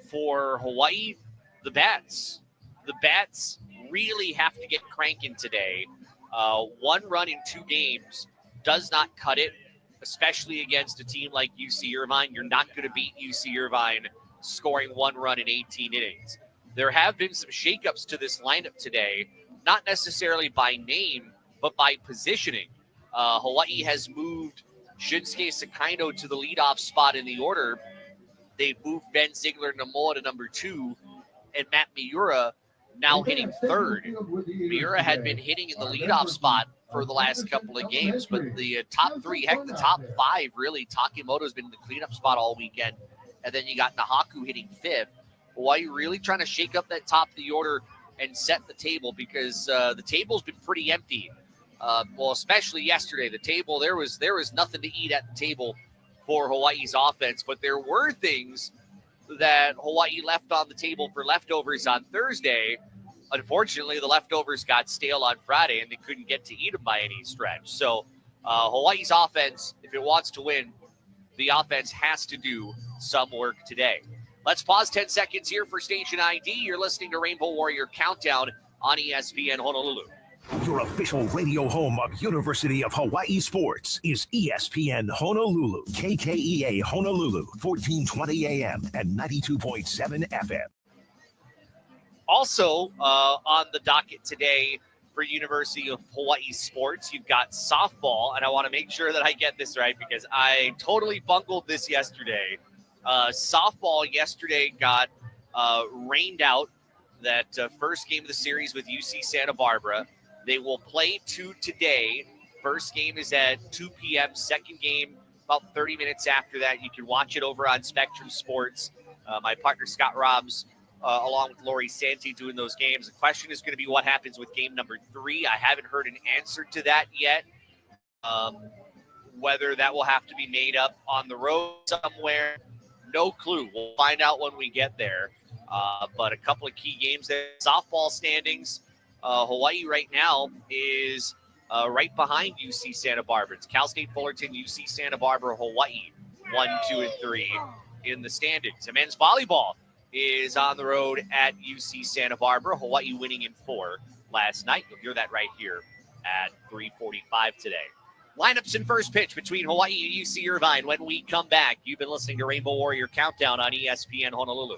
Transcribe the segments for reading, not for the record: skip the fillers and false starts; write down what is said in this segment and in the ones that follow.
for Hawaii, the Bats. The Bats really have to get cranking today. One run in 2 games does not cut it, especially against a team like UC Irvine. You're not going to beat UC Irvine scoring 1 run in 18 innings. There have been some shakeups to this lineup today, not necessarily by name, but by positioning. Hawaii has moved Shinsuke Sakino to the leadoff spot in the order. They've moved Ben Ziegler-Namoa to number 2, and Matt Miura now hitting 3rd. Miura had been hitting in the leadoff spot for the last couple of games, but the top 3, heck, the top 5, really, Takimoto's been in the cleanup spot all weekend, and then you got Nahaku hitting 5th. Hawaii really trying to shake up that top of the order and set the table, because the table's been pretty empty. Well, especially yesterday, the table, there was nothing to eat at the table for Hawaii's offense, but there were things that Hawaii left on the table for leftovers on Thursday. Unfortunately, the leftovers got stale on Friday, and they couldn't get to eat them by any stretch. So Hawaii's offense, if it wants to win, the offense has to do some work today. Let's pause 10 seconds here for Station ID. You're listening to Rainbow Warrior Countdown on ESPN Honolulu. Your official radio home of University of Hawaii Sports is ESPN Honolulu, KKEA Honolulu, 1420 AM and 92.7 FM. Also on the docket today for University of Hawaii Sports, you've got softball, and I want to make sure that I get this right because I totally bungled this yesterday. Softball yesterday got rained out, that first game of the series with UC Santa Barbara. They will play 2 today. First game is at 2 p.m. Second game about 30 minutes after that. You can watch it over on Spectrum Sports. My partner Scott Robbs, along with Lori Santi, doing those games. The question is going to be what happens with game number 3. I haven't heard an answer to that yet. Whether that will have to be made up on the road somewhere, no clue. We'll find out when we get there. But a couple of key games there. Softball standings. Hawaii right now is right behind UC Santa Barbara. It's Cal State Fullerton, UC Santa Barbara, Hawaii, 1, 2, and 3 in the standings. And men's volleyball is on the road at UC Santa Barbara. Hawaii winning in 4 last night. You'll hear that right here at 3:45 today. Lineups and first pitch between Hawaii and UC Irvine when we come back. You've been listening to Rainbow Warrior Countdown on ESPN Honolulu.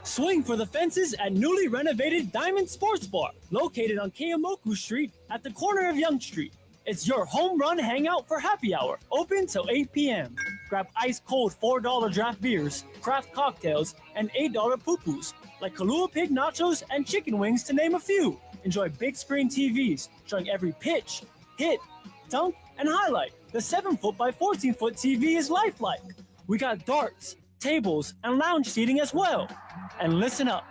Swing for the fences at newly renovated Diamond Sports Bar, located on Keeaumoku Street at the corner of Yonge Street. It's your home run hangout for happy hour, open till 8 p.m. Grab ice-cold $4 draft beers, craft cocktails, and $8 poo-poos, like Kalua Pig nachos and chicken wings, to name a few. Enjoy big screen TVs, showing every pitch, hit, dunk, and highlight. The 7-foot by 14-foot TV is lifelike. We got darts, tables, and lounge seating as well. And listen up,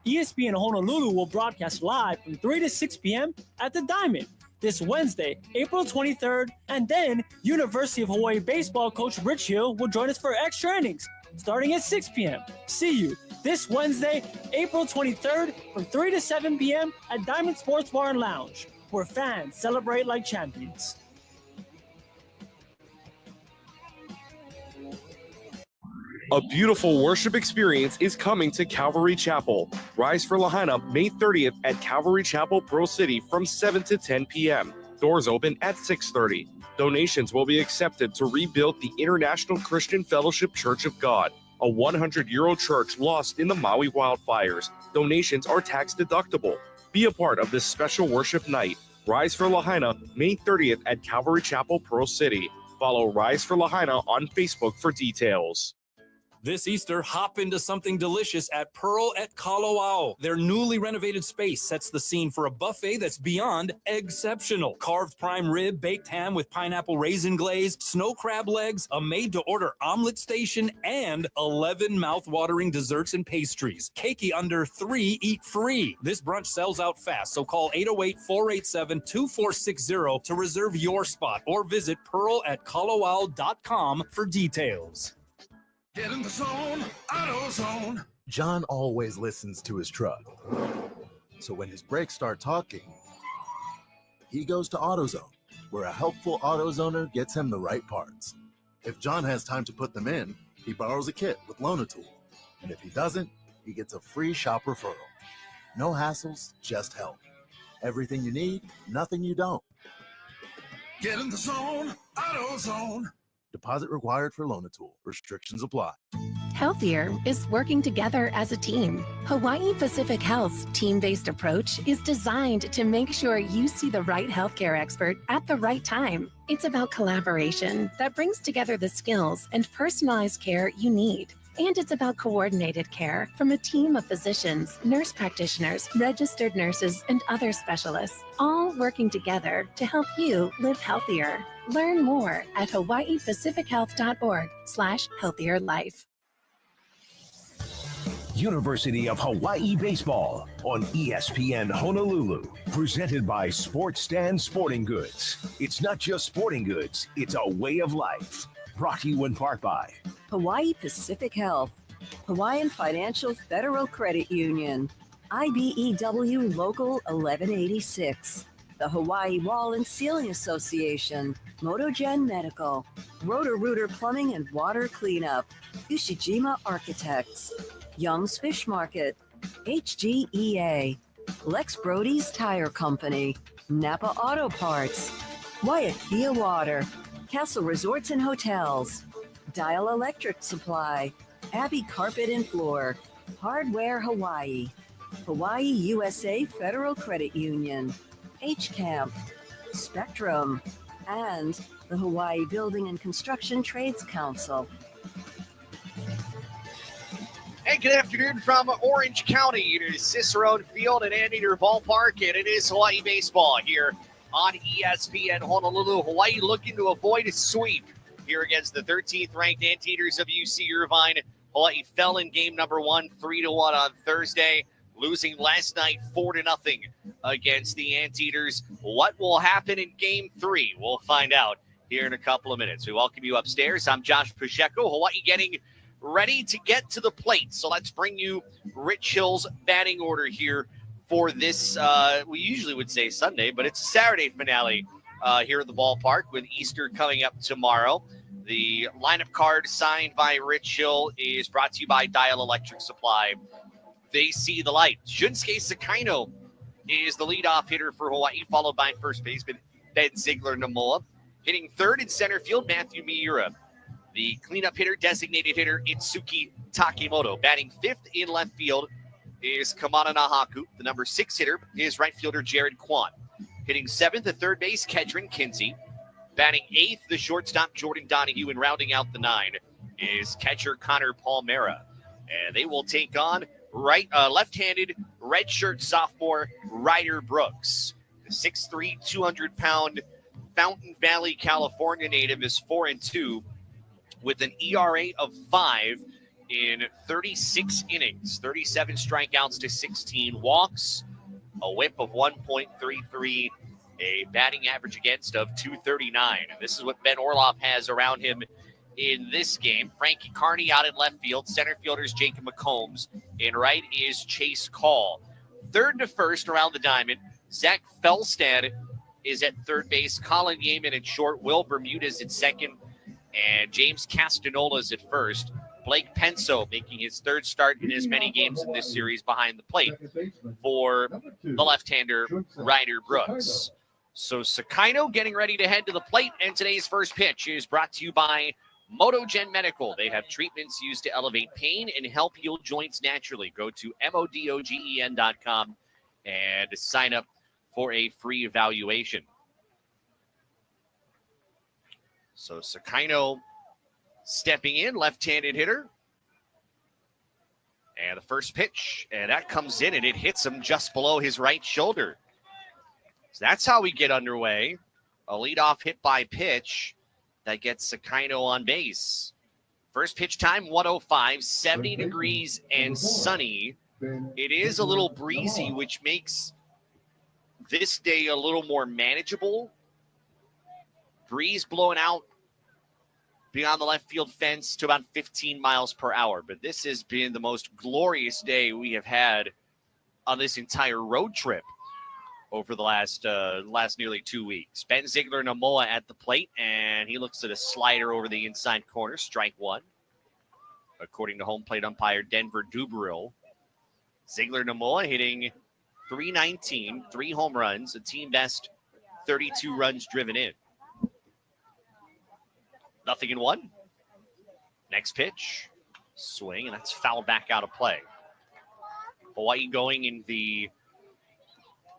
ESPN Honolulu will broadcast live from 3 to 6 p.m. at the Diamond this Wednesday, April 23rd, and then University of Hawaii baseball coach Rich Hill will join us for extra innings starting at 6 p.m. See you this Wednesday, April 23rd from 3 to 7 p.m. at Diamond Sports Bar and Lounge, where fans celebrate like champions. A beautiful worship experience is coming to Calvary Chapel. Rise for Lahaina, May 30th at Calvary Chapel, Pearl City from 7 to 10 p.m. Doors open at 6:30. Donations will be accepted to rebuild the International Christian Fellowship Church of God, a 100-year-old church lost in the Maui wildfires. Donations are tax deductible. Be a part of this special worship night. Rise for Lahaina, May 30th at Calvary Chapel, Pearl City. Follow Rise for Lahaina on Facebook for details. This Easter, hop into something delicious at Pearl at Kalawao. Their newly renovated space sets the scene for a buffet that's beyond exceptional. Carved prime rib, baked ham with pineapple raisin glaze, snow crab legs, a made-to-order omelet station, and 11 mouth-watering desserts and pastries. Keiki under 3, eat free. This brunch sells out fast, so call 808-487-2460 to reserve your spot or visit pearlatkalawao.com for details. Get in the zone, AutoZone. John always listens to his truck. So when his brakes start talking, he goes to AutoZone, where a helpful AutoZoner gets him the right parts. If John has time to put them in, he borrows a kit with Loan-A-Tool. And if he doesn't, he gets a free shop referral. No hassles, just help. Everything you need, nothing you don't. Get in the zone, AutoZone. Deposit required for Loan-A-Tool. Restrictions apply. Healthier is working together as a team. Hawaii Pacific Health's team-based approach is designed to make sure you see the right healthcare expert at the right time. It's about collaboration that brings together the skills and personalized care you need. And it's about coordinated care from a team of physicians, nurse practitioners, registered nurses, and other specialists, all working together to help you live healthier. Learn more at hawaiipacifichealth.org/healthierlife. University of Hawaii Baseball on ESPN Honolulu. Presented by Sports Stand Sporting Goods. It's not just sporting goods, it's a way of life. Brought to you in part by Hawaii Pacific Health, Hawaiian Financial Federal Credit Union, IBEW Local 1186, the Hawaii Wall and Ceiling Association, Motogen Medical, Roto-Rooter Plumbing and Water Cleanup, Ushijima Architects, Young's Fish Market, HGEA, Lex Brody's Tire Company, Napa Auto Parts, Waiakea Water, Castle Resorts and Hotels, Dial Electric Supply, Abbey Carpet and Floor, Hardware Hawaii, Hawaii USA Federal Credit Union, H-Camp, Spectrum, and the Hawaii Building and Construction Trades Council. And good afternoon from Orange County. It is Cicerone Field at Anteater Ballpark, and it is Hawaii baseball here on ESPN Honolulu. Hawaii looking to avoid a sweep here against the 13th ranked Anteaters of UC Irvine. Hawaii fell in game number 1, 3-1 on Thursday, losing last night 4-0 against the Anteaters. What will happen in game 3? We'll find out here in a couple of minutes. We welcome you upstairs. I'm Josh Pacheco. Hawaii getting ready to get to the plate. So let's bring you Rich Hill's batting order here for this, we usually would say Sunday, but it's a Saturday finale here at the ballpark with Easter coming up tomorrow. The lineup card signed by Rich Hill is brought to you by Dial Electric Supply. They see the light. Shunsuke Sakaino is the leadoff hitter for Hawaii, followed by first baseman Ben Ziegler-Namoa. Hitting third in center field, Matthew Miura. The cleanup hitter, designated hitter, Itsuki Takimoto. Batting fifth in left field is Kamana Nahaku. The number 6 hitter is right fielder Jared Kwan. Hitting seventh at third base, Kedron Kinsey. Batting eighth, the shortstop Jordan Donahue. And rounding out the 9 is catcher Connor Palmera. And they will take on left-handed redshirt sophomore Ryder Brooks. The 6'3", 200-pound Fountain Valley, California native is 4-2 with an ERA of 5 in 36 innings, 37 strikeouts to 16 walks, a whip of 1.33, a batting average against of 239. And this is what Ben Orloff has around him in this game. Frankie Carney out in left field. Center fielders Jacob McCombs. And right is Chase Call. Third to first around the diamond, Zach Felstad is at third base. Colin Yeaman at short. Will Bermudez at second. And James Castanola is at first. Blake Penso making his third start in as many games in this series behind the plate for the left-hander Ryder Brooks. So Sakaino getting ready to head to the plate, and today's first pitch is brought to you by Motogen Medical. They have treatments used to elevate pain and help heal joints naturally. Go to modogen.com and sign up for a free evaluation. So Sakaino stepping in, left-handed hitter. And the first pitch, and that comes in, and it hits him just below his right shoulder. So that's how we get underway. A leadoff hit by pitch that gets Sakaino on base. First pitch time, 1:05, 70 degrees and sunny. It is a little breezy, which makes this day a little more manageable. Breeze blowing out beyond the left field fence to about 15 miles per hour. But this has been the most glorious day we have had on this entire road trip. over the last nearly 2 weeks. Ben Ziegler-Namoa at the plate, and he looks at a slider over the inside corner, strike one. According to home plate umpire Denver Duberil, Ziegler-Namoa hitting .319, 3 home runs, a team best 32 runs driven in. 0-1. Next pitch, swing, and that's fouled back out of play. Hawaii going in the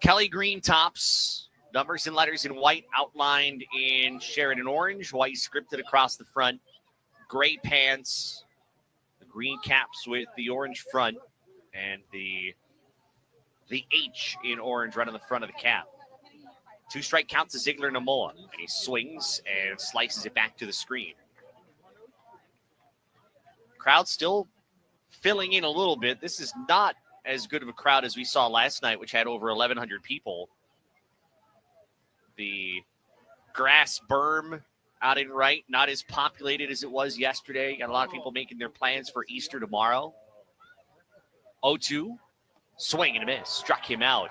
Kelly green tops, numbers and letters in white outlined in Sheridan orange. Hawaii scripted across the front, gray pants, the green caps with the orange front, and the H in orange right on the front of the cap. 2-strike count to Ziegler-Namoa, and he swings and slices it back to the screen. Crowd still filling in a little bit. This is not as good of a crowd as we saw last night, which had over 1,100 people. The grass berm out in right, not as populated as it was yesterday. Got a lot of people making their plans for Easter tomorrow. 0-2, swing and a miss, struck him out.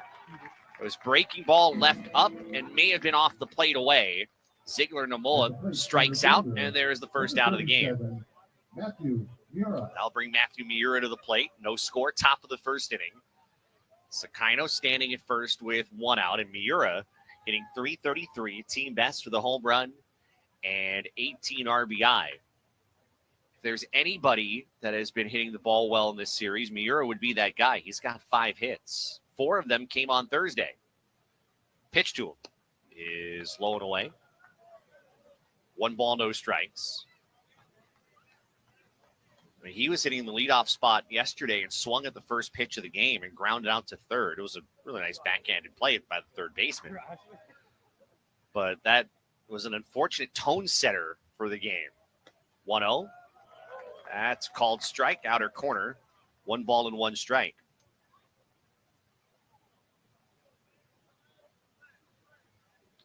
It was breaking ball left up and may have been off the plate away. Ziegler-Namoa strikes out, and there's the first out of the game. That'll bring Matthew Miura to the plate. No score, top of the first inning. Sakino standing at first with 1 out, and Miura hitting .333, team best for the home run and 18 RBI. If there's anybody that has been hitting the ball well in this series, Miura would be that guy. He's got 5 hits. 4 of them came on Thursday. Pitch to him is low and away. 1 ball, no strikes. I mean, he was hitting the leadoff spot yesterday and swung at the first pitch of the game and grounded out to third. It was a really nice backhanded play by the third baseman. But that was an unfortunate tone setter for the game. 1-0. That's called strike, outer corner. 1 ball and 1 strike.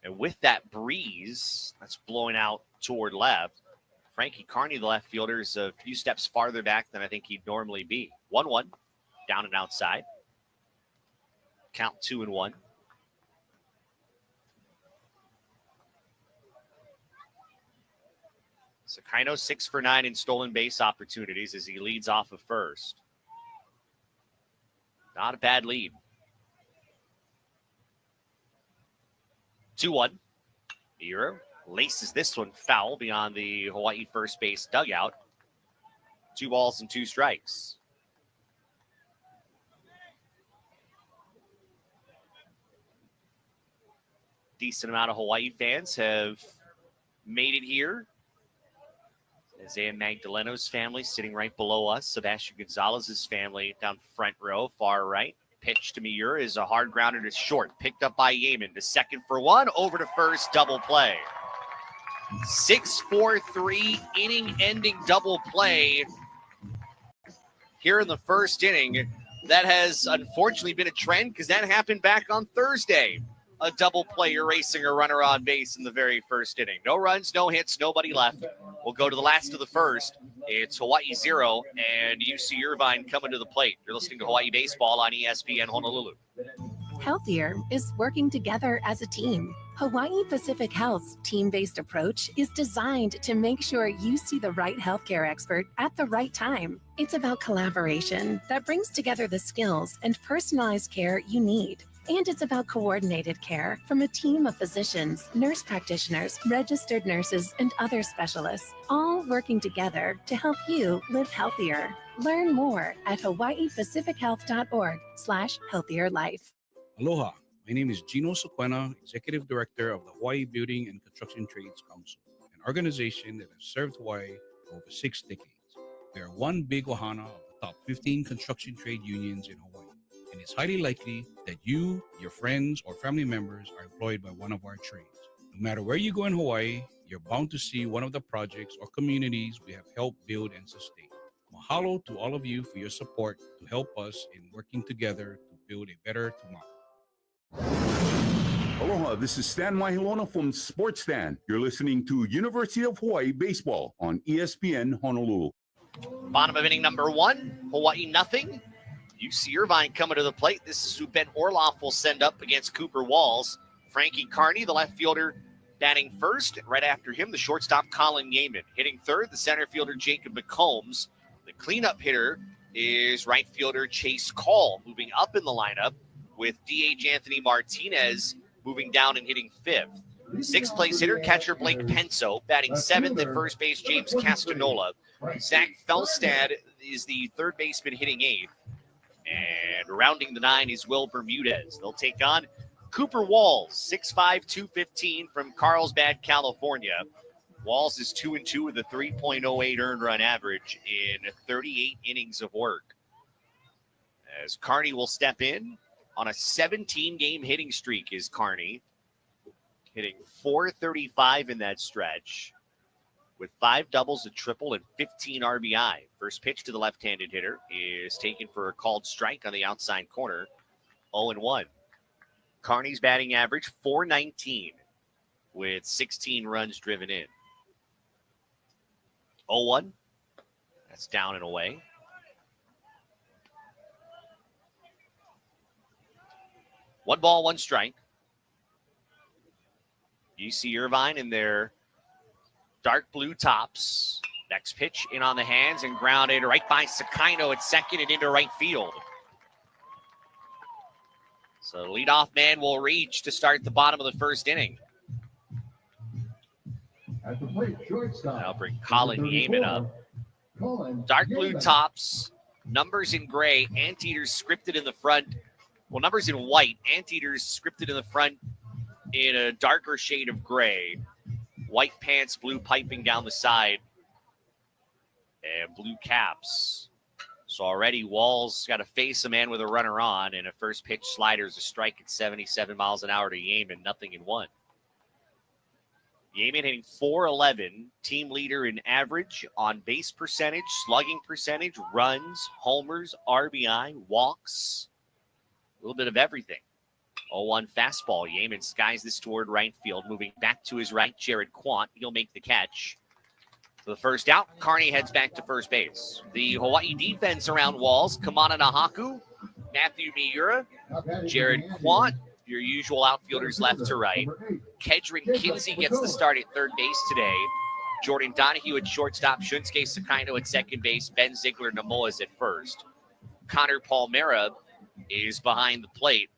And with that breeze that's blowing out toward left, Frankie Carney, the left fielder, is a few steps farther back than I think he'd normally be. 1-1, down and outside. Count 2-1. Sakino 6 for 9 in stolen base opportunities as he leads off of first. Not a bad lead. 2-1. Miura laces this one foul beyond the Hawaii first base dugout. 2 balls and 2 strikes. Decent amount of Hawaii fans have made it here. Isaiah Magdaleno's family sitting right below us. Sebastian Gonzalez's family down front row, far right. Pitch to Miura is a hard grounder to short. Picked up by Yeaman to second for 1. Over to first, double play. 6-4-3 inning-ending double play here in the first inning. That has unfortunately been a trend because that happened back on Thursday. A double play erasing a runner on base in the very first inning. No runs, no hits, nobody left. We'll go to the last of the first. It's Hawaii 0 and UC Irvine coming to the plate. You're listening to Hawaii Baseball on ESPN Honolulu. Healthier is working together as a team. Hawaii Pacific Health's team-based approach is designed to make sure you see the right healthcare expert at the right time. It's about collaboration that brings together the skills and personalized care you need. And it's about coordinated care from a team of physicians, nurse practitioners, registered nurses, and other specialists, all working together to help you live healthier. Learn more at hawaiipacifichealth.org/healthierlife. Aloha, my name is Gino Sequena, Executive Director of the Hawaii Building and Construction Trades Council, an organization that has served Hawaii for over 6 decades. We are one big ohana of the top 15 construction trade unions in Hawaii. And it's highly likely that you, your friends, or family members are employed by one of our trades. No matter where you go in Hawaii, you're bound to see one of the projects or communities we have helped build and sustain. Mahalo to all of you for your support to help us in working together to build a better tomorrow. Aloha, this is Stan Mahilona from Sports Stan. You're listening to University of Hawaii Baseball on ESPN Honolulu. Bottom of inning number 1, Hawaii 0, UC Irvine coming to the plate. This is who Ben Orloff will send up against Cooper Walls. Frankie Carney, the left fielder, batting first. And right after him, the shortstop Colin Yeaman. Hitting third, the center fielder Jacob McCombs. The cleanup hitter is right fielder Chase Call, moving up in the lineup with DH Anthony Martinez moving down and hitting fifth. Sixth place hitter, catcher Blake Penso, batting seventh at first base, James Castanola. Zach Felstad is the third baseman, hitting eighth. And rounding the nine is Will Bermudez. They'll take on Cooper Walls, 6'5", 215 from Carlsbad, California. Walls is 2-2 with a 3.08 earned run average in 38 innings of work. As Carney will step in on a 17-game hitting streak is Carney, hitting .435 in that stretch with 5 doubles, a triple, and 15 RBI. First pitch to the left-handed hitter is taken for a called strike on the outside corner, 0-1. Carney's batting average, .419, with 16 runs driven in. 0-1. That's down and away. One ball, one strike. UC Irvine in their dark blue tops. Next pitch in on the hands and grounded right by Sakino at second and into right field. So the leadoff man will reach to start the bottom of the first inning. At the plate, shortstop. I'll bring Colin Yeaman up. Dark blue tops, numbers in gray, Anteaters scripted in the front. Well, numbers in white, Anteaters scripted in the front in a darker shade of gray. White pants, blue piping down the side, and blue caps. So already Walls got to face a man with a runner on, and a first pitch slider is a strike at 77 miles an hour to Yeaman, 0-1. Yeaman hitting .411, team leader in average, on base percentage, slugging percentage, runs, homers, RBI, walks, a little bit of everything. 0-1 fastball. Yeaman skies this toward right field, moving back to his right. Jared Quant, he'll make the catch. For the first out, Carney heads back to first base. The Hawaii defense around Walls, Kamana Nahaku, Matthew Miura, Jared Quant, your usual outfielders left to right. Kedron Kinsey gets the start at third base today. Jordan Donahue at shortstop, Shunsuke Sakino at second base, Ben Ziegler Namoa's at first. Connor Palmera is behind the plate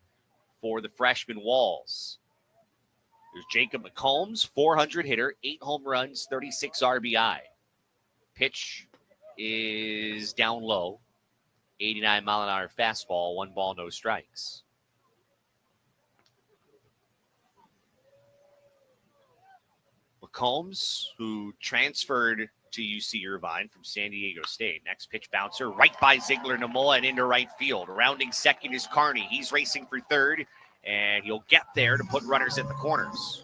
for the freshman Walls. There's Jacob McCombs, 400 hitter, 8 home runs, 36 RBI. Pitch is down low, 89-mile-an-hour fastball, 1 ball, no strikes. McCombs, who transferred to UC Irvine from San Diego State. Next pitch bouncer right by Ziegler Namoa and into right field. Rounding second is Carney. He's racing for third, and he'll get there to put runners at the corners.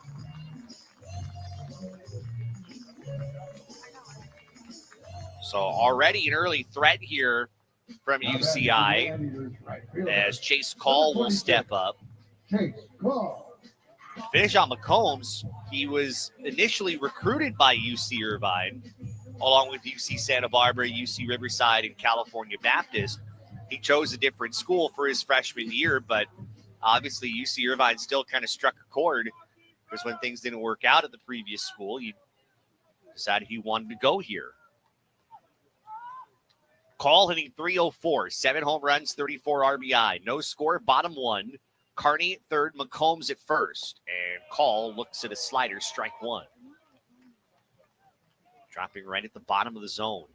So already an early threat here from UCI as Chase Call will step up. Finish on McCombs. He was initially recruited by UC Irvine, along with UC Santa Barbara, UC Riverside, and California Baptist. He chose a different school for his freshman year, but obviously UC Irvine still kind of struck a chord because when things didn't work out at the previous school, he decided he wanted to go here. Call hitting .304, 7 home runs, 34 RBI. No score, bottom 1. Carney at third, McCombs at first. And Call looks at a slider, strike 1. Dropping right at the bottom of the zone.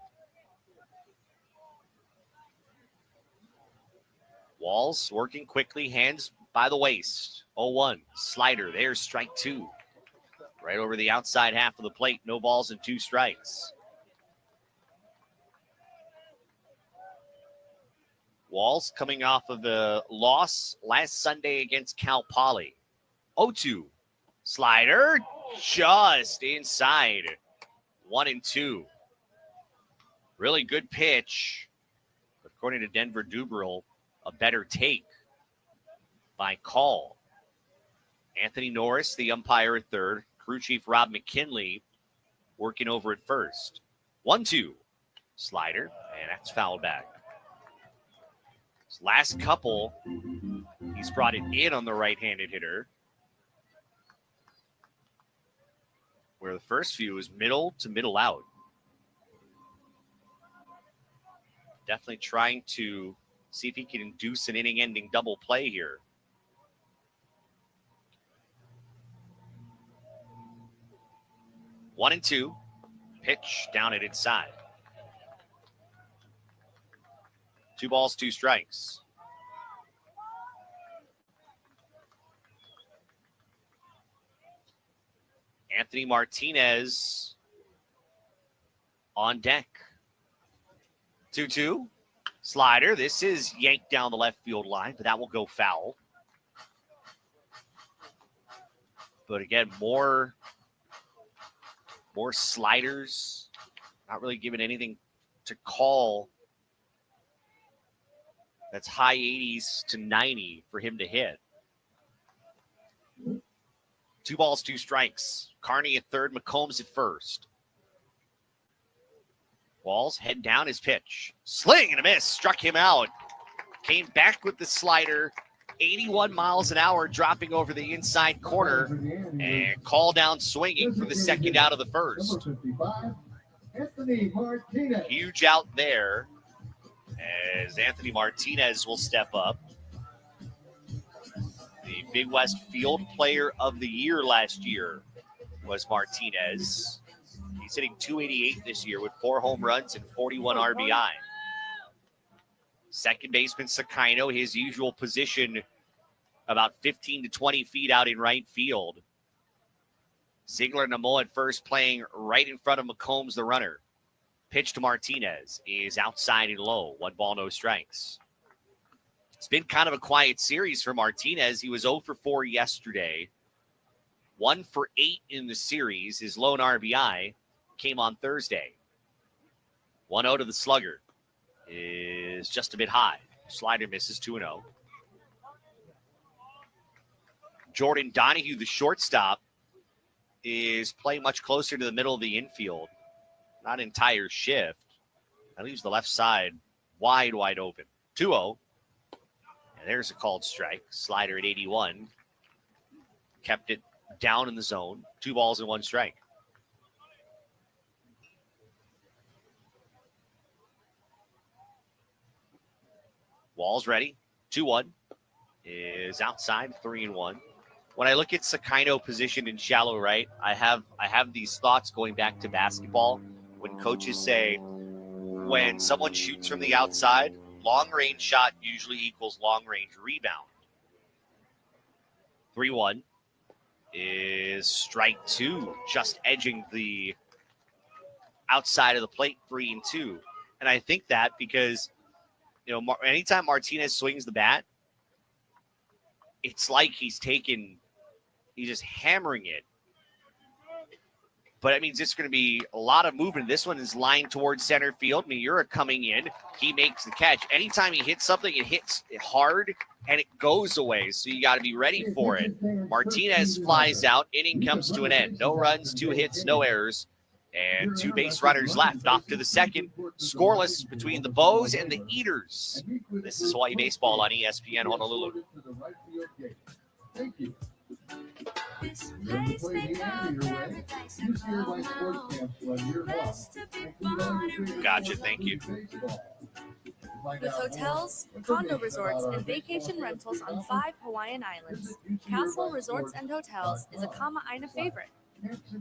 Walls working quickly, hands by the waist. 0-1, slider, there's strike 2. Right over the outside half of the plate, no balls and 2 strikes. Walls coming off of a loss last Sunday against Cal Poly. 0-2. Slider just inside. 1-2. Really good pitch. According to Denver Duberl, a better take by Call. Anthony Norris, the umpire at third. Crew chief Rob McKinley working over at first. 1-2. Slider, and that's fouled back. His last couple, he's brought it in on the right-handed hitter. Where the first few is middle to middle out. Definitely trying to see if he can induce an inning-ending double play here. One and two. Pitch down at inside. 2 balls, 2 strikes. Anthony Martinez on deck. 2-2. Slider. This is yanked down the left field line, but that will go foul. But again, more sliders. Not really given anything to call that's high 80s to 90 for him to hit. 2 balls, 2 strikes. Carney at third, McCombs at first. Walls head down his pitch. Sling and a miss. Struck him out. Came back with the slider. 81 miles an hour, dropping over the inside corner. And call down swinging for the second out of the first. Huge out there as Anthony Martinez will step up. The Big West Field Player of the Year last year was Martinez. He's hitting .288 this year with 4 home runs and 41 RBI. Second baseman Sakino, his usual position, about 15 to 20 feet out in right field. Ziegler Namo at first, playing right in front of McCombs, the runner. Pitch to Martinez is outside and low. 1 ball, no strikes. It's been kind of a quiet series for Martinez. He was 0 for 4 yesterday. 1 for 8 in the series. His lone RBI came on Thursday. 1-0 to the slugger is just a bit high. Slider misses 2-0. Jordan Donahue, the shortstop, is playing much closer to the middle of the infield. Not entire shift. That leaves the left side wide open. 2-0. And there's a called strike. Slider at 81. Kept it down in the zone. 2 balls and 1 strike. Walls ready. 2-1 is outside. 3-1. When I look at Sakino positioned in shallow right, I have these thoughts going back to basketball when coaches say when someone shoots from the outside, long range shot usually equals long range rebound. 3-1 is strike 2, just edging the outside of the plate. 3-2. And I think that because, anytime Martinez swings the bat, it's like he's just hammering it. But it means it's going to be a lot of movement. This one is lined towards center field. Miura coming in. He makes the catch. Anytime he hits something, it hits it hard and it goes away. So you got to be ready for it. Martinez flies out. Inning comes to an end. No runs, 2 hits, no errors. And 2 base runners left. Off to the second. Scoreless between the Bows and the Eaters. This is Hawaii Baseball on ESPN Honolulu. Thank you. Remember to play hand your way. Use Irvine sports camps while you're off. Gotcha. Thank you. With hotels, condo resorts, and vacation rentals on 5 Hawaiian islands, Castle Resorts and Hotels is a Kama'aina favorite.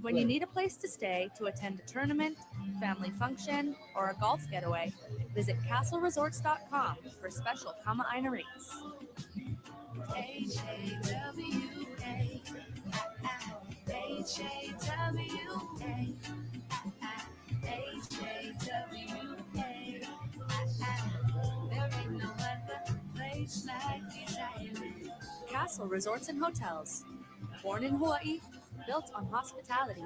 When you need a place to stay to attend a tournament, family function, or a golf getaway, visit castleresorts.com for special Kama'aina rates. H-A-W-A, H-A-W-A, H-A-W-A. There ain't no other place like these islands. Castle Resorts and Hotels. Born in Hawaii, built on hospitality,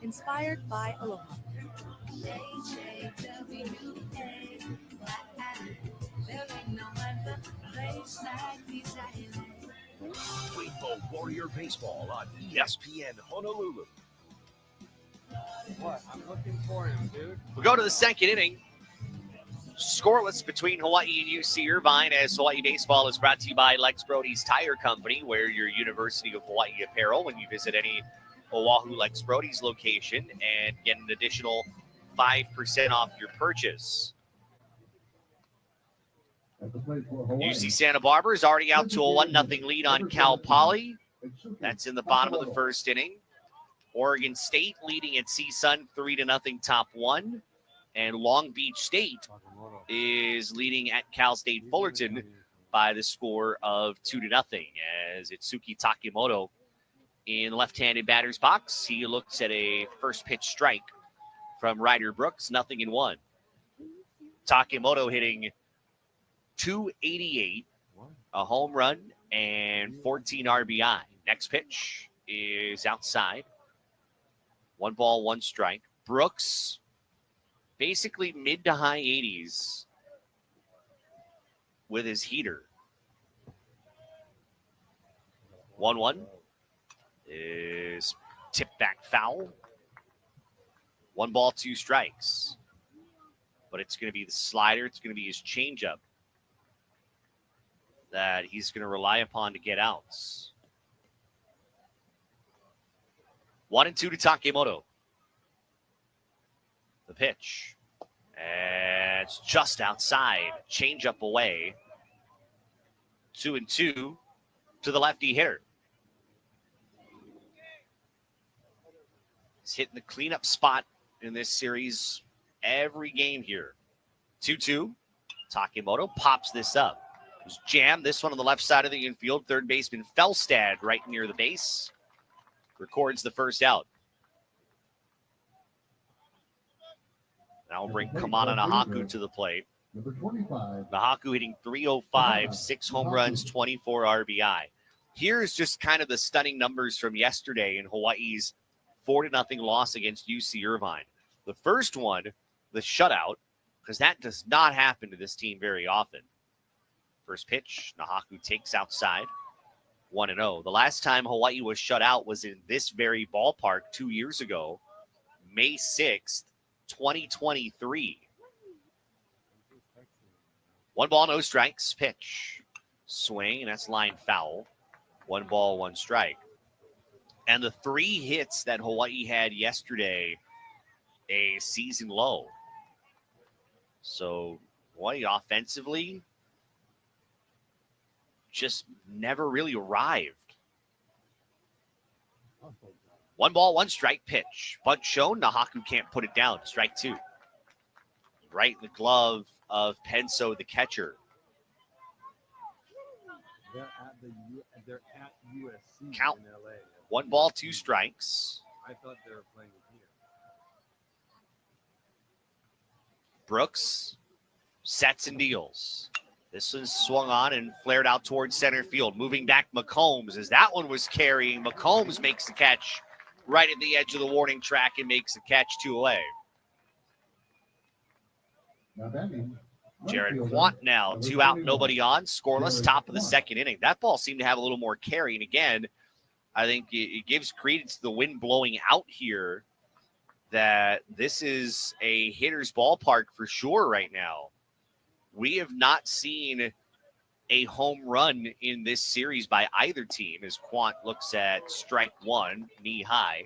inspired by aloha. H-A-W-A. There ain't no other place like these islands. Rainbow Warrior Baseball on ESPN Honolulu. What? I'm looking for him, dude. We'll go to the second inning. Scoreless between Hawaii and UC Irvine, as Hawaii Baseball is brought to you by Lex Brody's Tire Company. Wear your University of Hawaii apparel when you visit any Oahu Lex Brody's location and get an additional 5% off your purchase. UC Santa Barbara is already out to a 1-0 lead on Cal Poly. That's in the bottom of the first inning. Oregon State leading at CSUN 3-0 top one. And Long Beach State is leading at Cal State Fullerton by the score of 2-0 as Itsuki Takemoto in left-handed batter's box. He looks at a first pitch strike from Ryder Brooks, 0-1. Takemoto hitting .288, a home run, and 14 RBI. Next pitch is outside. 1 ball, 1 strike. Brooks, basically mid to high 80s with his heater. 1-1 is tipped back foul. 1 ball, 2 strikes. But it's going to be the slider. It's going to be his changeup that he's going to rely upon to get outs. 1-2 to Takemoto. The pitch. And it's just outside. Changeup away. 2-2 to the lefty hitter. He's hitting the cleanup spot in this series every game here. 2-2. Takemoto pops this up. It was jammed. This one on the left side of the infield. Third baseman Felstad right near the base. Records the first out. Now we'll bring Kamana Nahaku to the plate. Nahaku hitting .305, 6 home runs, 24 RBI. Here's just kind of the stunning numbers from yesterday in Hawaii's 4-0 loss against UC Irvine. The first one, the shutout, because that does not happen to this team very often. First pitch, Nahaku takes outside, 1-0. The last time Hawaii was shut out was in this very ballpark 2 years ago, May 6th, 2023. 1 ball, no strikes. Pitch. Swing, and that's line foul. 1 ball, 1 strike. And the 3 hits that Hawaii had yesterday, a season low. So Hawaii offensively just never really arrived. 1 ball, 1 strike. Pitch. Bunt shown. Nahaku can't put it down. Strike 2. Right in the glove of Penso, the catcher. They're at USC Count. in LA. 1 ball, 2 strikes. I thought they were playing here. Brooks sets and deals. This one swung on and flared out towards center field. Moving back McCombs as that one was carrying. McCombs makes the catch right at the edge of the warning track and makes the catch 2 away. Jared Quant now 2 out, nobody on, scoreless, top of the second inning. That ball seemed to have a little more carry. And again, I think it gives credence to the wind blowing out here that this is a hitter's ballpark for sure right now. We have not seen a home run in this series by either team as Quant looks at strike 1, knee high.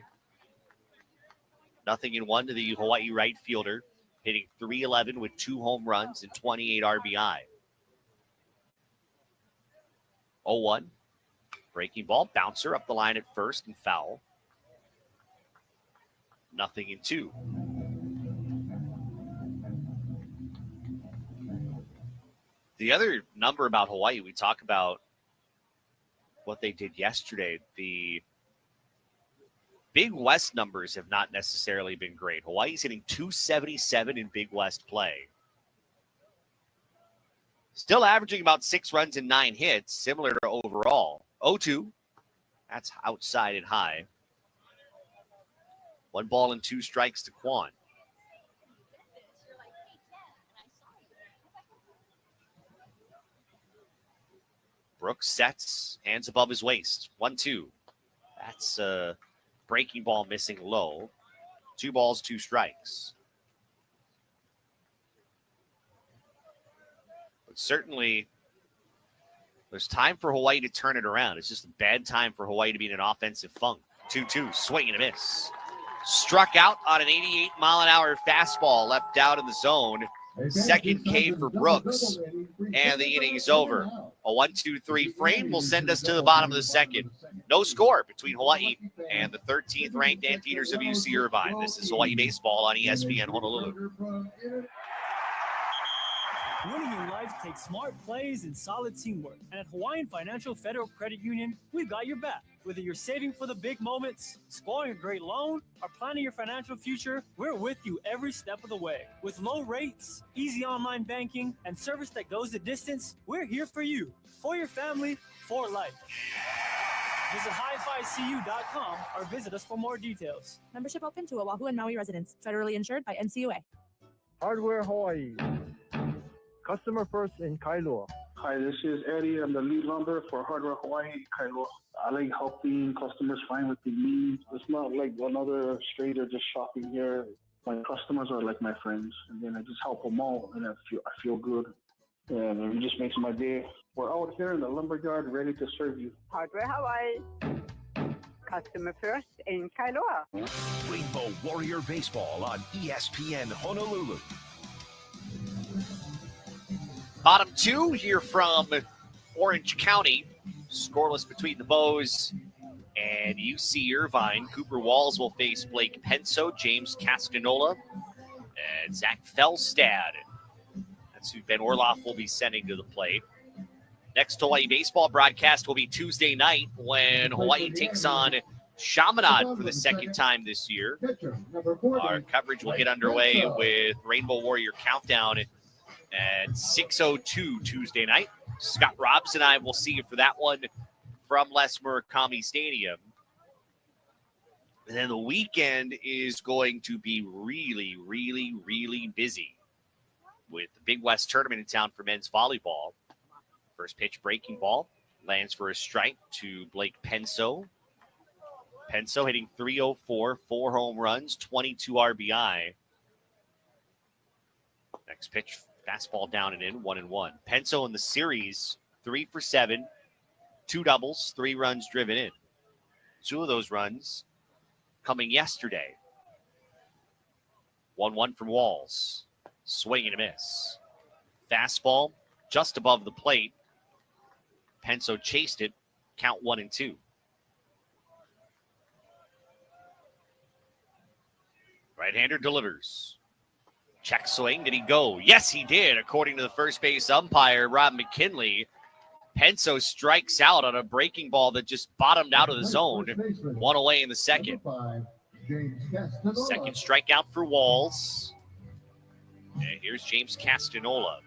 0-1 to the Hawaii right fielder, hitting .311 with 2 home runs and 28 RBI. 0-1. Breaking ball, bouncer up the line at first and foul. 0-2. The other number about Hawaii, we talk about what they did yesterday. The Big West numbers have not necessarily been great. Hawaii's hitting .277 in Big West play. Still averaging about 6 runs and 9 hits, similar to overall. 0-2. That's outside and high. 1 ball and 2 strikes to Quan. Brooks sets, hands above his waist. 1-2. That's a breaking ball missing low. 2 balls, 2 strikes. But certainly, there's time for Hawaii to turn it around. It's just a bad time for Hawaii to be in an offensive funk. 2-2, swing and a miss. Struck out on an 88-mile-an-hour fastball left out in the zone. Second K for Brooks, and the inning is over. A 1-2-3 frame will send us to the bottom of the second. No score between Hawaii and the 13th ranked Anteaters of UC Irvine. This is Hawaii Baseball on ESPN Honolulu. Winning in life takes smart plays and solid teamwork. And at Hawaiian Financial Federal Credit Union, we've got your back. Whether you're saving for the big moments, scoring a great loan, or planning your financial future, we're with you every step of the way. With low rates, easy online banking, and service that goes the distance, we're here for you, for your family, for life. Visit highficu.com or visit us for more details. Membership open to Oahu and Maui residents. Federally insured by NCUA. Hardware Hawaii. Customer first in Kailua. Hi, this is Eddie. I'm the lead lumber for Hardware Hawaii, Kailua. I like helping customers find what they need. It's not like another stranger just shopping here. My customers are like my friends, and then I just help them out, and I feel good. And it just makes my day. We're out here in the lumberyard ready to serve you. Hardware Hawaii. Customer first in Kailua. Rainbow Warrior Baseball on ESPN Honolulu. Bottom two here from Orange County. Scoreless between the Bows and UC Irvine. Cooper Walls will face Blake Penso, James Castanola, and Zach Felstad. That's who Ben Orloff will be sending to the plate. Next Hawaii baseball broadcast will be Tuesday night when Hawaii takes on Chaminade for the second time this year. Our coverage will get underway with Rainbow Warrior Countdown at 6:02 Tuesday night. Scott Robson and I will see you for that one from Les Murakami Stadium. And then the weekend is going to be really, really, really busy with the Big West tournament in town for men's volleyball. First pitch breaking ball lands for a strike to Blake Penso. Penso hitting .304, 4 home runs, 22 RBI. Next pitch, fastball down and in, 1-1. Penso in the series, 3 for 7, 2 doubles, 3 runs driven in. 2 of those runs coming yesterday. 1-1 from Walls. Swing and a miss. Fastball just above the plate. Penso chased it. Count 1-2. Right-hander delivers. Check swing. Did he go? Yes, he did, according to the first base umpire, Rob McKinley. Penso strikes out on a breaking ball that just bottomed out of the zone. 1 away in the second. Second strikeout for Walls. And here's James Castanola.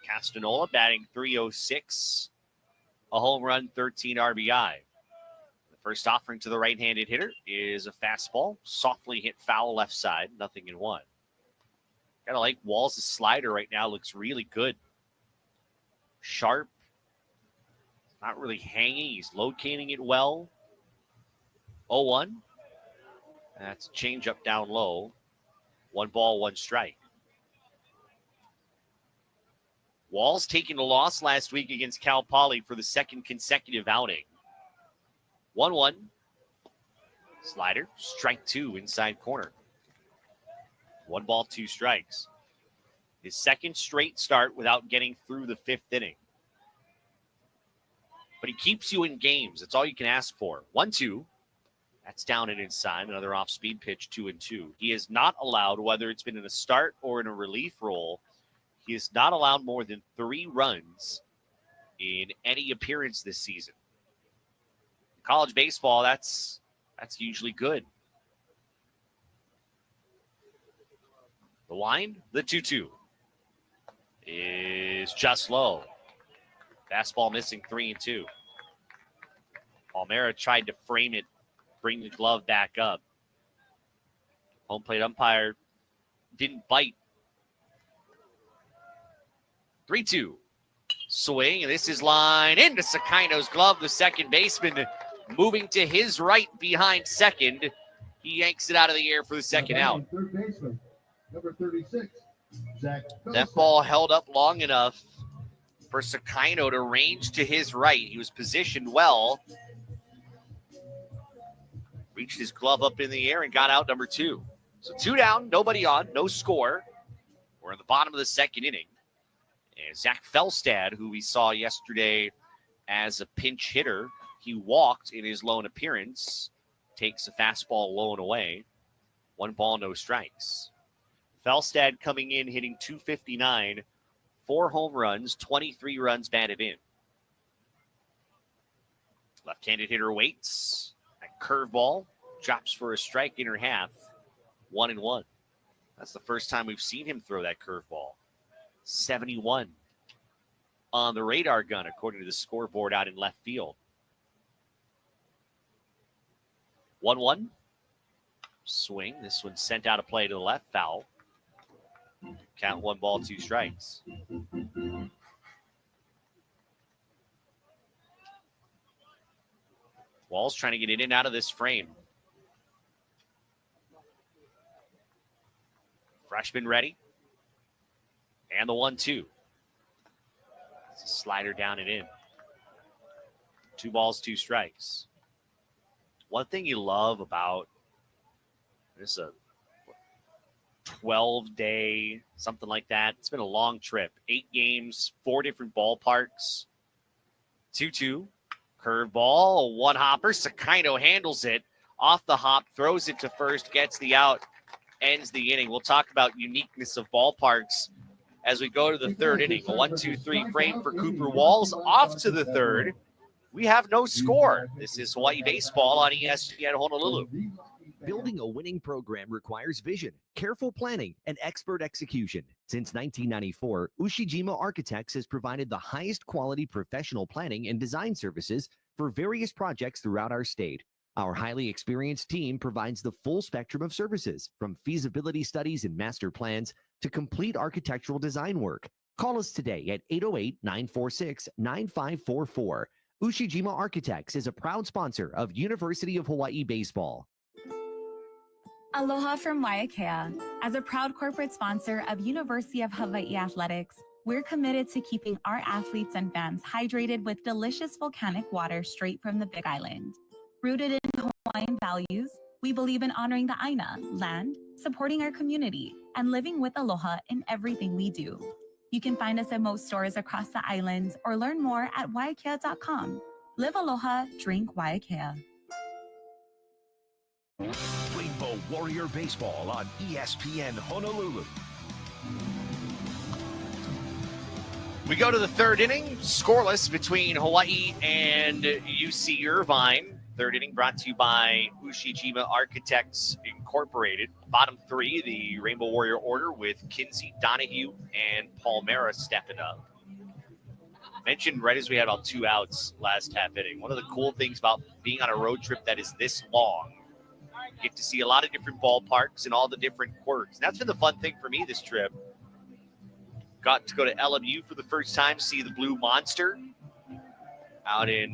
Castanola batting .306. A home run, 13 RBI. The first offering to the right-handed hitter is a fastball. Softly hit foul left side. 0-1. Kind of like Walls' slider right now. Looks really good. Sharp. Not really hanging. He's locating it well. 0-1. That's a changeup down low. 1 ball, 1 strike. Walls taking a loss last week against Cal Poly for the second consecutive outing. 1-1. Slider. Strike 2 inside corner. 1 ball, 2 strikes. His second straight start without getting through the 5th inning. But he keeps you in games. That's all you can ask for. 1-2. That's down and inside. Another off-speed pitch, 2-2. He is not allowed, whether it's been in a start or in a relief role, he has not allowed more than 3 runs in any appearance this season. College baseball, that's usually good. The line, the 2-2, is just low. Fastball missing 3-2. Palmera tried to frame it, bring the glove back up. Home plate umpire didn't bite. 3-2. Swing, and this is line into Sakino's glove. The second baseman moving to his right behind second. He yanks it out of the air for the second out. Third baseman, number 36, That ball held up long enough for Sakino to range to his right. He was positioned well. Reached his glove up in the air and got out number 2. So 2 down, nobody on, no score. We're in the bottom of the second inning. And Zach Felstad, who we saw yesterday as a pinch hitter, he walked in his lone appearance, takes a fastball low and away. 1 ball, no strikes. Felstad coming in, hitting .259, 4 home runs, 23 runs batted in. Left-handed hitter waits. That curveball drops for a strike, inner half, 1-1. That's the first time we've seen him throw that curveball. 71 on the radar gun, according to the scoreboard out in left field. 1-1. Swing. This one sent out a play to the left, foul. Count 1 ball, 2 strikes. Walls trying to get in and out of this frame. Freshman ready. And the 1-2. It's a slider down and in. 2 balls, 2 strikes. One thing you love about this 12-day, something like that. It's been a long trip. 8 games, 4 different ballparks. 2-2. Curveball, 1 hopper. Sakino handles it. Off the hop, throws it to first, gets the out, ends the inning. We'll talk about uniqueness of ballparks as we go to the 3rd inning. A 1-2-3 frame for Cooper Walls. Off to the 3rd. We have no score. This is Hawaii Baseball on ESPN Honolulu. Building a winning program requires vision, careful planning, and expert execution. Since 1994, Ushijima Architects has provided the highest quality professional planning and design services for various projects throughout our state. Our highly experienced team provides the full spectrum of services, from feasibility studies and master plans to complete architectural design work. Call us today at 808-946-9544. Ushijima Architects is a proud sponsor of University of Hawaii Baseball. Aloha from Waiakea. As a proud corporate sponsor of University of Hawaii Athletics, we're committed to keeping our athletes and fans hydrated with delicious volcanic water straight from the Big Island. Rooted in Hawaiian values, we believe in honoring the Aina, land, supporting our community, and living with aloha in everything we do. You can find us at most stores across the islands or learn more at waiakea.com. Live aloha, drink Waiakea. Rainbow Warrior Baseball on ESPN Honolulu. We go to the 3rd inning, scoreless between Hawaii and UC Irvine. 3rd inning brought to you by Ushijima Architects Incorporated. Bottom 3, the Rainbow Warrior order with Kinsey, Donahue, and Palmera stepping up. Mentioned right as we had about 2 outs last half inning. One of the cool things about being on a road trip that is this long, you get to see a lot of different ballparks and all the different quirks. And that's been the fun thing for me this trip. Got to go to LMU for the first time, see the Blue Monster out in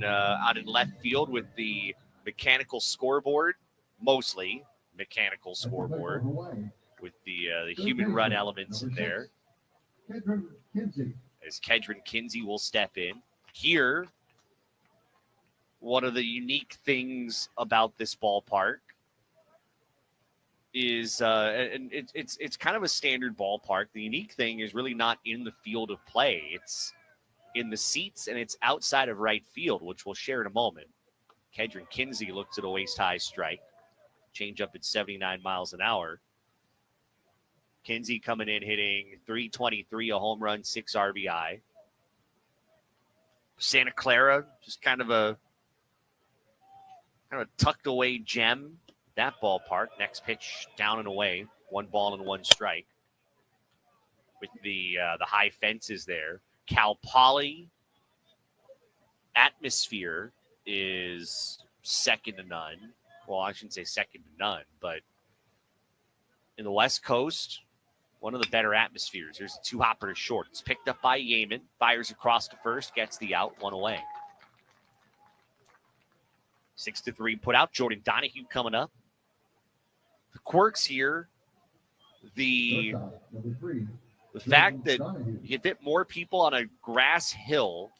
left field with the mechanical scoreboard, mostly mechanical scoreboard with the human run elements in there. As Kedron Kinsey will step in. Here, one of the unique things about this ballpark is, and it's kind of a standard ballpark. The unique thing is really not in the field of play. It's in the seats, and it's outside of right field, which we'll share in a moment. Kedron Kinsey looks at a waist-high strike. Change up at 79 miles an hour. Kinsey coming in hitting .323, a home run, 6 RBI. Santa Clara, just kind of a tucked away gem. That ballpark. Next pitch down and away. 1 ball and 1 strike. With the high fences there. Cal Poly atmosphere is second to none. Well, I shouldn't say second to none, but in the West Coast, one of the better atmospheres. There's a 2-hopper to short. It's picked up by Yeaman. Fires across to first. Gets the out. 1 away. 6-3 put out. Jordan Donahue coming up. The quirks here. The The fact that you can fit more people on a grass hill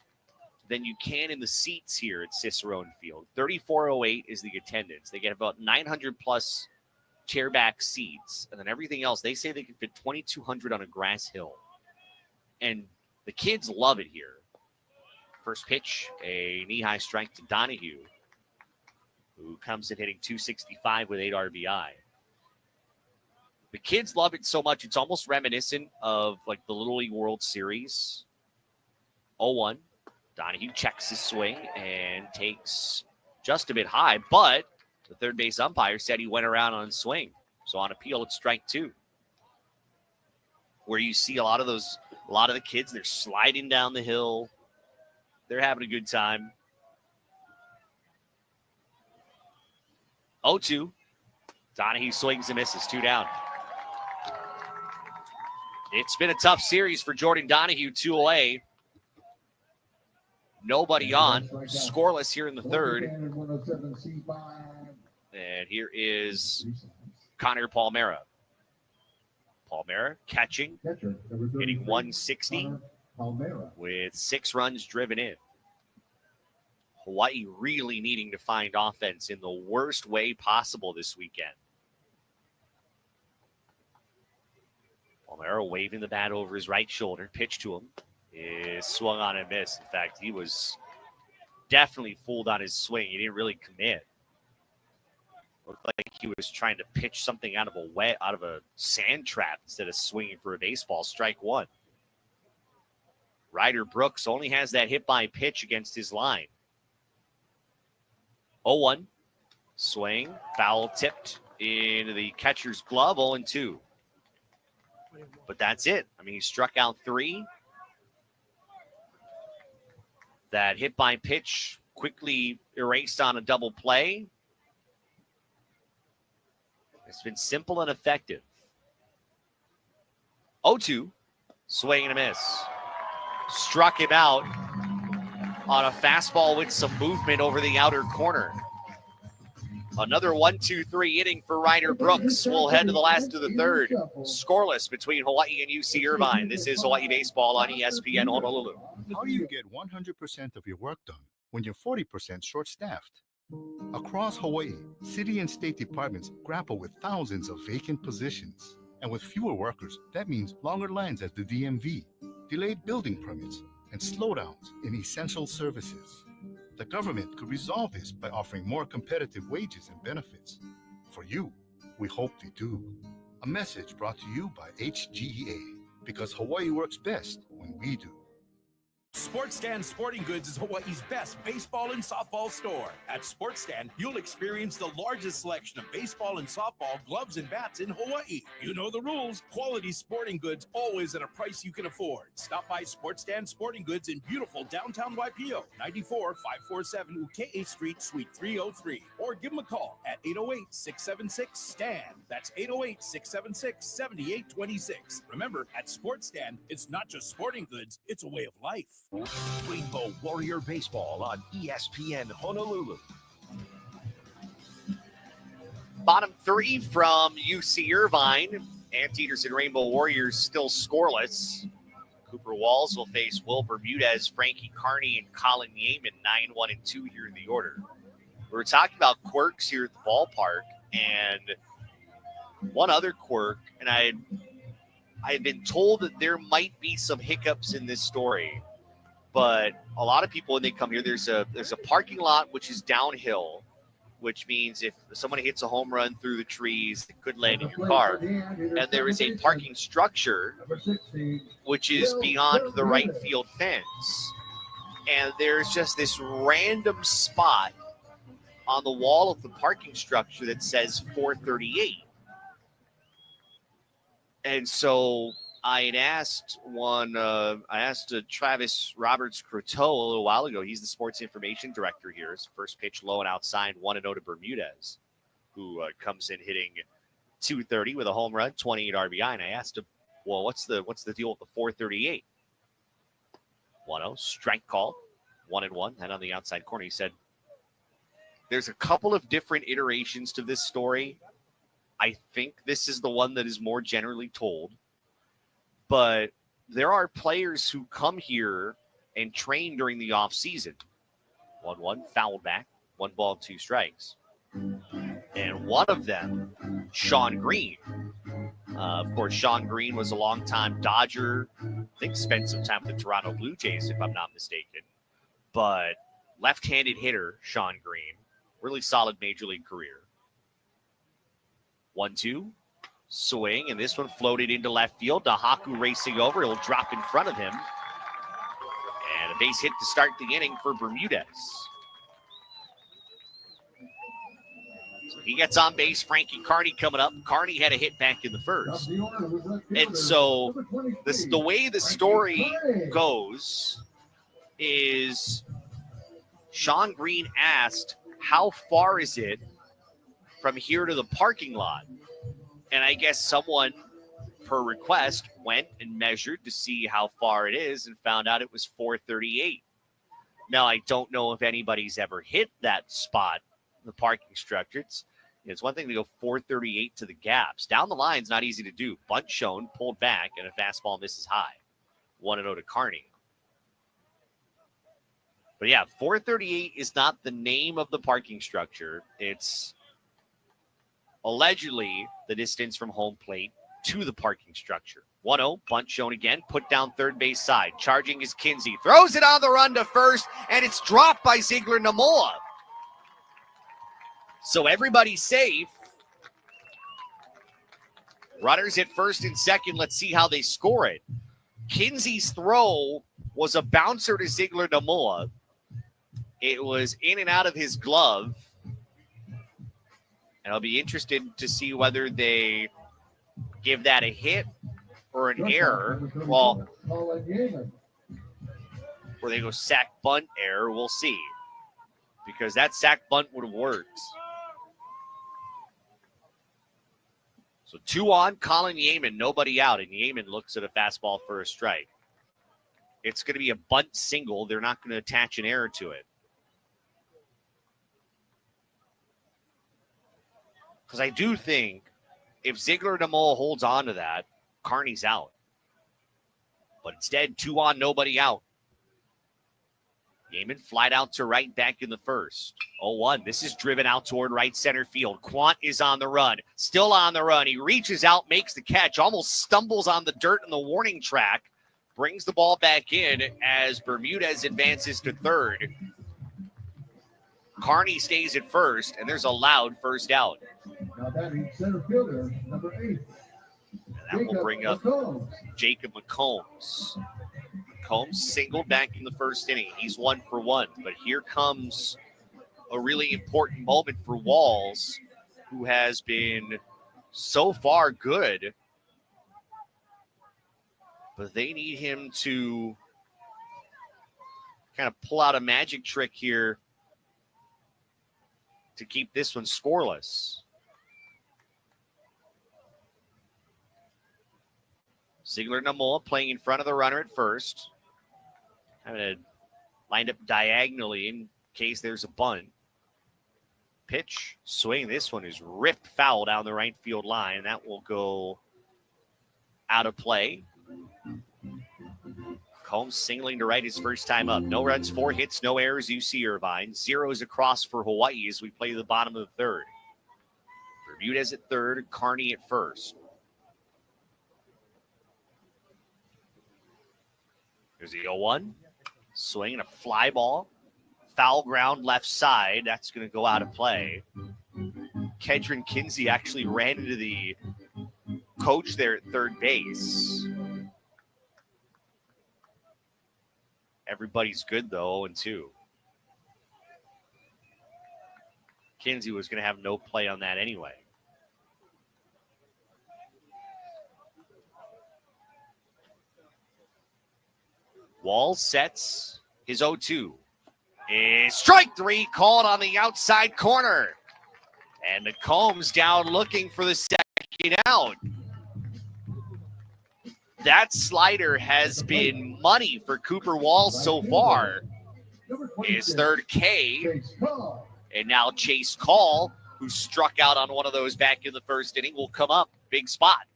than you can in the seats here at Cicerone Field. 3,408 is the attendance. They get about 900 plus chairback seats, and then everything else, they say they can fit 2,200 on a grass hill. And the kids love it here. First pitch, a knee-high strike to Donahue, who comes in hitting 265 with 8 RBI. The kids love it so much, it's almost reminiscent of like the Little League World Series. 0-1. Donahue checks his swing and takes just a bit high, but the third base umpire said he went around on swing. So on appeal, it's strike 2. Where you see a lot of the kids, they're sliding down the hill. They're having a good time. 0-2. Donahue swings and misses. 2 down. It's been a tough series for Jordan Donahue, 2 away. Nobody on. Scoreless here in the third. And here is Connor Palmera. Palmera catching, hitting 160 with 6 runs driven in. Hawaii really needing to find offense in the worst way possible this weekend. Palmera waving the bat over his right shoulder. Pitch to him is swung on and missed. In fact, he was definitely fooled on his swing. He didn't really commit. Looked like he was trying to pitch something out of a sand trap instead of swinging for a baseball. Strike 1. Ryder Brooks only has that hit by pitch against his line. 0-1. Swing. Foul tipped into the catcher's glove. 0-2. But that's it. I mean, he struck out 3. That hit by pitch quickly erased on a double play. It's been simple and effective. 0-2. Swing and a miss. Struck him out on a fastball with some movement over the outer corner. Another 1-2-3 inning for Ryder Brooks. We'll head to the last of the third. Scoreless between Hawaii and UC Irvine. This is Hawaii Baseball on ESPN Honolulu. How do you get 100% of your work done when you're 40% short-staffed? Across Hawaii, city and state departments grapple with thousands of vacant positions. And with fewer workers, that means longer lines at the DMV, delayed building permits, and slowdowns in essential services. The government could resolve this by offering more competitive wages and benefits. For you, we hope they do. A message brought to you by HGEA, because Hawaii works best when we do. Sports Stand Sporting Goods is Hawaii's best baseball and softball store. At Sports Stand, you'll experience the largest selection of baseball and softball gloves and bats in Hawaii. You know the rules. Quality sporting goods, always at a price you can afford. Stop by Sports Stand Sporting Goods in beautiful downtown Waipio, 94-547 Ukea Street, Suite 303. Or give them a call at 808-676-STAN. That's 808-676-7826. Remember, at Sports Stand, it's not just sporting goods, it's a way of life. Rainbow Warrior Baseball on ESPN Honolulu. Bottom 3 from UC Irvine. Anteaters and Rainbow Warriors still scoreless. Cooper Walls will face Will Bermudez, Frankie Carney, and Colin Yeaman, 9-1 and 2 here in the order. We were talking about quirks here at the ballpark, and one other quirk, and I had been told that there might be some hiccups in this story. But a lot of people, when they come here, there's a parking lot which is downhill, which means if someone hits a home run through the trees, it could land in your car. And there is a parking structure which is beyond the right field fence. And there's just this random spot on the wall of the parking structure that says 438. And so I had asked Travis Roberts-Croteau a little while ago. He's the sports information director here. His first pitch low and outside, 1-0 to Bermudez, who comes in hitting 230 with a home run, 28 RBI. And I asked him, well, what's the deal with the 438? 1-0, strike call, 1-1, and on the outside corner. He said, there's a couple of different iterations to this story. I think this is the one that is more generally told. but there are players who come here and train during the off season. 1-1, foul back, 1 ball, 2 strikes. And one of them, Sean Green. Of course, Sean Green was a longtime Dodger. I think spent some time with the Toronto Blue Jays, if I'm not mistaken. But left-handed hitter, Sean Green. Really solid major league career. 1-2, swing, and this one floated into left field. Dahaku racing over. He'll drop in front of him. And a base hit to start the inning for Bermudez. So he gets on base. Frankie Carney coming up. Carney had a hit back in the first. And so the way the story goes is Sean Green asked, how far is it from here to the parking lot? And I guess someone, per request, went and measured to see how far it is and found out it was 438. Now, I don't know if anybody's ever hit that spot, the parking structure. It's one thing to go 438 to the gaps. Down the line's not easy to do. Bunt shown, pulled back, and a fastball misses high. 1-0 to Carney. But yeah, 438 is not the name of the parking structure. It's allegedly the distance from home plate to the parking structure. 1-0, bunt shown again, put down third base side. Charging is Kinsey. Throws it on the run to first, and it's dropped by Ziegler Namoa. So everybody's safe. Runners at first and second. Let's see how they score it. Kinsey's throw was a bouncer to Ziegler Namoa. It was in and out of his glove. And I'll be interested to see whether they give that a hit or an error. Well, or they go sack bunt error. We'll see. Because that sack bunt would have worked. So 2 on, Colin Yeaman, nobody out. And Yeaman looks at a fastball for a strike. It's going to be a bunt single. They're not going to attach an error to it. Because I do think if Ziegler Namoa holds on to that, Carney's out. But instead, 2 on, nobody out. Yeaman flied out to right back in the first. 0-1. This is driven out toward right center field. Quant is on the run. Still on the run. He reaches out, makes the catch, almost stumbles on the dirt in the warning track. Brings the ball back in as Bermudez advances to third. Carney stays at first, and there's a loud first out. Now batting center fielder, number 8. And that will bring up Jacob McCombs. McCombs singled back in the first inning. He's 1 for 1. But here comes a really important moment for Walls, who has been so far good. But they need him to kind of pull out a magic trick here to keep this one scoreless. Ziegler Namoa playing in front of the runner at first. Having it lined up diagonally in case there's a bunt. Pitch, swing. This one is ripped foul down the right field line. That will go out of play. Combs singling to right his first time up. No runs, 4 hits, no errors, UC Irvine. 0s across for Hawaii as we play the bottom of the third. Bermudez at third, Carney at first. There's the 0-1. Swing and a fly ball. Foul ground left side. That's going to go out of play. Kedron Kinsey actually ran into the coach there at third base. Everybody's good, though, 0-2. Kinsey was going to have no play on that anyway. Walls sets his 0-2. Is strike 3 called on the outside corner. And McCombs down looking for the second out. That slider has been money for Cooper Walls so far. His third K. And now Chase Call, who struck out on one of those back in the first inning, will come up. Big spot.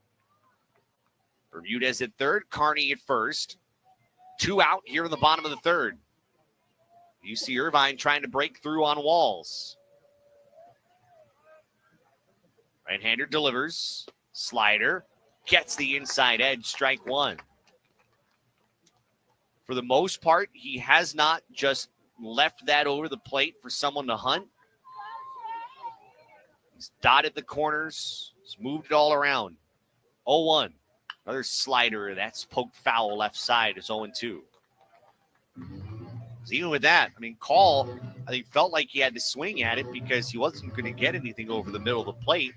Bermudez at third, Carney at first. 2 out here in the bottom of the third. UC Irvine trying to break through on Walls. Right-hander delivers. Slider. Gets the inside edge. Strike one. For the most part, he has not just left that over the plate for someone to hunt. He's dotted the corners. He's moved it all around. 0-1. Another slider that's poked foul left side is 0-2. Even with that, I mean, Call, I think, felt like he had to swing at it because he wasn't going to get anything over the middle of the plate.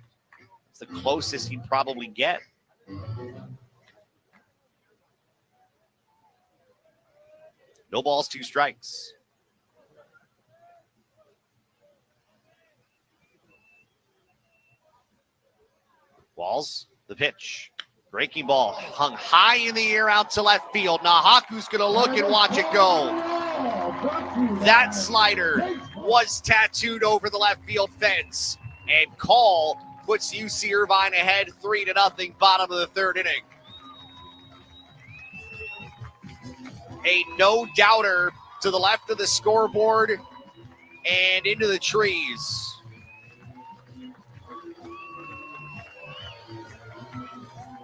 It's the closest he'd probably get. No balls, 2 strikes. Walls, the pitch. Breaking ball hung high in the air out to left field. Nahaku's going to look and watch it go. That slider was tattooed over the left field fence. And Call puts UC Irvine ahead 3-0, bottom of the third inning. A no-doubter to the left of the scoreboard and into the trees.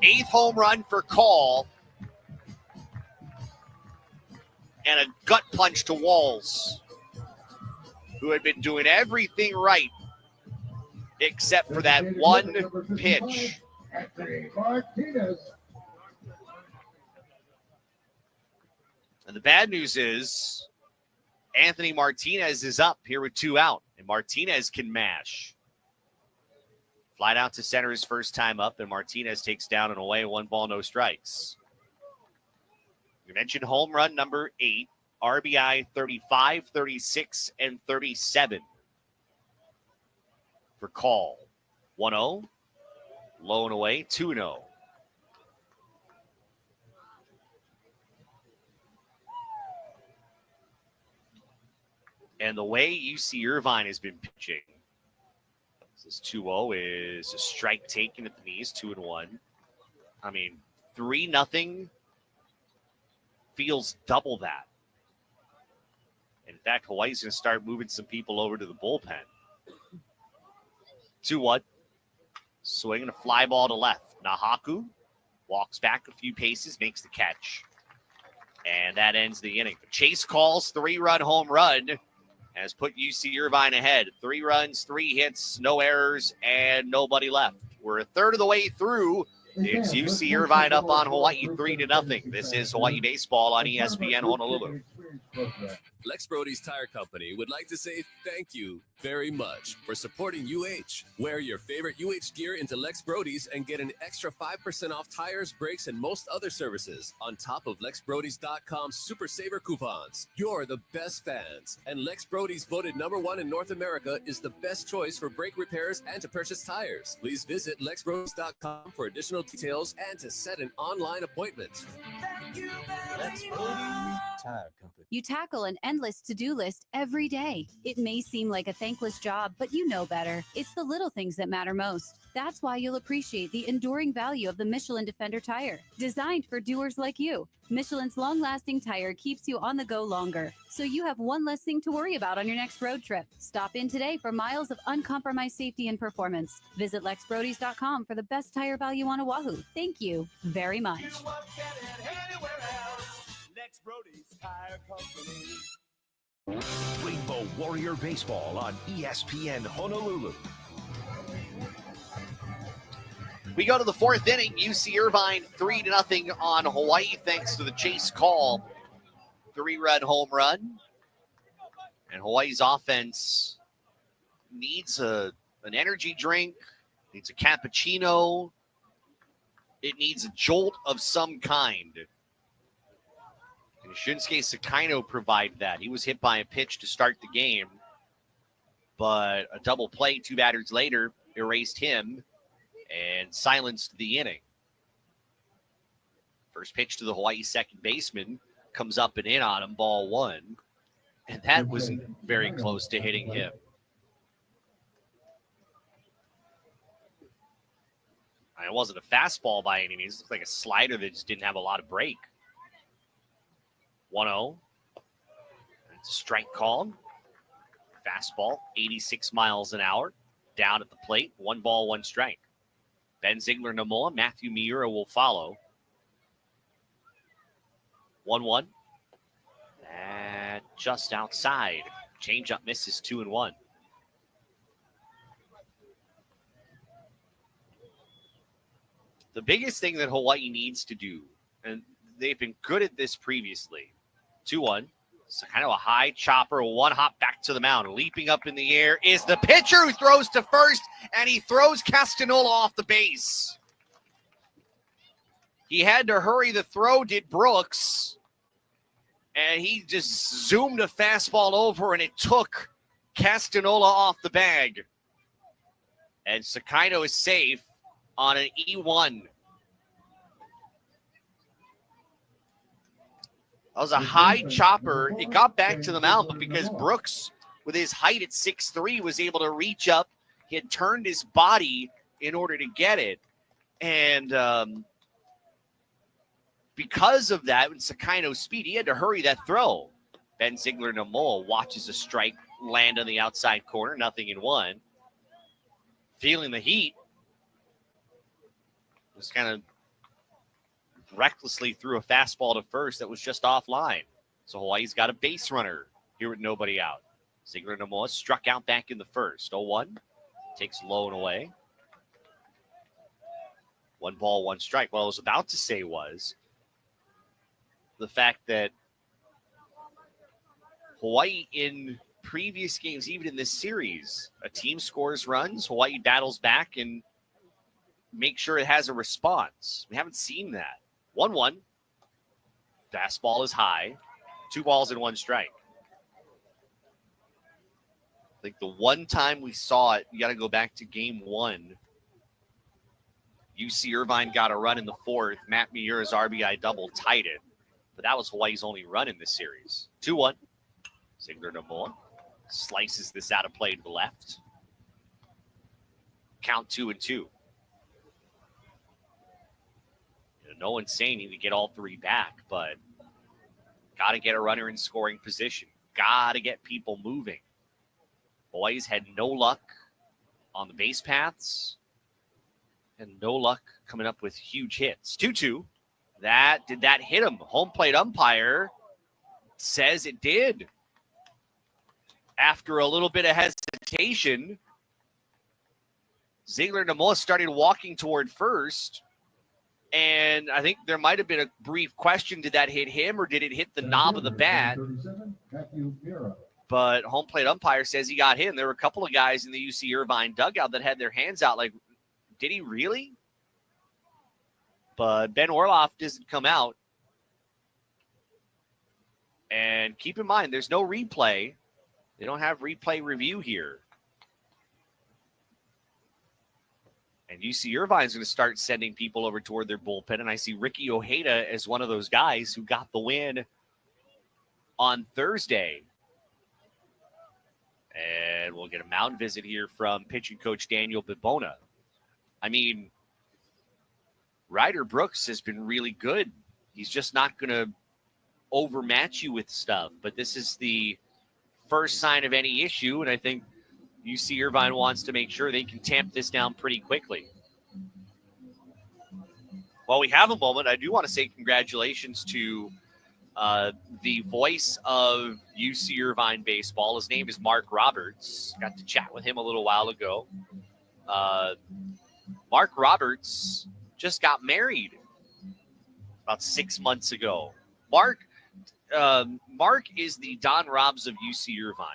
Eighth home run for Call. And a gut punch to Walls, who had been doing everything right except for that one pitch. And the bad news is Anthony Martinez is up here with 2 out, and Martinez can mash. Flight out to center his first time up, and Martinez takes down and away 1 ball, no strikes. We mentioned home run number 8, RBI 35, 36, and 37 for Call. 1-0, low and away, 2-0. And the way UC Irvine has been pitching, this 2-0 is a strike taken at the knees, 2-1. I mean, 3-0 feels double that. In fact, Hawaii's going to start moving some people over to the bullpen. 2-1. Swinging a fly ball to left. Nahaku walks back a few paces, makes the catch. And that ends the inning. Chase Call's 3-run home run has put UC Irvine ahead. 3 runs, 3 hits, no errors, and nobody left. We're a third of the way through. It's UC Irvine up on Hawaii 3-0. This is Hawaii Baseball on ESPN Honolulu. Lex Brody's Tire Company would like to say thank you very much for supporting UH. Wear your favorite UH gear into Lex Brody's and get an extra 5% off tires, brakes, and most other services on top of LexBrodys.com Super Saver coupons. You're the best fans, and Lex Brody's voted #1 in North America is the best choice for brake repairs and to purchase tires. Please visit LexBrodys.com for additional details and to set an online appointment. Lex Brody's Tire Company. You tackle an endless to-do list every day. It may seem like a thankless job, but you know better. It's the little things that matter most. That's why you'll appreciate the enduring value of the Michelin Defender tire. Designed for doers like you, Michelin's long-lasting tire keeps you on the go longer, so you have one less thing to worry about on your next road trip. Stop in today for miles of uncompromised safety and performance. Visit LexBrodys.com for the best tire value on Oahu. Thank you very much. Lex Brody's Tire Company. Rainbow Warrior Baseball on ESPN Honolulu. We go to the 4th inning. UC Irvine 3-0 on Hawaii thanks to the Chase Call 3-run home run. And Hawaii's offense needs an energy drink, needs a cappuccino. It needs a jolt of some kind. And Shinsuke Sakino provided that. He was hit by a pitch to start the game, but a double play 2 batters later erased him and silenced the inning. First pitch to the Hawaii second baseman comes up and in on him, ball 1. And that was very close to hitting him. It wasn't a fastball by any means. It looked like a slider that just didn't have a lot of break. 1-0. It's a strike called. Fastball, 86 miles an hour. Down at the plate. 1 ball, 1 strike. Ben Ziegler-Namoa, Matthew Miura will follow. 1-1. And just outside. Changeup misses 2-1. The biggest thing that Hawaii needs to do, and they've been good at this previously. 2-1. It's kind of a high chopper, 1 hop back to the mound. Leaping up in the air is the pitcher who throws to first, and he throws Castanola off the base. He had to hurry the throw, did Brooks, and he just zoomed a fastball over, and it took Castanola off the bag. And Sakino is safe on an E1. That was a high chopper. It got back to the mound, but because Brooks, with his height at 6'3", was able to reach up, he had turned his body in order to get it. And because of that, with Sakino's speed, he had to hurry that throw. Ben Ziegler-Namoa watches a strike land on the outside corner, 0-1. Feeling the heat. Just kind of recklessly threw a fastball to first that was just offline. So Hawaii's got a base runner here with nobody out. Ziegler-Namoa struck out back in the first. 0-1. Takes low and away. 1 ball, 1 strike. What I was about to say was the fact that Hawaii in previous games, even in this series, a team scores runs, Hawaii battles back and make sure it has a response. We haven't seen that. 1-1. Fastball is high. 2 balls and 1 strike. I think the one time we saw it, you got to go back to game 1. UC Irvine got a run in the 4th. Matt Miura's RBI double tied it. But that was Hawaii's only run in this series. 2-1. Ziegler-Namoa slices this out of play to the left. Count 2-2. No one's saying you need to get all 3 back, but got to get a runner in scoring position. Got to get people moving. Hawaii's had no luck on the base paths and no luck coming up with huge hits. 2-2. Did that hit him? Home plate umpire says it did. After a little bit of hesitation, Ziegler-Namoa started walking toward first. And I think there might have been a brief question, did that hit him or did it hit the knob of the bat? But home plate umpire says he got hit. And there were a couple of guys in the UC Irvine dugout that had their hands out like, did he really? But Ben Orloff doesn't come out. And keep in mind, there's no replay. They don't have replay review here. And UC Irvine's going to start sending people over toward their bullpen. And I see Ricky Ojeda as one of those guys who got the win on Thursday. And we'll get a mound visit here from pitching coach Daniel Bibona. I mean, Ryder Brooks has been really good. He's just not going to overmatch you with stuff. But this is the first sign of any issue. And I think UC Irvine wants to make sure they can tamp this down pretty quickly. While we have a moment, I do want to say congratulations to the voice of UC Irvine baseball. His name is Mark Roberts. Got to chat with him a little while ago. Mark Roberts just got married about 6 months ago. Mark is the Don Robs of UC Irvine,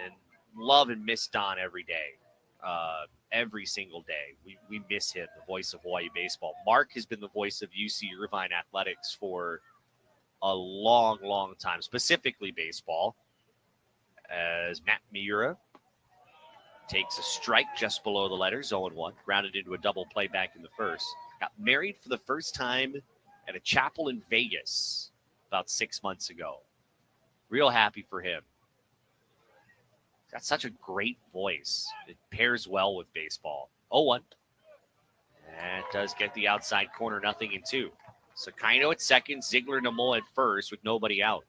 and love and miss Don every day, every single day. We miss him, the voice of Hawaii baseball. Mark has been the voice of UC Irvine athletics for a long, long time, specifically baseball, as Matt Miura takes a strike just below the letters, 0-1, grounded into a double play back in the first. Got married for the first time at a chapel in Vegas about 6 months ago. Real happy for him. Got such a great voice. It pairs well with baseball. 0-1. That does get the outside corner, 0-2. Sakino at second, Ziegler Namoa at first with nobody out.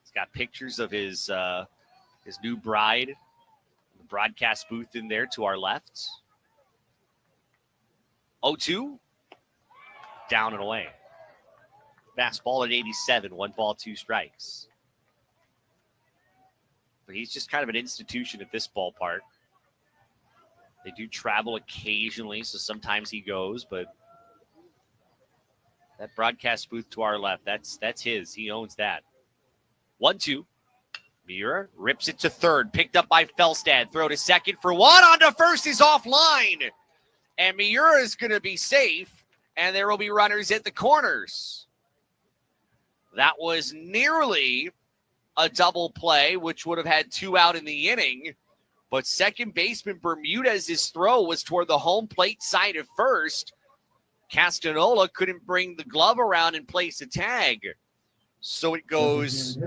He's got pictures of his new bride, the broadcast booth in there to our left. 0-2, down and away. Fastball at 87, 1 ball, 2 strikes. But he's just kind of an institution at this ballpark. They do travel occasionally, so sometimes he goes, but that broadcast booth to our left, that's his. He owns that. 1-2. Miura rips it to third, picked up by Felstad. Throw to second for one, on to first is offline. And Miura is going to be safe, and there will be runners at the corners. That was nearly a double play, which would have had 2 out in the inning. But second baseman Bermudez's throw was toward the home plate side of first. Castanola couldn't bring the glove around and place a tag. So it goes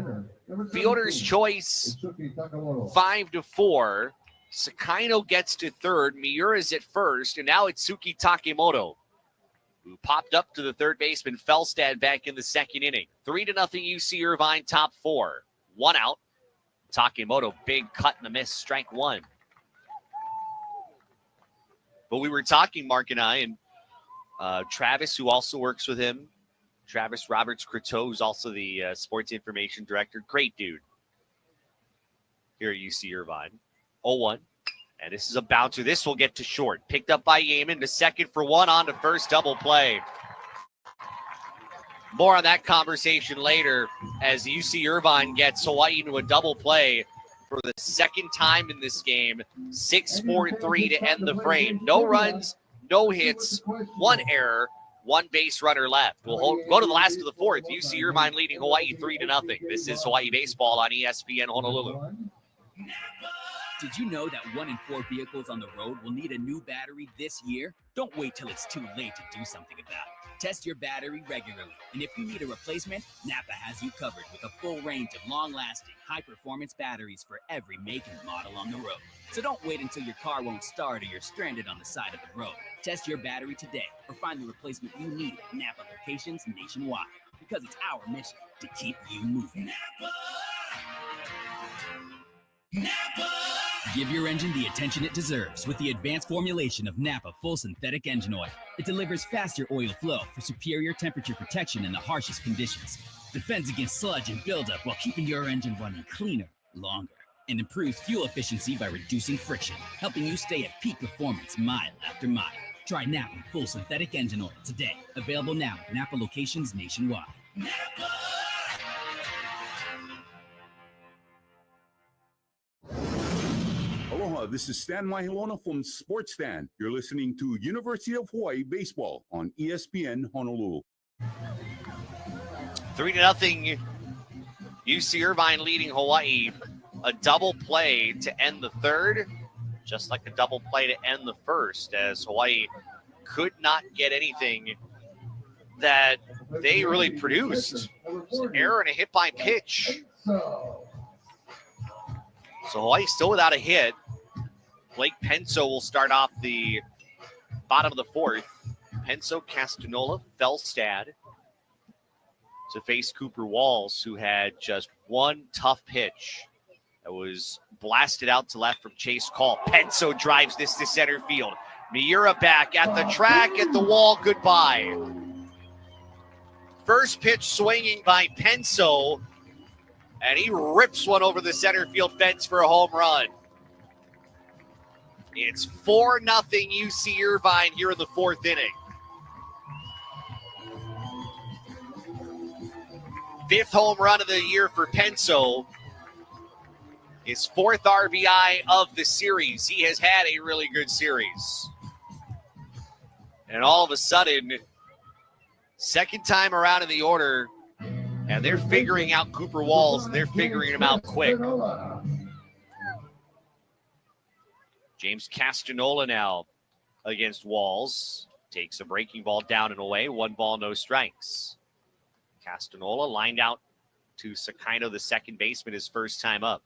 fielder's choice, 5-4. Sakino gets to third. Miura's at first. And now it's Suki Takemoto, who popped up to the third baseman Felstad back in the second inning. 3-0 UC Irvine, top 4. 1 out. Takemoto, big cut and a miss, strike 1. But we were talking, Mark and I, and Travis, who also works with him, Travis Roberts-Croteau, who's also the sports information director. Great dude here at UC Irvine. 0-1. And this is a bouncer. This will get to short. Picked up by Yeaman to second for 1, on to first, double play. More on that conversation later as UC Irvine gets Hawaii into a double play for the second time in this game. 6-4-3 to end the frame. No runs, no hits, 1 error, 1 base runner left. We'll go to the last of the fourth. UC Irvine leading Hawaii 3-0. This is Hawaii Baseball on ESPN Honolulu. Did you know that 1 in 4 vehicles on the road will need a new battery this year? Don't wait till it's too late to do something about it. Test your battery regularly, and if you need a replacement, Napa has you covered with a full range of long-lasting, high-performance batteries for every make and model on the road. So don't wait until your car won't start or you're stranded on the side of the road. Test your battery today or find the replacement you need at Napa locations nationwide, because it's our mission to keep you moving. Napa! Give your engine the attention it deserves with the advanced formulation of Napa Full Synthetic Engine Oil. It delivers faster oil flow for superior temperature protection in the harshest conditions. Defends against sludge and buildup while keeping your engine running cleaner, longer. And improves fuel efficiency by reducing friction, helping you stay at peak performance mile after mile. Try Napa Full Synthetic Engine Oil today. Available now at Napa locations nationwide. Napa! Aloha, this is Stan Mahilona from Sports Stan. You're listening to University of Hawaii Baseball on ESPN Honolulu. 3-0 UC Irvine leading Hawaii. A double play to end the third, just like a double play to end the first, as Hawaii could not get anything that they really produced. An error and a hit by pitch. So Hawaii still without a hit. Blake Penso will start off the bottom of the fourth. Penso, Castanola, Felstad to face Cooper Walls, who had just one tough pitch that was blasted out to left from Chase Call. Penso drives this to center field. Miura back at the track, at the wall, goodbye. First pitch swinging by Penso, and he rips one over the center field fence for a home run. It's 4-0 UC Irvine here in the fourth inning. Fifth home run of the year for Penso. His fourth RBI of the series. He has had a really good series. And all of a sudden, second time around in the order, and they're figuring out Cooper Walls, and they're figuring him out quick. James Castanola now against Walls. Takes a breaking ball down and away. 1 ball, no strikes. Castanola lined out to Sakino, the second baseman, his first time up.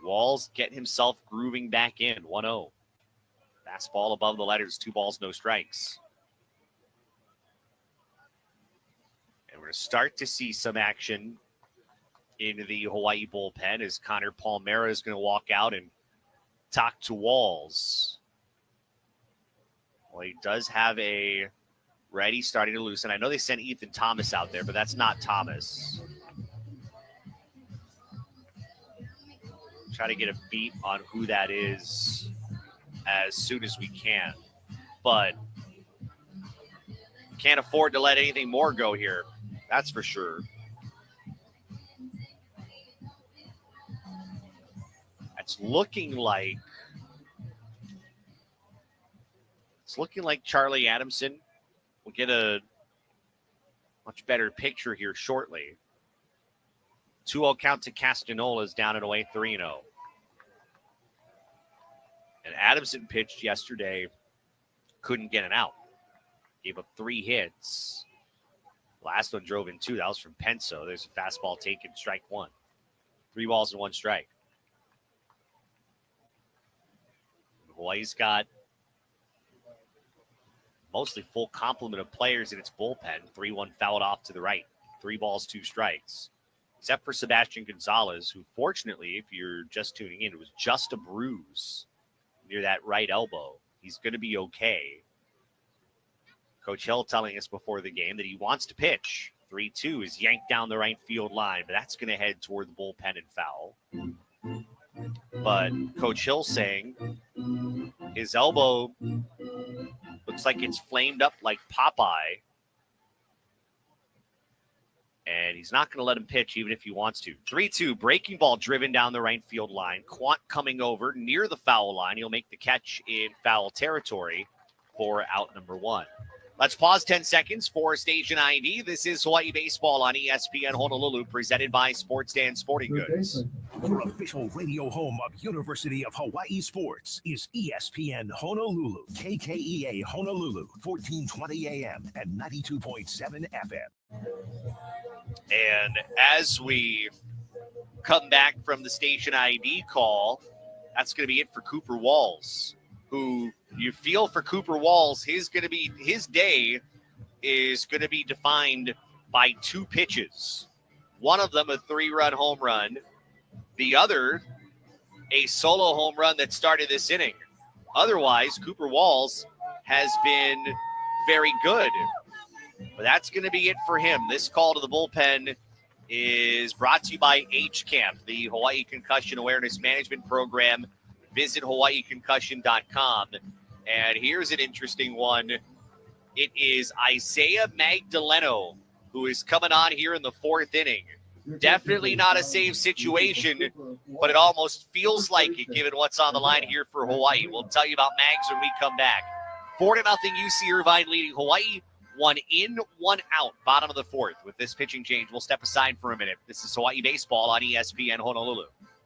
Walls getting himself grooving back in. 1-0. Fastball above the letters. 2 balls, no strikes. And we're going to start to see some action in the Hawaii bullpen as Connor Palmera is going to walk out and talk to Walls. Well, he does have a righty starting to loosen. I know they sent Ethan Thomas out there, but that's not Thomas. Try to get a beat on who that is as soon as we can. But can't afford to let anything more go here. That's for sure. It's looking like Charlie Adamson will get a much better picture here shortly. 2-0 count to Castanola's down and away 3-0. And Adamson pitched yesterday, couldn't get an out. Gave up 3 hits. Last one drove in 2. That was from Penso. There's a fastball taken, strike 1. 3 balls and 1 strike. Hawaii's got mostly full complement of players in its bullpen. 3-1 fouled off to the right. 3 balls, 2 strikes. Except for Sebastian Gonzalez, who fortunately, if you're just tuning in, it was just a bruise near that right elbow. He's going to be okay. Coach Hill telling us before the game that he wants to pitch. 3-2 is yanked down the right field line, but that's going to head toward the bullpen and foul. But Coach Hill saying his elbow looks like it's flamed up like Popeye. And he's not going to let him pitch even if he wants to. 3-2, breaking ball driven down the right field line. Quant coming over near the foul line. He'll make the catch in foul territory for out number 1. Let's pause 10 seconds for station ID. This is Hawaii Baseball on ESPN Honolulu, presented by Sports Stand Sporting Goods. Your official radio home of University of Hawaii Sports is ESPN Honolulu, KKEA Honolulu, 1420 AM and 92.7 FM. And as we come back from the station ID call, that's going to be it for Cooper Walls, who you feel for Cooper Walls. His day is going to be defined by 2 pitches. One of them a 3-run home run. The other, a solo home run that started this inning. Otherwise, Cooper Walls has been very good. But that's going to be it for him. This call to the bullpen is brought to you by HCAMP, the Hawaii Concussion Awareness Management Program. Visit hawaiiconcussion.com. And here's an interesting one. It is Isaiah Magdaleno, who is coming on here in the 4th inning. Definitely not a safe situation, but it almost feels like it given what's on the line here for Hawaii. We'll tell you about Mags when we come back. 4-0 UC Irvine leading Hawaii. 1 in, 1 out, bottom of the 4th. With this pitching change, we'll step aside for a minute. This is Hawaii Baseball on ESPN Honolulu.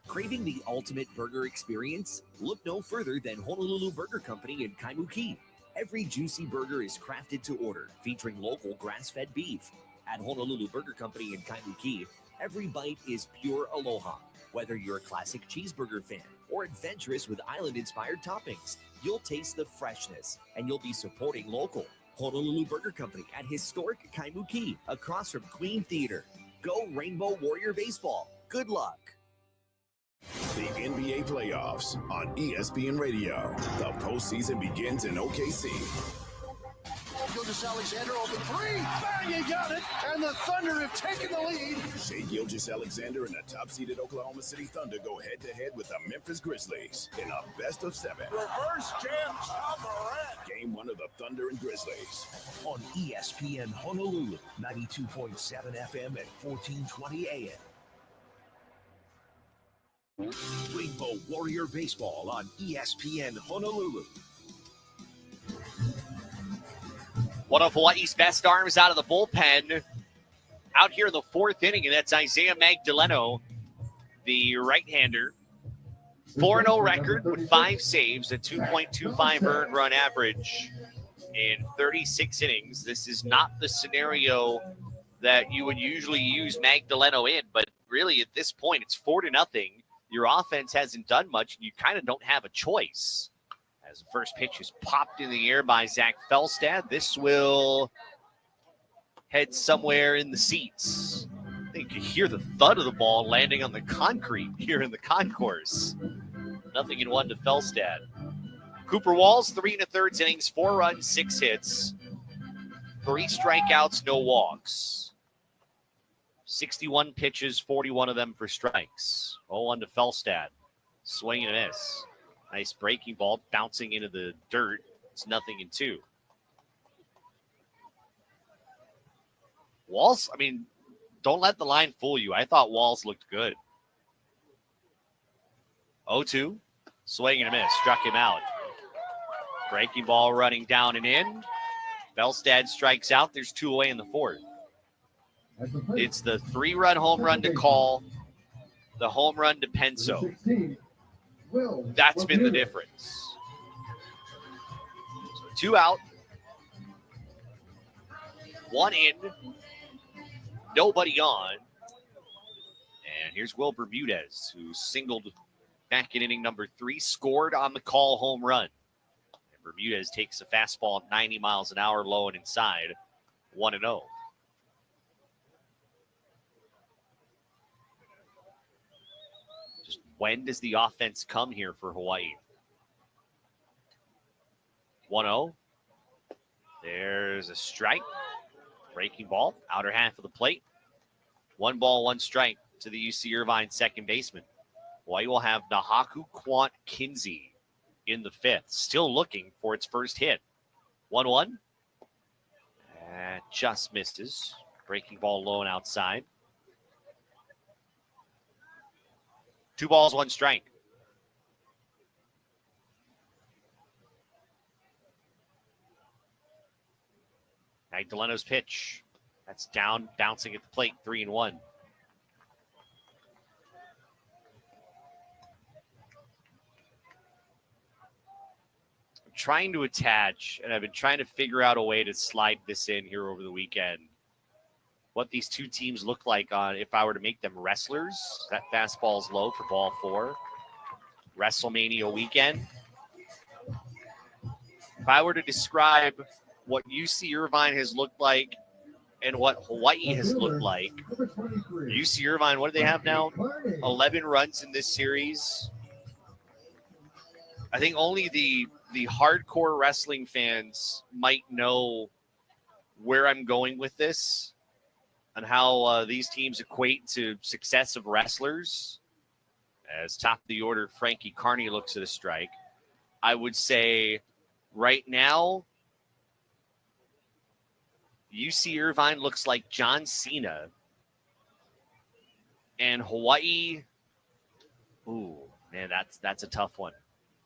Craving the ultimate burger experience? Look no further than Honolulu Burger Company in Kaimuki. Every juicy burger is crafted to order, featuring local grass-fed beef. At Honolulu Burger Company in Kaimuki, every bite is pure aloha. Whether you're a classic cheeseburger fan or adventurous with island-inspired toppings, you'll taste the freshness and you'll be supporting local. Honolulu Burger Company at historic Kaimuki, across from Queen Theater. Go Rainbow Warrior Baseball. Good luck. The NBA playoffs on ESPN Radio. The postseason begins in OKC. Gilgeous-Alexander open 3. Bang, he got it. And the Thunder have taken the lead. Shai Gilgeous-Alexander and the top-seeded Oklahoma City Thunder go head-to-head with the Memphis Grizzlies in a best-of-7. Reverse jam, John Morant. Game 1 of the Thunder and Grizzlies. On ESPN Honolulu, 92.7 FM at 1420 AM. Rainbow Warrior Baseball on ESPN Honolulu. One of Hawaii's best arms out of the bullpen out here in the 4th inning, and that's Isaiah Magdaleno, the right-hander. 4-0 record with 5 saves, a 2.25 earned run average in 36 innings. This is not the scenario that you would usually use Magdaleno in, but really at this point it's 4-0. your offense hasn't done much, and you kind of don't have a choice. As the first pitch is popped in the air by Zach Felstad, this will head somewhere in the seats. I think you can hear the thud of the ball landing on the concrete here in the concourse. 0-1 to Felstad. Cooper Walls, 3 1/3 innings, 4 runs, 6 hits, 3 strikeouts, no walks. 61 pitches, 41 of them for strikes. 0-1 to Felstad. Swing and a miss. Nice breaking ball bouncing into the dirt. It's 0-2. Walls, I mean, don't let the line fool you. I thought Walls looked good. 0-2. Swing and a miss. Struck him out. Breaking ball running down and in. Felstad strikes out. There's 2 away in the 4th. It's the 3-run home run to Call, the home run to Penso. That's been the difference. So 2 out, 1 in, nobody on. And here's Will Bermudez, who singled back in inning number 3, scored on the Call home run. And Bermudez takes a fastball at 90 miles an hour, low and inside, 1-0. Just when does the offense come here for Hawaii? 1-0. There's a strike. Breaking ball, outer half of the plate. 1 ball, 1 strike to the UC Irvine second baseman. Hawaii will have Nahaku Quant Kinsey in the 5th, still looking for its first hit. 1-1. Just misses. Breaking ball low and outside. 2 balls, 1 strike. Magdaleno's pitch. That's down, bouncing at the plate, 3-1. I'm trying to attach, and I've been trying to figure out a way to slide this in here over the weekend. What these two teams look like on if I were to make them wrestlers. That fastball's low for ball 4. WrestleMania weekend. If I were to describe what UC Irvine has looked like and what Hawaii has looked like. UC Irvine, what do they have now? 11 runs in this series. I think only the hardcore wrestling fans might know where I'm going with this and how these teams equate to success of wrestlers. As top of the order, Frankie Carney looks at a strike. I would say right now, UC Irvine looks like John Cena. And Hawaii, ooh, man, that's a tough one.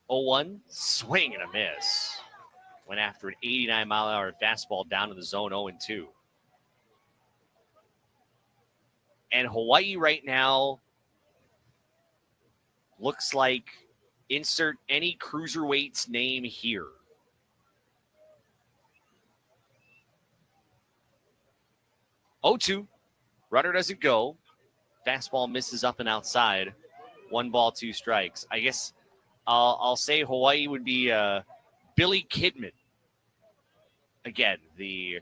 0-1, swing and a miss. Went after an 89-mile-an-hour fastball down to the zone, 0-2. And Hawaii right now looks like insert any cruiserweight's name here. Runner doesn't go. Fastball misses up and outside. 1 ball, 2 strikes. I guess I'll say Hawaii would be Billy Kidman. Again, the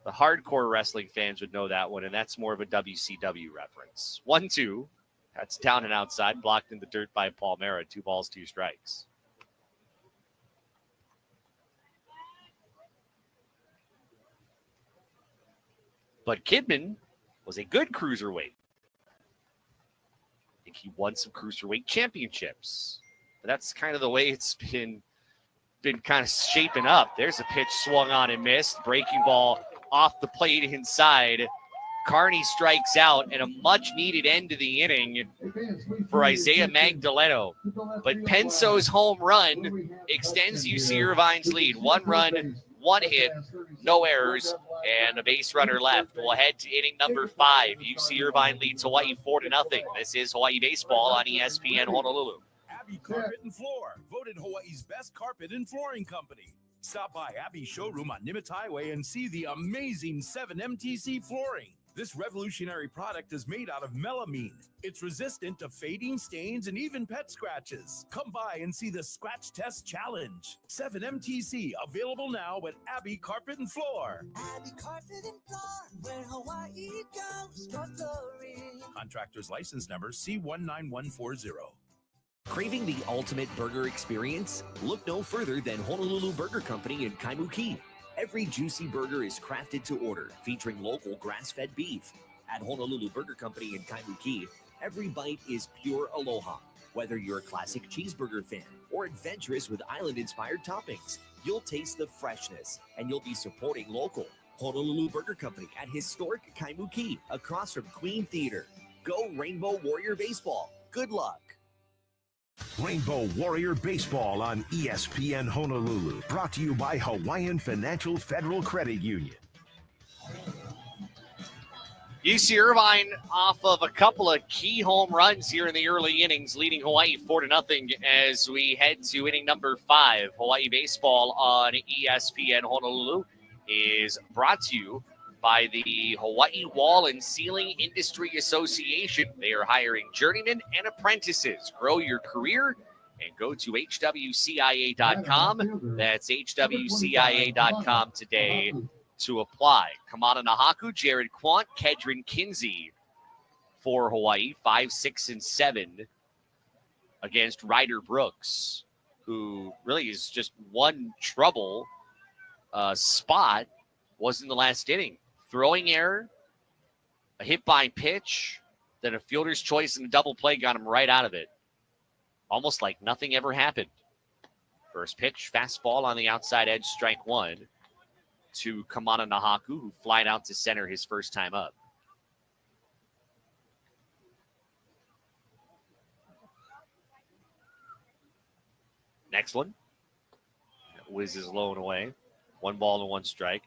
hardcore wrestling fans would know that one, and that's more of a WCW reference. 1-2. That's down and outside, blocked in the dirt by Palmera. 2 balls, 2 strikes. But Kidman was a good cruiserweight. I think he won some cruiserweight championships. But that's kind of the way it's been kind of shaping up. There's a pitch swung on and missed. Breaking ball off the plate inside. Carney strikes out, and a much-needed end to the inning for Isaiah Magdaleno. But Penso's home run extends UC Irvine's lead. 1 run, 1 hit, no errors, and a base runner left. We'll head to inning number 5. UC Irvine leads Hawaii 4-0. This is Hawaii Baseball on ESPN Honolulu. Abbey Carpet and Floor, voted Hawaii's best carpet and flooring company. Stop by Abbey's showroom on Nimitz Highway and see the amazing 7 MTC flooring. This revolutionary product is made out of melamine. It's resistant to fading, stains, and even pet scratches. Come by and see the Scratch Test Challenge. 7MTC, available now at Abbey Carpet and Floor. Abbey Carpet and Floor, where Hawaii goes for flooring. Contractor's license number C19140. Craving the ultimate burger experience? Look no further than Honolulu Burger Company in Kaimuki. Every juicy burger is crafted to order, featuring local grass-fed beef. At Honolulu Burger Company in Kaimuki, every bite is pure aloha. Whether you're a classic cheeseburger fan or adventurous with island-inspired toppings, you'll taste the freshness and you'll be supporting local. Honolulu Burger Company at historic Kaimuki, across from Queen Theater. Go Rainbow Warrior Baseball. Good luck. Rainbow Warrior Baseball on ESPN Honolulu. Brought to you by Hawaiian Financial Federal Credit Union. UC Irvine off of a couple of key home runs here in the early innings, leading Hawaii 4-0 as we head to inning number 5. Hawaii Baseball on ESPN Honolulu is brought to you by the Hawaii Wall and Ceiling Industry Association. They are hiring journeymen and apprentices. Grow your career and go to hwcia.com. That's hwcia.com today to apply. Kamana Nahaku, Jared Quant, Kedron Kinsey for Hawaii, 5, 6, and 7 against Ryder Brooks, who really is just one trouble spot, was in the last inning. Throwing error, a hit by pitch, then a fielder's choice and a double play got him right out of it. Almost like nothing ever happened. First pitch, fastball on the outside edge, strike 1 to Kamana Nahaku, who flied out to center his first time up. Next one. Whizzes low and away. 1 ball and 1 strike.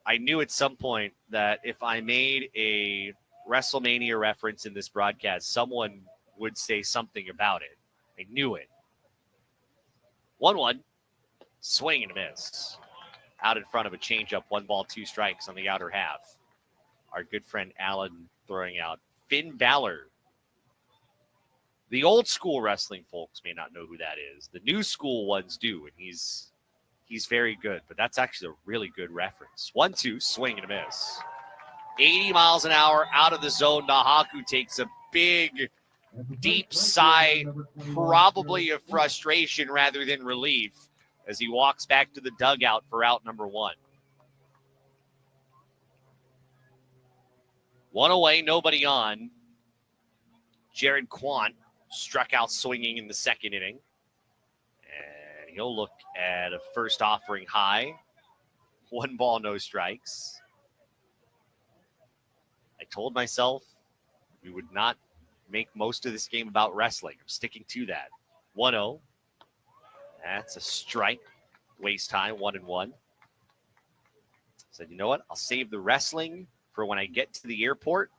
I knew at some point that if I made a WrestleMania reference in this broadcast, someone would say something about it. I knew it. 1-1. Swing and a miss. Out in front of a changeup. 1 ball, 2 strikes on the outer half. Our good friend Alan throwing out. Finn Balor. The old school wrestling folks may not know who that is. The new school ones do, and he's very good, but that's actually a really good reference. 1-2, swing and a miss. 80 miles an hour out of the zone. Nahaku takes a big, deep sigh, probably of frustration rather than relief, as he walks back to the dugout for out number 1. 1 away, nobody on. Jared Quant struck out swinging in the second inning. And he'll look at a first offering high. 1 ball, no strikes. I told myself we would not make most of this game about wrestling. I'm sticking to that. 1-0. That's a strike. Waist high, 1-1. Said, you know what? I'll save the wrestling for when I get to the airport,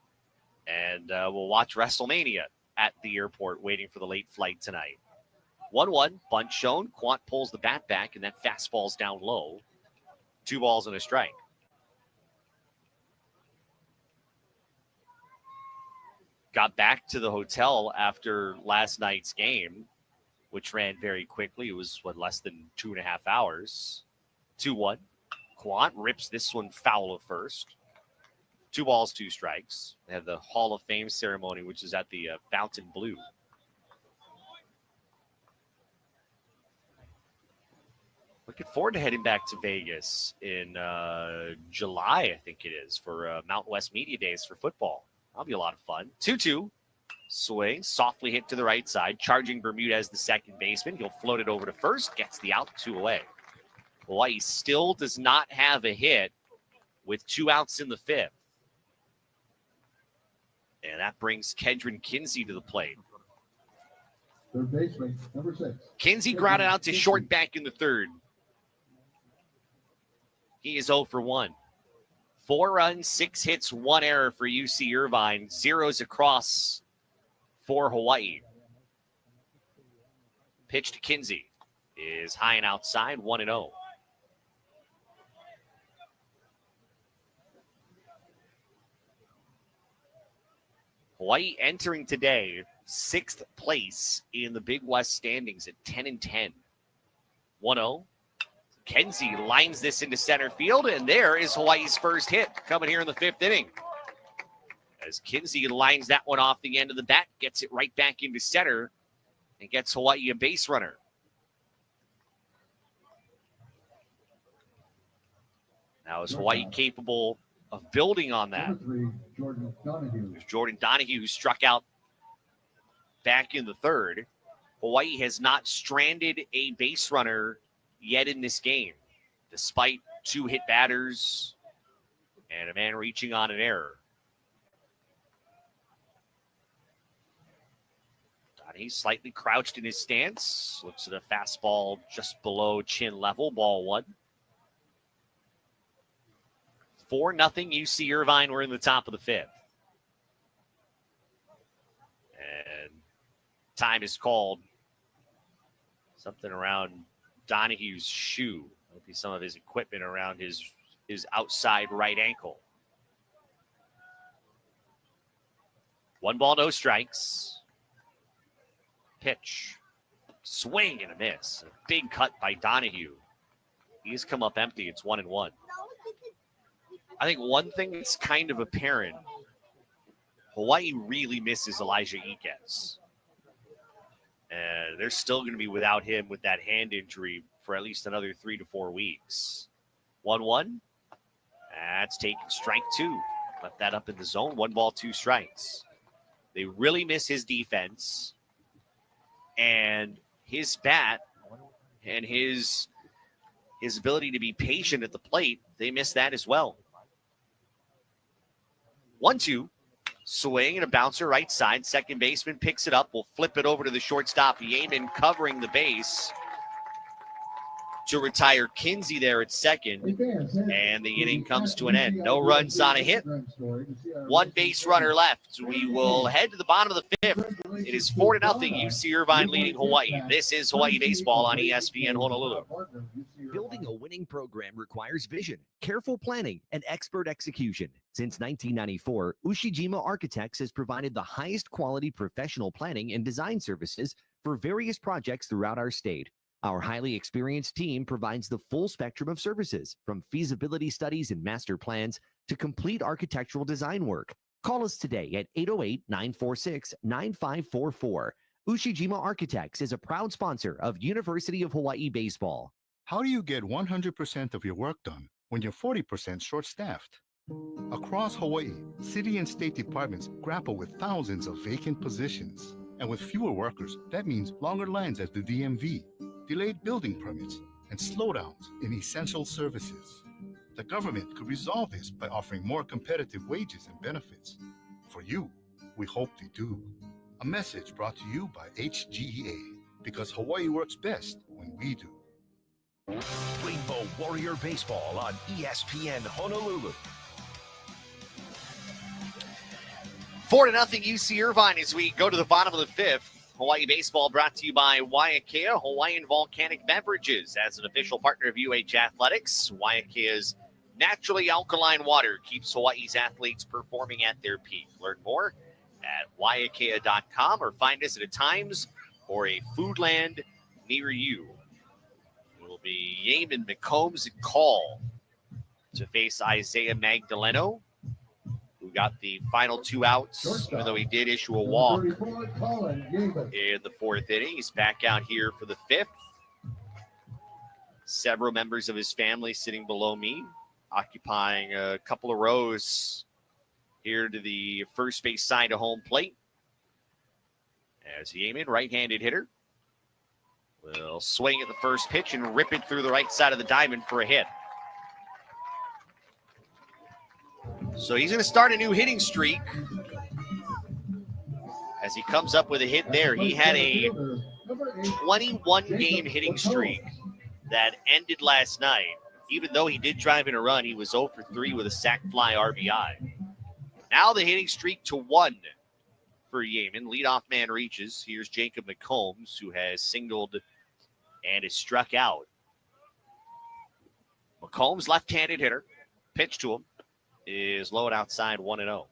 and we'll watch WrestleMania at the airport waiting for the late flight tonight. 1-1, bunt shown. Quant pulls the bat back, and that fastball's down low. 2 balls and a strike. Got back to the hotel after last night's game, which ran very quickly. It was, less than 2.5 hours. 2-1. Quant rips this one foul at first. 2 balls, 2 strikes. They have the Hall of Fame ceremony, which is at the Fountain Blue. Looking forward to heading back to Vegas in July, I think it is, for Mountain West Media Days for football. That'll be a lot of fun. 2-2. Swing, softly hit to the right side. Charging Bermudez, the second baseman. He'll float it over to first. Gets the out, 2 away. Hawaii still does not have a hit with 2 outs in the 5th. And that brings Kedron Kinsey to the plate. Third baseman, number 6. Kinsey grounded out to short back in the 3rd. He is 0 for 1. 4 runs, 6 hits, 1 error for UC Irvine. 0s across for Hawaii. Pitch to Kinsey is high and outside, 1-0. Hawaii entering today 6th place in the Big West standings at 10-10. 1-0. Kenzie lines this into center field, and there is Hawaii's first hit coming here in the 5th inning. As Kinsey lines that one off the end of the bat, gets it right back into center, and gets Hawaii a base runner. Now is Hawaii capable of building on that? Jordan Donahue, who struck out back in the 3rd. Hawaii has not stranded a base runner yet in this game, despite 2 hit batters and a man reaching on an error. He's slightly crouched in his stance. Looks at a fastball just below chin level. Ball 1. 4-0 UC Irvine. We're in the top of the 5th. And time is called. Something around Donahue's shoe. Might be some of his equipment around his outside right ankle. 1 ball, no strikes. Pitch, swing and a miss. A big cut by Donahue. He's come up empty. It's 1-1. I think one thing that's kind of apparent, Hawaii really misses Elijah Iquez. And they're still going to be without him with that hand injury for at least another 3 to 4 weeks. 1-1. That's taken strike 2. Left that up in the zone. 1 ball, 2 strikes. They really miss his defense. And his bat and his ability to be patient at the plate, they miss that as well. 1-2, swing and a bouncer right side. Second baseman picks it up. Will flip it over to the shortstop. Yeaman covering the base to retire Kinsey there at second. And the inning comes to an end. No runs on a hit. 1 base runner left. We will head to the bottom of the 5th. It is 4-0 UC Irvine leading Hawaii. This is Hawaii Baseball on ESPN Honolulu. Building a winning program requires vision, careful planning, and expert execution. Since 1994, Ushijima Architects has provided the highest quality professional planning and design services for various projects throughout our state. Our highly experienced team provides the full spectrum of services, from feasibility studies and master plans to complete architectural design work. Call us today at 808-946-9544. Ushijima Architects is a proud sponsor of University of Hawaii Baseball. How do you get 100% of your work done when you're 40% short-staffed? Across Hawaii, city and state departments grapple with thousands of vacant positions. And with fewer workers, that means longer lines at the DMV, delayed building permits, and slowdowns in essential services. The government could resolve this by offering more competitive wages and benefits. For you, we hope they do. A message brought to you by HGEA, because Hawaii works best when we do. Rainbow Warrior Baseball on ESPN Honolulu. 4-0 UC Irvine as we go to the bottom of the 5th. Hawaii Baseball brought to you by Waiakea Hawaiian Volcanic Beverages. As an official partner of UH Athletics, Waiakea's naturally alkaline water keeps Hawaii's athletes performing at their peak. Learn more at waiakea.com or find us at a Times or a Foodland near you. It will be Yeaman, McCombs, and Call to face Isaiah Magdaleno, who got the final 2 outs, even though he did issue a walk in the 4th inning. He's back out here for the 5th. Several members of his family sitting below me, occupying a couple of rows here to the first base side of home plate. As Yeaman, right-handed hitter, will swing at the first pitch and rip it through the right side of the diamond for a hit. So he's going to start a new hitting streak as he comes up with a hit there. He had a 21-game hitting streak that ended last night. Even though he did drive in a run, he was 0 for 3 with a sac fly RBI. Now the hitting streak to 1 for Yeaman. Leadoff man reaches. Here's Jacob McCombs, who has singled and is struck out. McCombs, left-handed hitter. Pitch to him is low and outside, 1-0.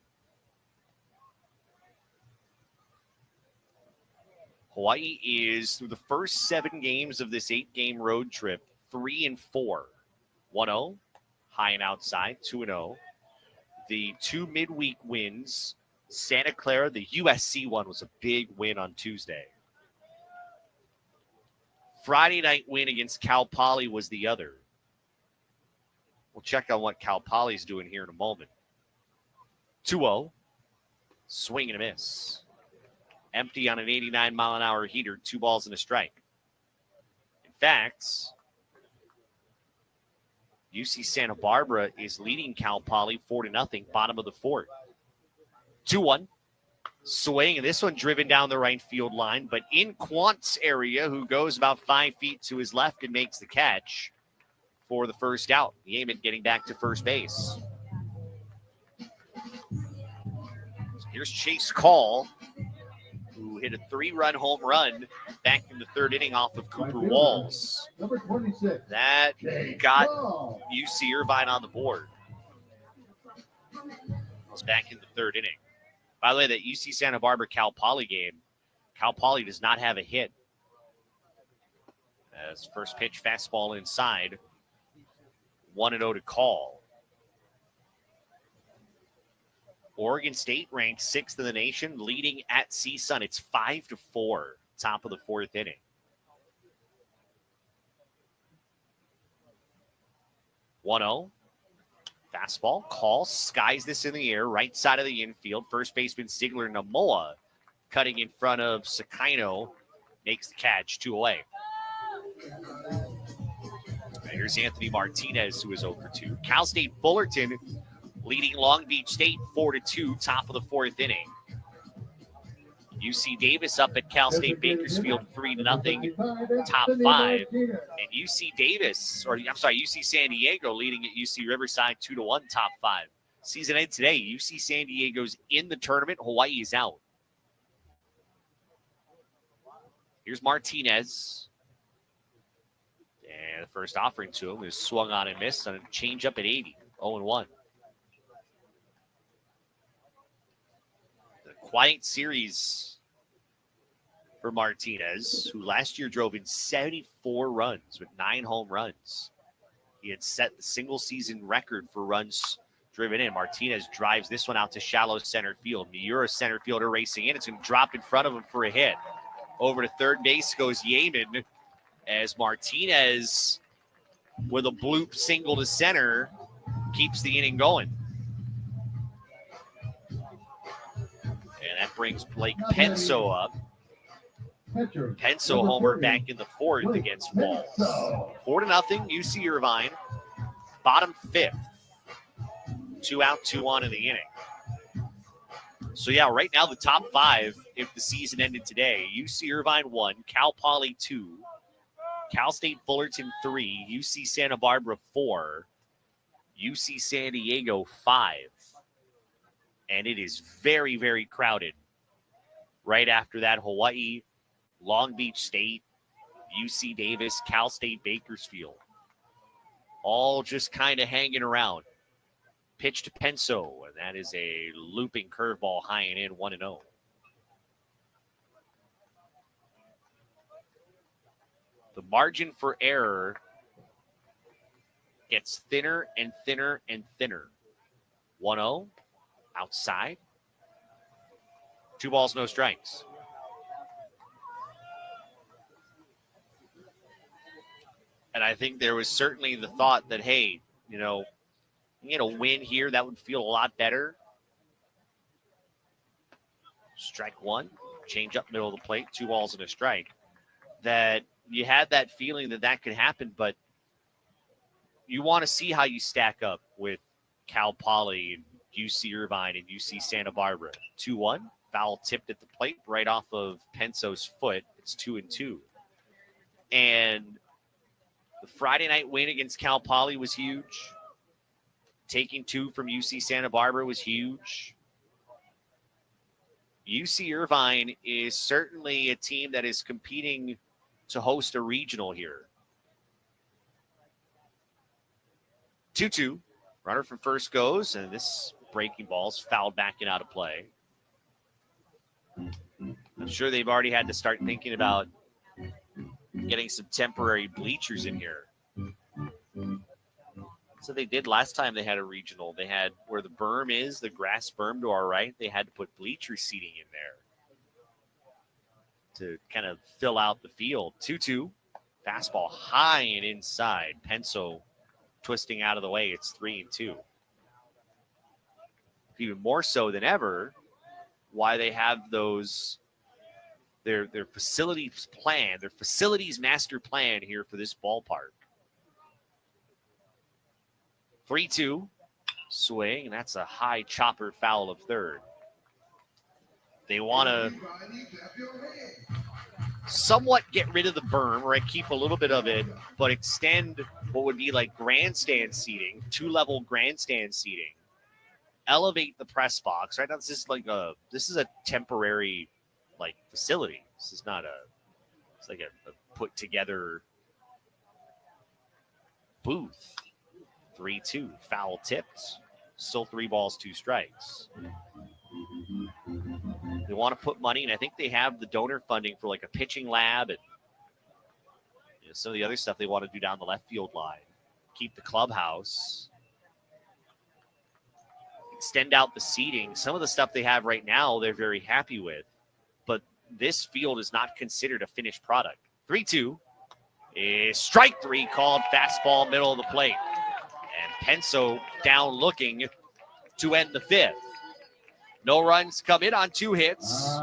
Hawaii is, through the first 7 games of this 8-game road trip, 3-4. 1-0, high and outside, 2-0. The 2 midweek wins, Santa Clara, the USC one was a big win on Tuesday. Friday night win against Cal Poly was the other. We'll check on what Cal Poly's doing here in a moment. 2-0, swing and a miss. Empty on an 89-mile-an-hour heater, 2 balls and a strike. In fact, UC Santa Barbara is leading Cal Poly 4-0, bottom of the 4th. 2-1, swing, and this one driven down the right field line, but in Quant's area, who goes about 5 feet to his left and makes the catch for the first out. Yeaman getting back to first base. So here's Chase Call, who hit a 3-run home run back in the 3rd inning off of Cooper Walls. Number 26. That got UC Irvine on the board. Was back in the 3rd inning. By the way, that UC Santa Barbara Cal Poly game, Cal Poly does not have a hit. As first pitch, fastball inside. 1-0 to Call. Oregon State ranked 6th in the nation, leading at CSUN. It's 5-4, top of the 4th inning. One-0, fastball, Call, skies this in the air, right side of the infield. First baseman Sigler Namoa cutting in front of Sakino, makes the catch, 2 away. Here's Anthony Martinez, who is 0 for 2. Cal State Fullerton leading Long Beach State 4-2, top of the 4th inning. UC Davis up at Cal State Bakersfield 3-0, top 5. And UC San Diego leading at UC Riverside 2-1, top 5. Season end today, UC San Diego's in the tournament, Hawaii is out. Here's Martinez. And the first offering to him is swung on and missed on a changeup at 80, 0-1. The quiet series for Martinez, who last year drove in 74 runs with 9 home runs. He had set the single season record for runs driven in. Martinez drives this one out to shallow center field. Miura center fielder racing in. It's going to drop in front of him for a hit. Over to third base goes Yeaman as Martinez, with a bloop single to center, keeps the inning going. And that brings Blake Penso up. Penso homer back in the 4th against Walls. 4-0, UC Irvine. Bottom 5th. 2 out, 2 on in the inning. So, yeah, right now the top 5, if the season ended today, UC Irvine 1, Cal Poly 2, Cal State Fullerton 3, UC Santa Barbara 4, UC San Diego 5. And it is very, very crowded. Right after that, Hawaii, Long Beach State, UC Davis, Cal State Bakersfield. All just kind of hanging around. Pitch to Penso, and that is a looping curveball high and in, 1-0. The margin for error gets thinner and thinner and thinner. 1-0, outside. 2 balls, no strikes. And I think there was certainly the thought that, hey, you know, you get a win here, that would feel a lot better. Strike 1, change up middle of the plate, 2 balls and a strike. That you had that feeling that that could happen, but you want to see how you stack up with Cal Poly and UC Irvine and UC Santa Barbara. 2-1, foul tipped at the plate right off of Penso's foot. It's 2-2. And the Friday night win against Cal Poly was huge. Taking 2 from UC Santa Barbara was huge. UC Irvine is certainly a team that is competing to host a regional here. 2-2. Runner from first goes, and this breaking ball's fouled back and out of play. I'm sure they've already had to start thinking about getting some temporary bleachers in here. So they did last time they had a regional. They had where the berm is, the grass berm to our right, they had to put bleacher seating in there to kind of fill out the field. 2-2. Fastball high and inside. Penso twisting out of the way. It's 3-2. Even more so than ever, why they have those their facilities plan, their facilities master plan here for this ballpark. 3-2. Swing, and that's a high chopper foul of third. They want to somewhat get rid of the berm, right? Keep a little bit of it, but extend what would be like grandstand seating, 2-level grandstand seating. Elevate the press box, right? Now this is a temporary like facility. This is not it's like a put together booth. 3-2, foul tipped. Still 3 balls, 2 strikes. They want to put money, and I think they have the donor funding for like a pitching lab and some of the other stuff they want to do down the left field line. Keep the clubhouse. Extend out the seating. Some of the stuff they have right now, they're very happy with, but this field is not considered a finished product. 3-2 is strike 3 called, fastball middle of the plate. And Penso down looking to end the 5th. No runs come in on 2 hits.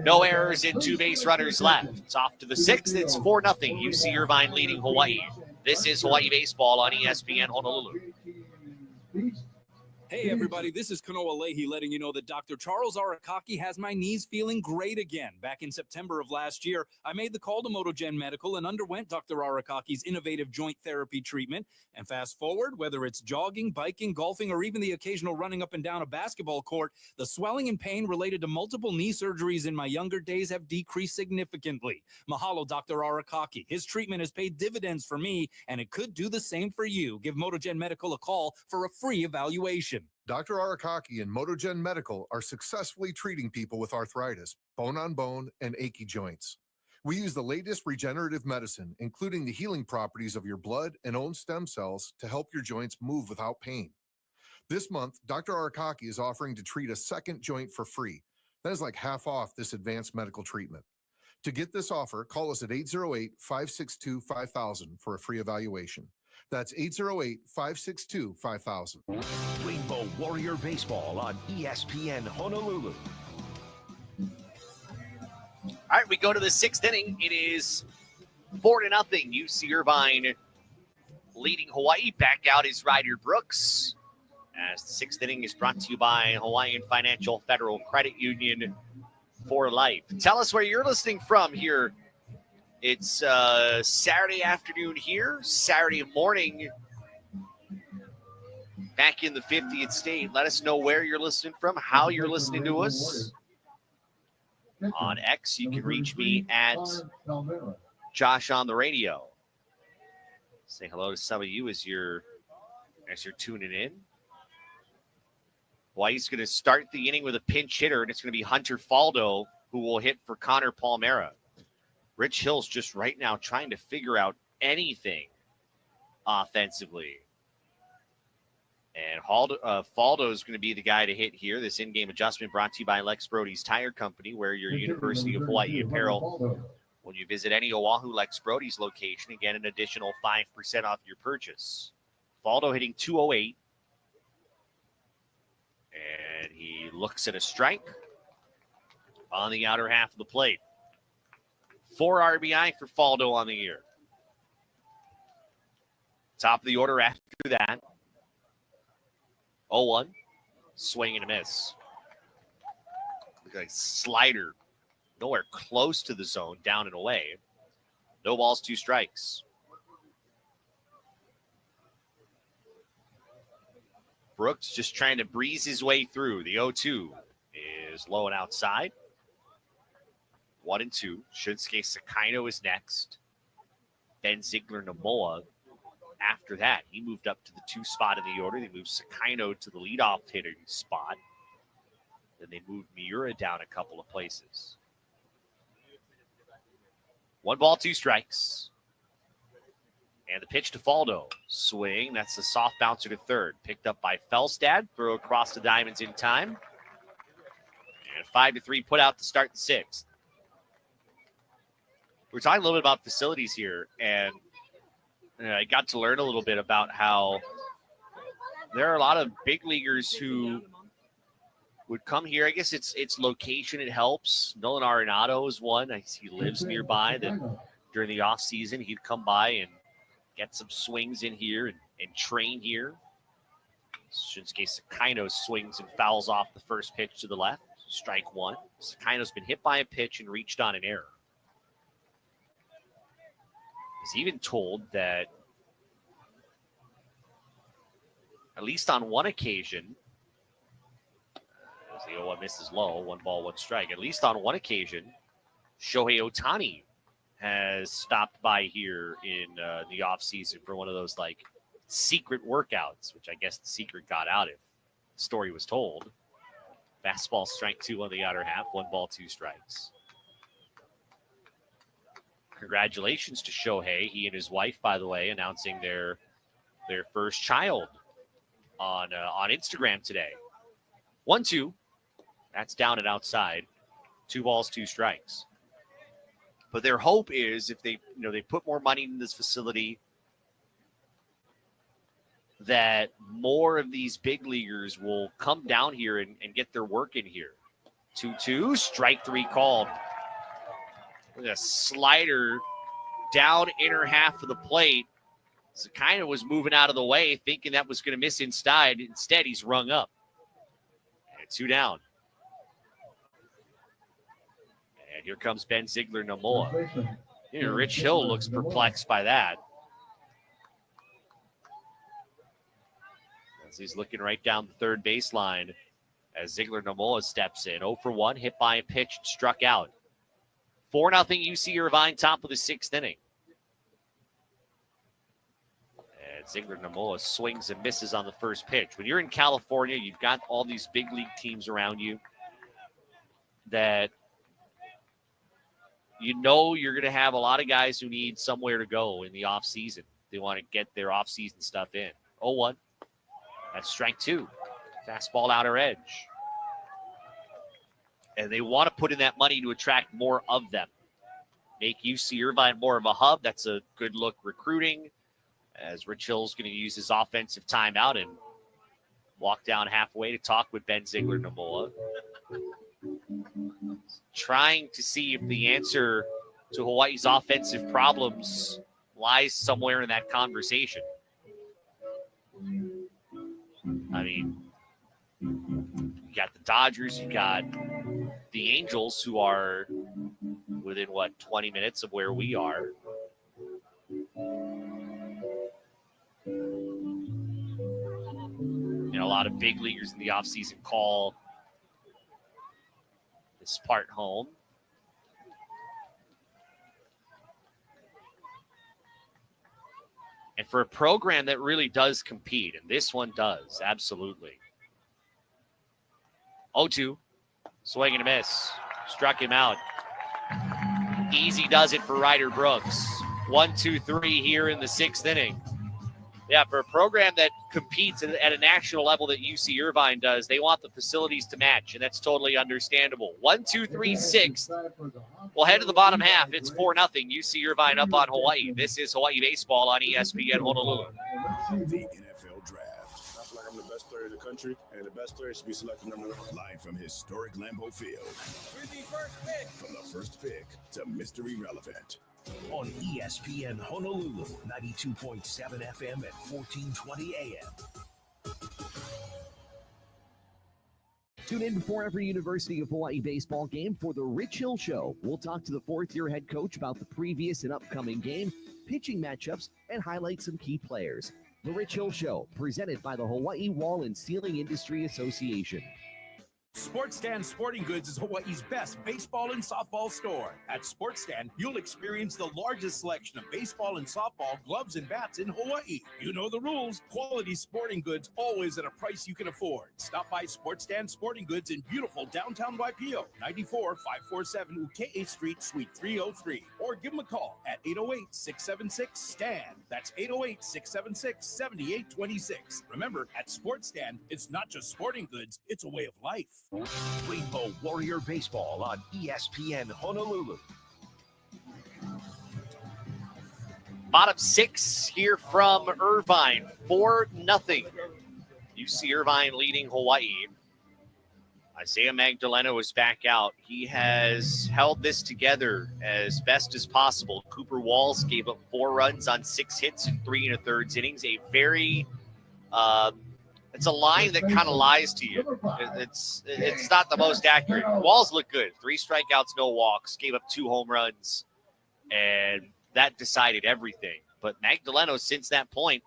No errors and 2 base runners left. It's off to the 6th. It's 4-0. UC Irvine leading Hawaii. This is Hawaii Baseball on ESPN Honolulu. Hey, everybody, this is Kanoa Leahy letting you know that Dr. Charles Arakaki has my knees feeling great again. Back in September of last year, I made the call to MotoGen Medical and underwent Dr. Arakaki's innovative joint therapy treatment. And fast forward, whether it's jogging, biking, golfing, or even the occasional running up and down a basketball court, the swelling and pain related to multiple knee surgeries in my younger days have decreased significantly. Mahalo, Dr. Arakaki. His treatment has paid dividends for me, and it could do the same for you. Give MotoGen Medical a call for a free evaluation. Dr. Arakaki and MotoGen Medical are successfully treating people with arthritis, bone-on-bone, and achy joints. We use the latest regenerative medicine, including the healing properties of your blood and own stem cells to help your joints move without pain. This month, Dr. Arakaki is offering to treat a second joint for free. That is like half off this advanced medical treatment. To get this offer, call us at 808-562-5000 for a free evaluation. That's 808-562-5000. Rainbow Warrior Baseball on ESPN Honolulu. All right, we go to the 6th inning. It is 4-0. UC Irvine leading Hawaii. Back out is Ryder Brooks. As the 6th inning is brought to you by Hawaiian Financial Federal Credit Union for Life. Tell us where you're listening from here. It's Saturday afternoon here, Saturday morning back in the 50th state. Let us know where you're listening from, how you're listening to us. On X, you can reach me at Josh on the radio. Say hello to some of you as you're tuning in. Hawaii's going to start the inning with a pinch hitter, and it's going to be Hunter Faldo who will hit for Connor Palmera. Rich Hill's just right now trying to figure out anything offensively. And Faldo is going to be the guy to hit here. This in-game adjustment brought to you by Lex Brody's Tire Company, where your University of Hawaii apparel. When you visit any Oahu Lex Brody's location, and get an additional 5% off your purchase. Faldo hitting 208. And he looks at a strike on the outer half of the plate. 4 RBI for Faldo on the year. Top of the order after that. 0-1. Swing and a miss. Look like a slider. Nowhere close to the zone. Down and away. No balls, 2 strikes. Brooks just trying to breeze his way through. The 0-2 is low and outside. 1-2. Shunsuke Sakaino is next. Then Ziegler Namoa. After that, he moved up to the 2 spot in the order. They moved Sakaino to the leadoff hitting spot. Then they moved Miura down a couple of places. 1 ball, 2 strikes. And the pitch to Faldo. Swing. That's a soft bouncer to third. Picked up by Felstad. Throw across the diamonds in time. And 5-3 put out to start the 6th. We're talking a little bit about facilities here, and I got to learn a little bit about how there are a lot of big leaguers who would come here. I guess it's location. It helps. Nolan Arenado is one. He lives nearby. That during the off season, he'd come by and get some swings in here and train here. Shinsuke Sakino swings and fouls off the first pitch to the left. Strike 1. Sakino's been hit by a pitch and reached on an error. He's even told that at least on one occasion, as the 0-1 misses low, 1 ball, 1 strike. At least on one occasion, Shohei Ohtani has stopped by here in the offseason for one of those like secret workouts, which I guess the secret got out if the story was told. Fastball strike 2 on the outer half, 1 ball, 2 strikes. Congratulations to Shohei. He and his wife, by the way, announcing their first child on Instagram today. 1-2. That's down and outside. 2 balls, 2 strikes. But their hope is if they put more money in this facility, that more of these big leaguers will come down here and get their work in here. 2-2, strike 3 called. With a slider down inner half of the plate. Sakino was moving out of the way, thinking that was going to miss inside. Instead, he's rung up. And 2 down. And here comes Ben Ziegler-Namoa. Rich Hill looks perplexed by that. As he's looking right down the third baseline as Ziegler-Namoa steps in. 0 for 1, hit by a pitch, struck out. 4-0 UC Irvine, top of the 6th inning. And Ziegler-Namoa swings and misses on the first pitch. When you're in California, you've got all these big league teams around you that you know you're going to have a lot of guys who need somewhere to go in the offseason. They want to get their offseason stuff in. 0-1. That's strike 2. Fastball outer edge. And they want to put in that money to attract more of them. Make UC Irvine more of a hub. That's a good look recruiting, as Rich Hill's going to use his offensive timeout and walk down halfway to talk with Ben Ziegler-Namoa. Trying to see if the answer to Hawaii's offensive problems lies somewhere in that conversation. I mean, you got the Dodgers, you got the Angels, who are within, 20 minutes of where we are. And a lot of big leaguers in the offseason call this part home. And for a program that really does compete, and this one does, absolutely. 0-2. Swing and a miss. Struck him out. Easy does it for Ryder Brooks. 1-2-3 here in the 6th inning. Yeah, for a program that competes at a national level that UC Irvine does, they want the facilities to match, and that's totally understandable. 1-2-3, 6th. We'll head to the bottom half. It's 4-0. UC Irvine up on Hawaii. This is Hawaii Baseball on ESPN Honolulu. The NFL Draft. I feel like I'm the best player in the country, and the best player should be selected number 1. Live from historic Lambeau Field. With the first pick. From the first pick to Mr. Irrelevant. On ESPN Honolulu, 92.7 FM at 1420 AM. Tune in before every University of Hawaii baseball game for the Rich Hill Show. We'll talk to the 4th-year head coach about the previous and upcoming game, pitching matchups, and highlight some key players. The Rich Hill Show, presented by the Hawaii Wall and Ceiling Industry Association. Sports Stand Sporting Goods is Hawaii's best baseball and softball store. At Sports Stand, you'll experience the largest selection of baseball and softball gloves and bats in Hawaii. You know the rules. Quality sporting goods, always at a price you can afford. Stop by Sports Stand Sporting Goods in beautiful downtown Waipio, 94-547 Uke'e Street, Suite 303. or give them a call at 808-676-STAN. That's 808-676-7826. Remember, at Sports Stand, it's not just sporting goods, it's a way of life. Rainbow Warrior Baseball on ESPN Honolulu. Bottom six here from Irvine, 4-0. UC Irvine leading Hawaii. Isaiah Magdaleno is back out. He has held this together as best as possible. Cooper Walls gave up 4 runs on 6 hits in 3 1/3 innings. A very, it's a line that kind of lies to you. It's not the most accurate. Walls look good. 3 strikeouts, no walks. Gave up 2 home runs, and that decided everything. But Magdaleno, since that point,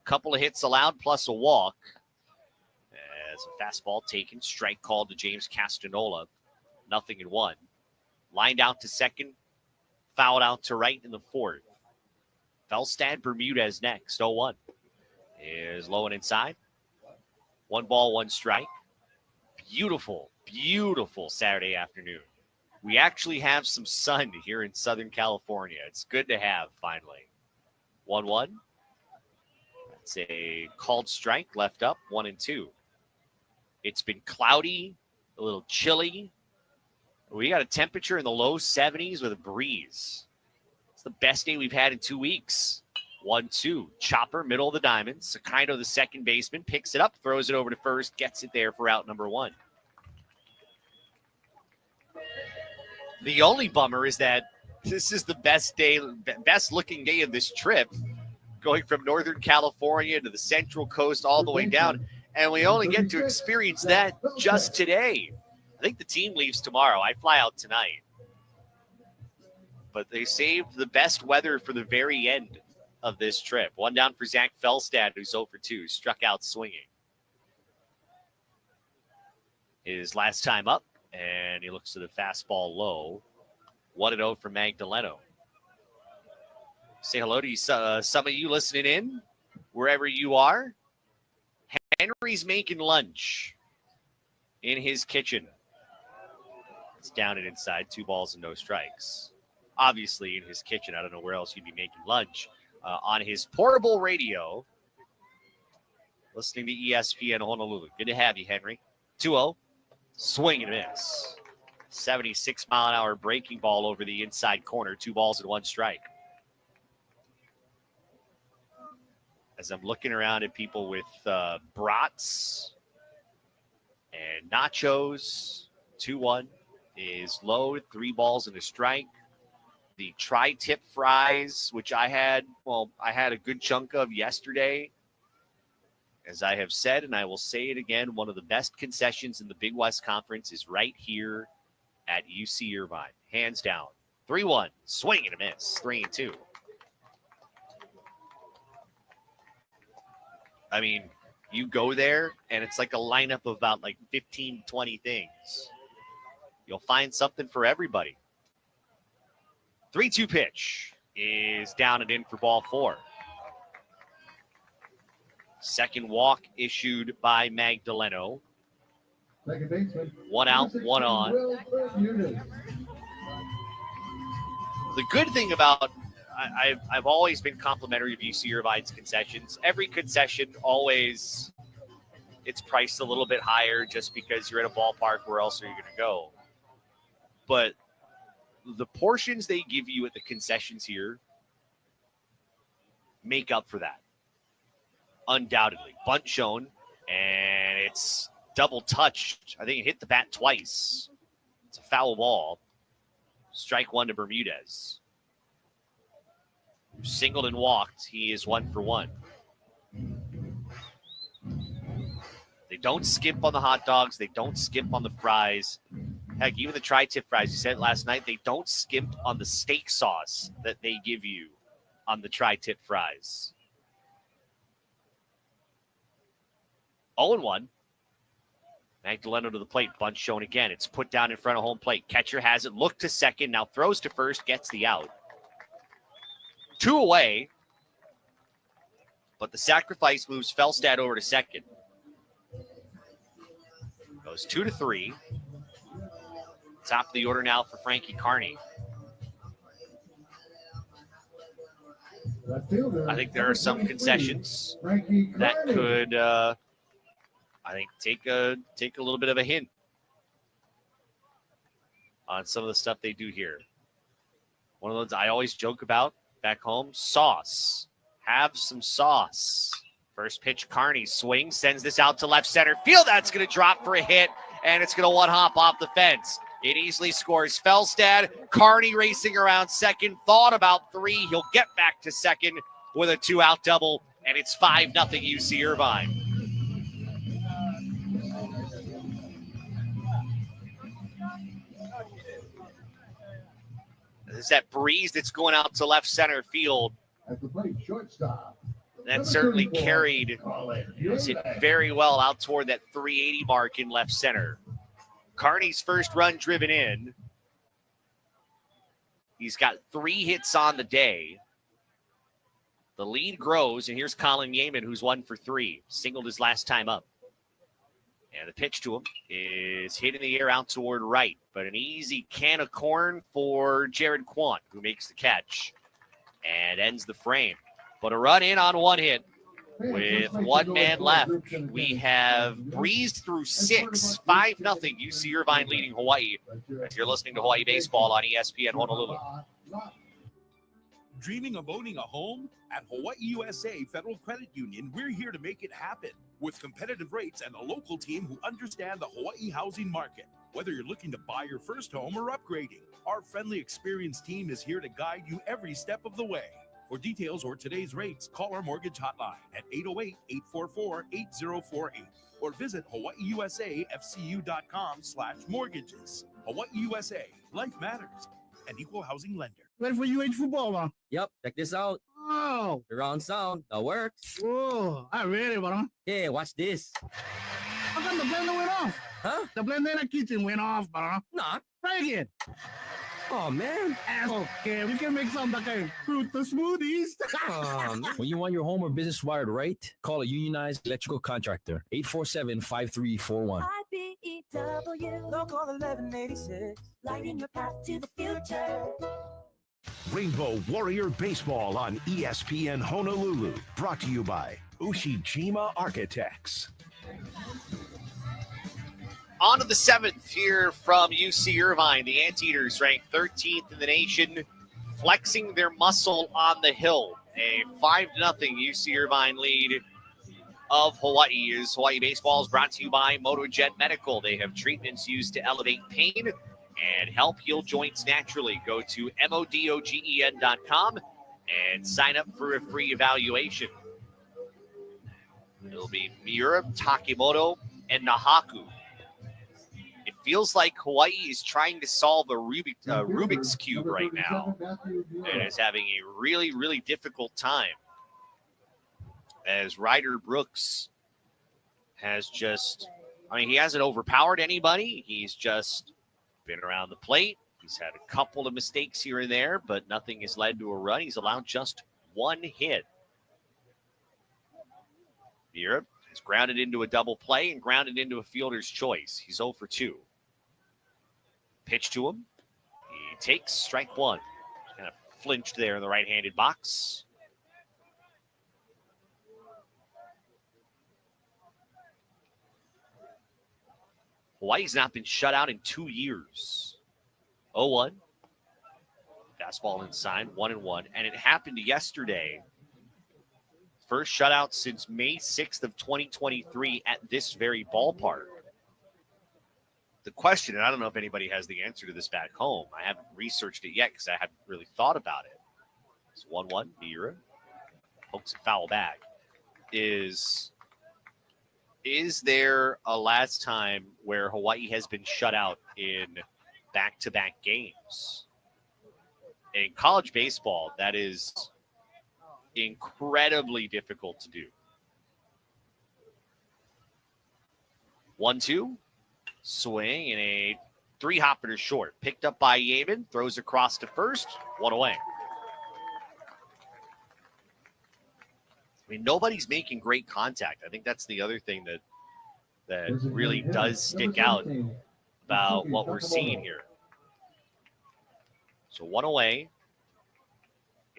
a couple of hits allowed plus a walk. As a fastball taken, strike called to James Castanola, 0-1. Lined out to second, fouled out to right in the 4th. Felstad Bermudez next, 0-1. Is low and inside. 1 ball, 1 strike. Beautiful, beautiful Saturday afternoon. We actually have some sun here in Southern California. It's good to have, finally. 1-1. That's a called strike, left up, 1-2. It's been cloudy, a little chilly. We got a temperature in the low 70s with a breeze. It's the best day we've had in 2 weeks. 1-2. Chopper, middle of the diamond. Sakaido, the second baseman, picks it up, throws it over to first, gets it there for out number 1. The only bummer is that this is the best looking day of this trip, going from Northern California to the Central Coast all the way down. And we only get to experience that just today. I think the team leaves tomorrow. I fly out tonight. But they saved the best weather for the very end of this trip. 1 down for Zach Felstad, who's 0 for 2, struck out swinging. His last time up, and he looks to the fastball low. 1-0 for Magdaleno. Say hello to some of you listening in, wherever you are. Henry's making lunch in his kitchen. It's down and inside, 2 balls and no strikes. Obviously in his kitchen. I don't know where else he'd be making lunch. On his portable radio, listening to ESPN Honolulu. Good to have you, Henry. 2-0. Swing and miss. 76-mile-an-hour breaking ball over the inside corner. 2 balls and 1 strike. As I'm looking around at people with brats and nachos, 2-1 is low, 3 balls and a strike. The tri-tip fries, which I had a good chunk of yesterday. As I have said, and I will say it again, one of the best concessions in the Big West Conference is right here at UC Irvine. Hands down. 3-1, swing and a miss, 3-2. I mean, you go there, and it's like a lineup of about 15, 20 things. You'll find something for everybody. 3-2 pitch is down and in for ball 4. Second walk issued by Magdaleno. Second baseman. 1 out, 1 on. The good thing about I've always been complimentary of UC Irvine's concessions. Every concession always, it's priced a little bit higher just because you're at a ballpark. Where else are you going to go? But the portions they give you at the concessions here make up for that. Undoubtedly. Bunt shown, and it's double touched. I think it hit the bat twice. It's a foul ball. Strike 1 to Bermudez. Singled and walked. He is 1 for 1. They don't skimp on the hot dogs. They don't skimp on the fries. Heck, even the tri-tip fries, you said it last night, they don't skimp on the steak sauce that they give you on the tri-tip fries. 0-1. Magdaleno to the plate. Bunt shown again. It's put down in front of home plate. Catcher has it. Look to second. Now throws to first. Gets the out. 2 away. But the sacrifice moves Felstad over to second. Goes 2-3. Top of the order now for Frankie Carney. I think there are some concessions that could, I think, take a little bit of a hint on some of the stuff they do here. One of those I always joke about back home, sauce. Have some sauce. First pitch, Carney swings, sends this out to left center field. That's going to drop for a hit, and it's going to one hop off the fence. It easily scores Felstad. Carney racing around second, thought about three. He'll get back to second with a 2-out double, and it's 5-0 UC Irvine. This is that breeze that's going out to left center field. At the plate, shortstop. That certainly carried it very well out toward that 380 mark in left center. Carney's first run driven in. He's got 3 hits on the day. The lead grows, and here's Colin Yeaman, who's 1 for 3. Singled his last time up. And the pitch to him is hit in the air out toward right. But an easy can of corn for Jared Quant, who makes the catch and ends the frame. But a run in on 1 hit with 1 man left. We have breezed through 6, 5-0 UC Irvine leading Hawaii. As you're listening to Hawaii Baseball on ESPN Honolulu. Dreaming of owning a home? At Hawaii USA Federal Credit Union, we're here to make it happen with competitive rates and a local team who understand the Hawaii housing market. Whether you're looking to buy your first home or upgrading, our friendly, experienced team is here to guide you every step of the way. For details or today's rates, call our mortgage hotline at 808-844-8048 or visit hawaiiusafcu.com/mortgages. Hawaii USA, life matters. An equal housing lender. Ready for UH football, man? Yep, check this out. Oh. The round sound, that works. Oh, I ready, bro. Yeah, watch this. How come the blender went off? Huh? The blender in the kitchen went off, bro. Nah. Try again. Oh, man. Okay, we can make some like fruit smoothies. When you want your home or business wired right, call a unionized electrical contractor. 847-5341. IBEW, local 1186, lighting your path to the future. Rainbow Warrior Baseball on ESPN Honolulu. Brought to you by Ushijima Architects. On to the 7th here from UC Irvine. The Anteaters ranked 13th in the nation, flexing their muscle on the hill. A 5-0 UC Irvine lead of Hawaii. As Hawaii Baseball is brought to you by MotoGen Medical. They have treatments used to elevate pain and help heal joints naturally. Go to modogen.com and sign up for a free evaluation. It'll be Miura, Takemoto, and Nahaku. It feels like Hawaii is trying to solve a Rubik's Cube right now and is having a really, really difficult time. As Ryder Brooks has just, he hasn't overpowered anybody. He's just been around the plate. He's had a couple of mistakes here and there, but nothing has led to a run. He's allowed just 1 hit. Europe is grounded into a double play and grounded into a fielder's choice. He's 0 for 2. Pitch to him. He takes strike 1. Kind of flinched there in the right-handed box. Hawaii's not been shut out in 2 years. 0-1. Fastball inside, 1-1. And it happened yesterday. First shutout since May 6th of 2023 at this very ballpark. The question, and I don't know if anybody has the answer to this back home. I haven't researched it yet because I haven't really thought about it. It's 1-1, Miura. Pokes a foul back. Is there a last time where Hawaii has been shut out in back-to-back games? In college baseball, that is incredibly difficult to do. 1-2, swing, and a 3-hopper to short. Picked up by Yeaman, throws across to first, 1 away. Nobody's making great contact. I think that's the other thing that really does stick out about what we're seeing here. So 1 away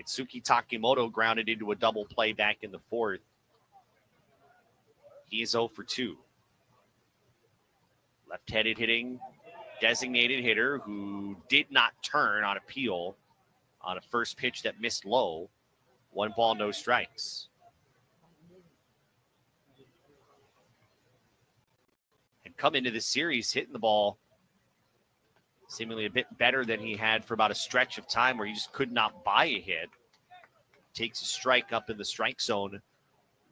Itsuki Takimoto grounded into a double play back in the fourth. He's 0 for 2. Left-handed hitting, designated hitter who did not turn on appeal on a first pitch that missed low. 1 ball, no strikes. And come into this series hitting the ball seemingly a bit better than he had for about a stretch of time where he just could not buy a hit. Takes a strike up in the strike zone,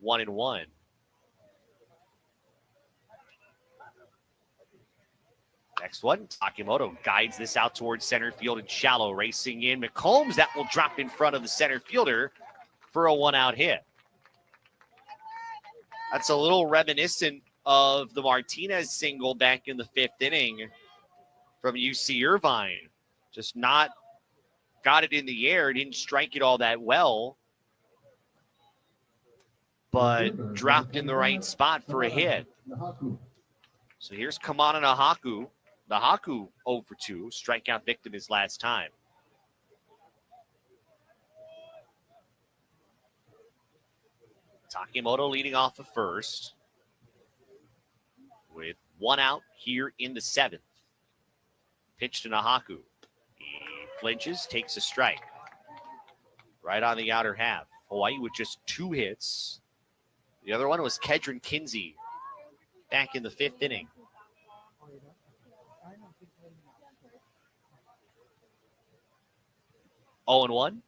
1-1. Next one, Takimoto guides this out towards center field and shallow, racing in. McCombs, that will drop in front of the center fielder for a 1-out hit. That's a little reminiscent of the Martinez single back in the 5th inning from UC Irvine. Just not got it in the air, didn't strike it all that well, but dropped in the right spot for a hit. So here's Kamana Nahaku. Nahaku 0 for 2, strikeout victim his last time. Takimoto leading off of first with 1 out here in the 7th. Pitch to Nahaku. He flinches, takes a strike. Right on the outer half. Hawaii with just 2 hits. The other one was Kedron Kinsey back in the 5th inning. Oh and 1.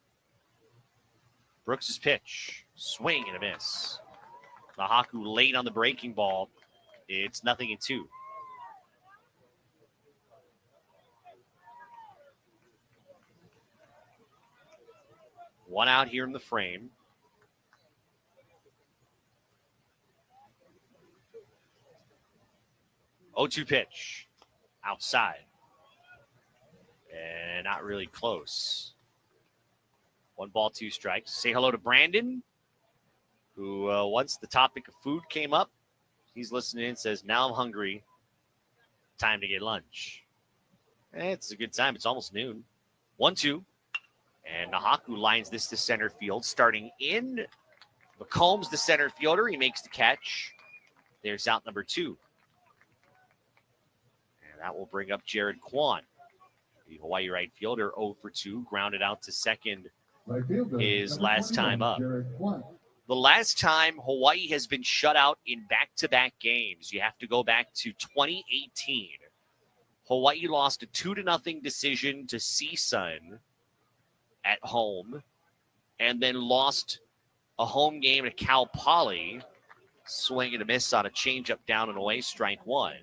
Brooks' pitch. Swing and a miss. Nahaku late on the breaking ball. It's 0-2. One out here in the frame. Oh, 2 pitch. Outside. And not really close. 1 ball, 2 strikes. Say hello to Brandon, who once the topic of food came up, he's listening and says, now I'm hungry. Time to get lunch. It's a good time. It's almost noon. 1-2. And Nahaku lines this to center field. Starting in, McCombs, the center fielder. He makes the catch. There's out number 2. And that will bring up Jared Kwan. The Hawaii right fielder, 0 for 2. Grounded out to second his last time up. The last time Hawaii has been shut out in back-to-back games, you have to go back to 2018. Hawaii lost a 2-0 decision to CSUN at home, and then lost a home game to Cal Poly, swing and a miss on a changeup down and away, strike 1.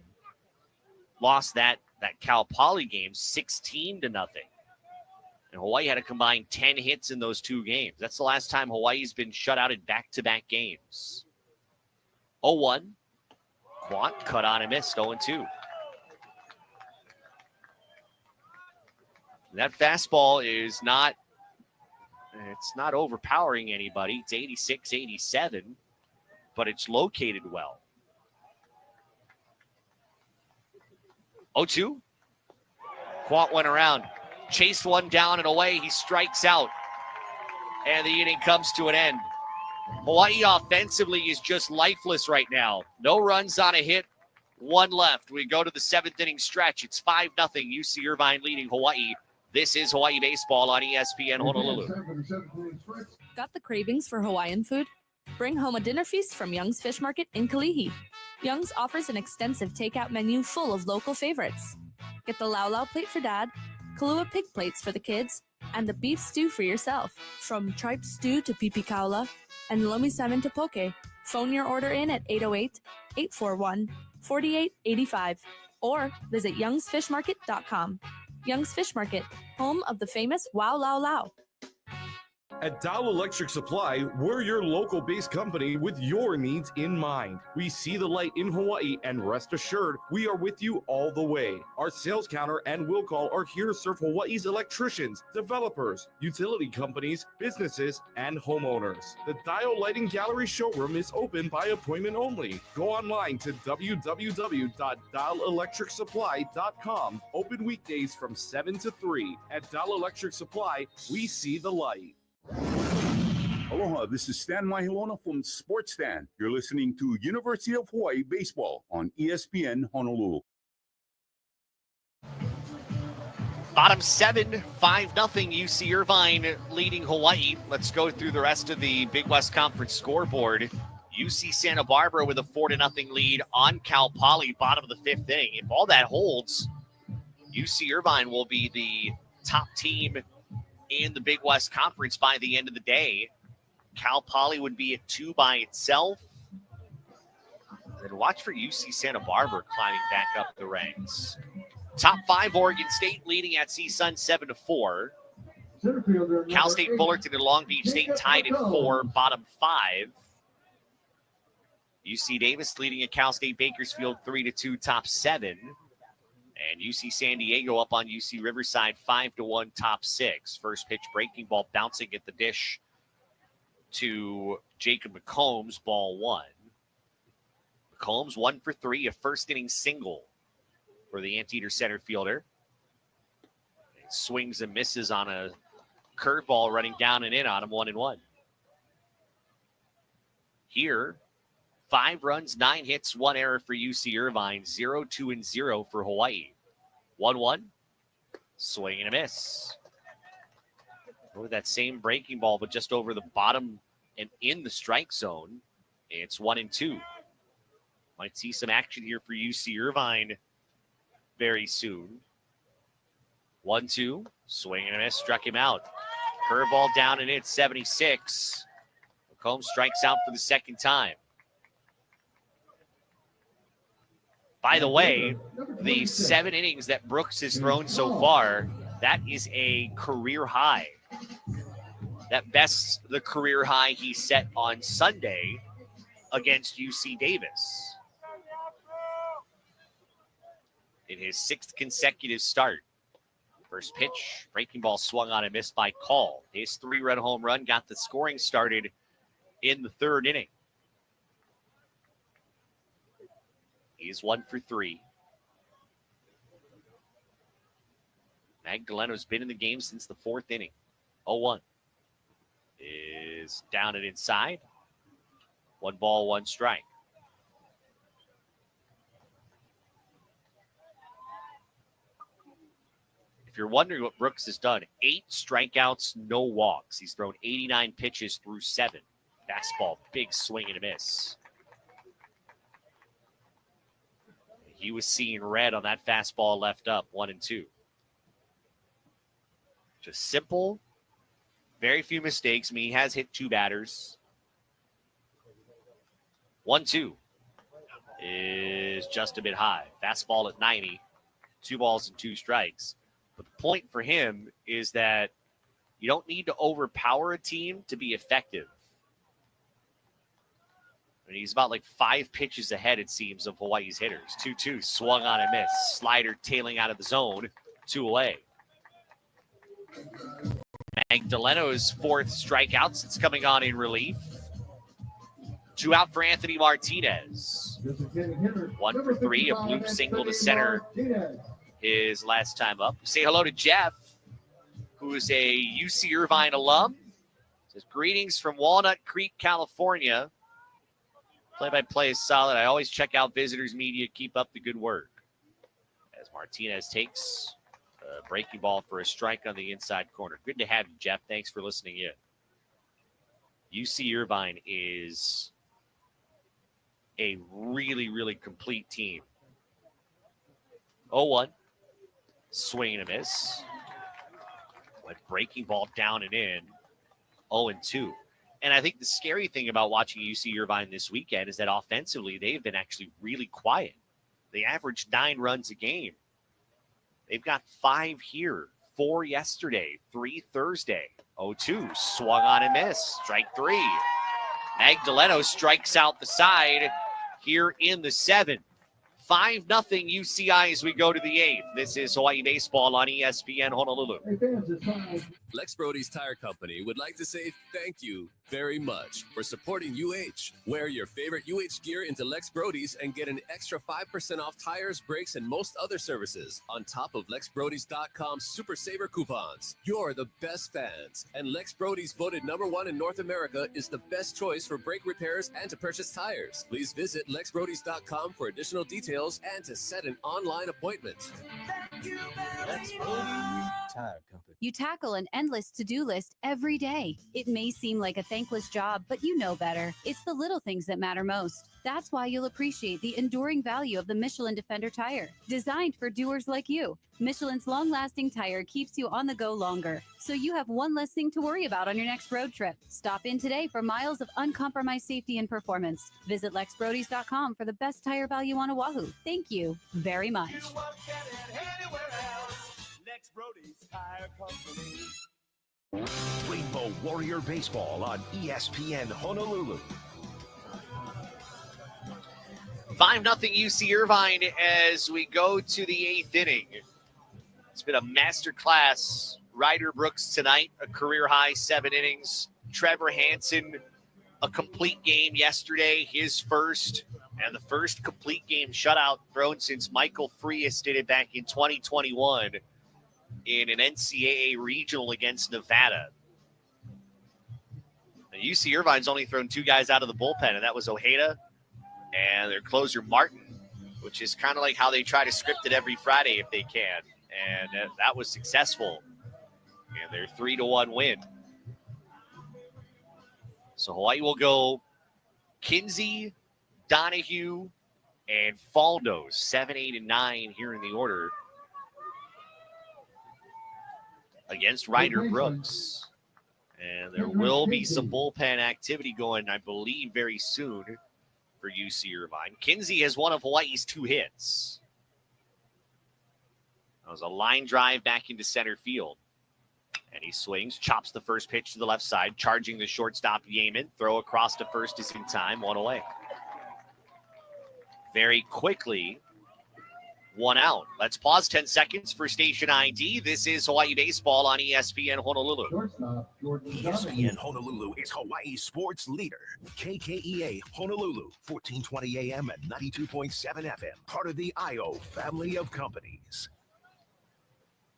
Lost that Cal Poly game 16-0. And Hawaii had a combined 10 hits in those 2 games. That's the last time Hawaii's been shut out in back-to-back games. 0-1. Quant cut on and missed, 0-2. That fastball is not overpowering anybody. It's 86, 87, but it's located well. 0-2. Quant went around, chased one down and away. He strikes out, and the inning comes to an end. Hawaii offensively is just lifeless right now. No runs on a hit, 1 left. We go to the 7th inning stretch. It's 5-0. UC Irvine leading Hawaii. This is Hawaii Baseball on ESPN Honolulu. Got the cravings for Hawaiian food? Bring home a dinner feast from Young's Fish Market in Kalihi. Young's offers an extensive takeout menu full of local favorites. Get the Lau Lau plate for Dad, Kalua pig plates for the kids, and the beef stew for yourself. From tripe stew to pipi kaula and lomi salmon to poke, phone your order in at 808-841-4885 or visit youngsfishmarket.com. Young's Fish Market, home of the famous Wow Lao Lao. At Dow Electric Supply, we're your local-based company with your needs in mind. We see the light in Hawaii, and rest assured, we are with you all the way. Our sales counter and will call are here to serve Hawaii's electricians, developers, utility companies, businesses, and homeowners. The Dial Lighting Gallery showroom is open by appointment only. Go online to www.dialelectricsupply.com. Open weekdays from 7 to 3. At Dial Electric Supply, we see the light. Aloha, this is Stan Mahilona from Sports Stan. You're listening to University of Hawaii Baseball on ESPN Honolulu. Bottom 7, 5-0 UC Irvine leading Hawaii. Let's go through the rest of the Big West Conference scoreboard. UC Santa Barbara with a 4-0 lead on Cal Poly, bottom of the 5th inning. If all that holds, UC Irvine will be the top team in the Big West Conference by the end of the day. Cal Poly would be at 2 by itself. And watch for UC Santa Barbara climbing back up the ranks. Top 5, Oregon State leading at CSUN 7-4. Cal State Fullerton and Long Beach State tied at 4, bottom 5. UC Davis leading at Cal State Bakersfield 3-2, top 7. And UC San Diego up on UC Riverside 5-1, top 6. First pitch breaking ball bouncing at the dish to Jacob McCombs, ball 1. McCombs 1 for 3, a first inning single for the Anteater center fielder. He swings and misses on a curveball running down and in on him, 1-1. Here, 5 runs, 9 hits, 1 error for UC Irvine, 0-2-0 for Hawaii. 1-1, swing and a miss. With that same breaking ball, but just over the bottom and in the strike zone. It's 1-2. Might see some action here for UC Irvine very soon. 1-2, swing and a miss, struck him out. Curveball down and in, 76. McCombs strikes out for the second time. By the way, the 7 innings that Brooks has thrown so far, that is a career high. That bests the career high he set on Sunday against UC Davis in his 6th consecutive start. First pitch, breaking ball swung on and missed by Call. His 3-run home run got the scoring started in the 3rd inning. He's 1 for 3. Magdaleno's been in the game since the 4th inning. 0-1. Is down and inside. 1 ball, 1 strike. If you're wondering what Brooks has done, 8 strikeouts, no walks. He's thrown 89 pitches through 7. Fastball, big swing and a miss. He was seeing red on that fastball left up, 1-2. Just simple, very few mistakes. I mean, he has hit 2 batters. 1-2 is just a bit high. Fastball at 90, 2 balls and 2 strikes. But the point for him is that you don't need to overpower a team to be effective. I mean, he's about like 5 pitches ahead, it seems, of Hawaii's hitters. 2-2, swung on and missed. Slider tailing out of the zone, 2 away. Magdaleno's 4th strikeout since coming on in relief. 2 out for Anthony Martinez. 1 for 3, a bloop single to center his last time up. Say hello to Jeff, who is a UC Irvine alum. Says, greetings from Walnut Creek, California. Play-by-play is solid. I always check out Visitors Media. Keep up the good work. As Martinez takes a breaking ball for a strike on the inside corner. Good to have you, Jeff. Thanks for listening in. UC Irvine is a really, really complete team. 0-1. Swing and a miss. Went breaking ball down and in. 0-2. And I think the scary thing about watching UC Irvine this weekend is that offensively, they've been actually really quiet. They averaged 9 runs a game. They've got 5 here, 4 yesterday, 3 Thursday. 0-2, swung on and missed. Strike 3. Magdaleno strikes out the side here in the 7th. 5-0 UCI as we go to the 8th. This is Hawaii Baseball on ESPN Honolulu. Hey fans, it's time. Lex Brody's Tire Company would like to say thank you very much for supporting UH. Wear your favorite UH gear into Lex Brody's and get an extra 5% off tires, brakes, and most other services on top of LexBrodys.com Super Saver coupons. You're the best fans, and Lex Brody's voted #1 in North America is the best choice for brake repairs and to purchase tires. Please visit LexBrodys.com for additional details and to set an online appointment. Lex Brody's Tire Company. You tackle an endless to-do list every day. It may seem like a thankless job, but you know better. It's the little things that matter most. That's why you'll appreciate the enduring value of the Michelin Defender tire. Designed for doers like you, Michelin's long-lasting tire keeps you on the go longer, so you have one less thing to worry about on your next road trip. Stop in today for miles of uncompromised safety and performance. Visit LexBrodys.com for the best tire value on Oahu. Thank you very much. Lex Brody's Tire Company. Rainbow Warrior Baseball on ESPN Honolulu. 5-0 UC Irvine as we go to the 8th inning. It's been a masterclass. Ryder Brooks tonight, a career-high 7 innings. Trevor Hansen, a complete game yesterday, his first, and the first complete game shutout thrown since Michael Frias did it back in 2021 in an NCAA regional against Nevada. Now, UC Irvine's only thrown 2 guys out of the bullpen, and that was Ojeda and their closer Martin, which is kind of like how they try to script it every Friday if they can. And that was successful in their 3-1 win. So Hawaii will go Kinsey, Donahue, and Faldo, 7, 8, and 9 here in the order against Ryder Brooks. And there will be some bullpen activity going, I believe, very soon for UC Irvine. Kinsey has one of Hawaii's 2 hits. That was a line drive back into center field. And he swings, chops the first pitch to the left side, charging the shortstop Yeaman. Throw across to first is in time, 1 away. Very quickly, 1 out. Let's pause 10 seconds for station ID. This is Hawaii Baseball on ESPN Honolulu. ESPN Honolulu is Hawaii's sports leader. KKEA Honolulu, 1420 AM and 92.7 FM. Part of the IO family of companies.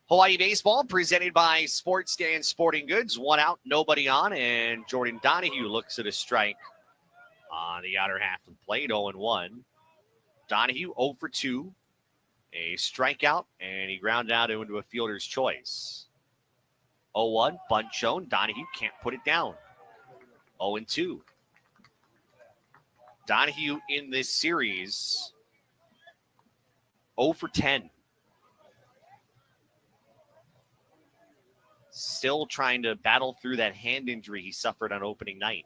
Hawaii Baseball presented by Sports Stand Sporting Goods. 1 out, nobody on, and Jordan Donahue looks at a strike on the outer half of the plate, 0-1. Donahue 0 for 2. A strikeout, and he grounded out into a fielder's choice. 0-1, bunt shown. Donahue can't put it down. 0-2. Donahue in this series, 0 for 10. Still trying to battle through that hand injury he suffered on opening night.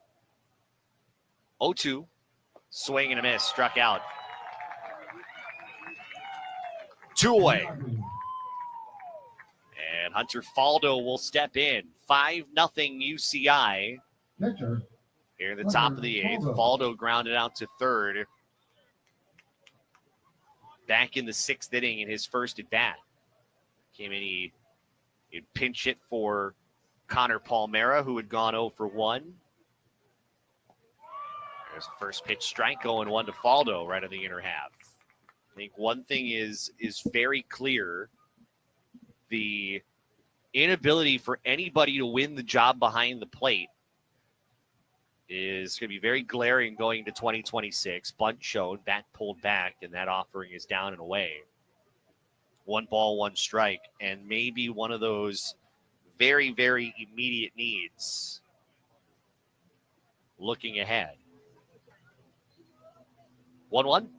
0-2, swing and a miss, struck out. 2 away. And Hunter Faldo will step in. 5-0 UCI. Here in the top of the 8th. Faldo grounded out to third. Back in the 6th inning in his first at bat. Came in, he'd pinch hit for Connor Palmera, who had gone 0 for 1. There's the first pitch strike, 0-1 to Faldo right in the inner half. I think one thing is very clear. The inability for anybody to win the job behind the plate is going to be very glaring going into 2026. Bunt shown, bat pulled back, and that offering is down and away. 1 ball, 1 strike, and maybe one of those very, very immediate needs looking ahead. 1-1.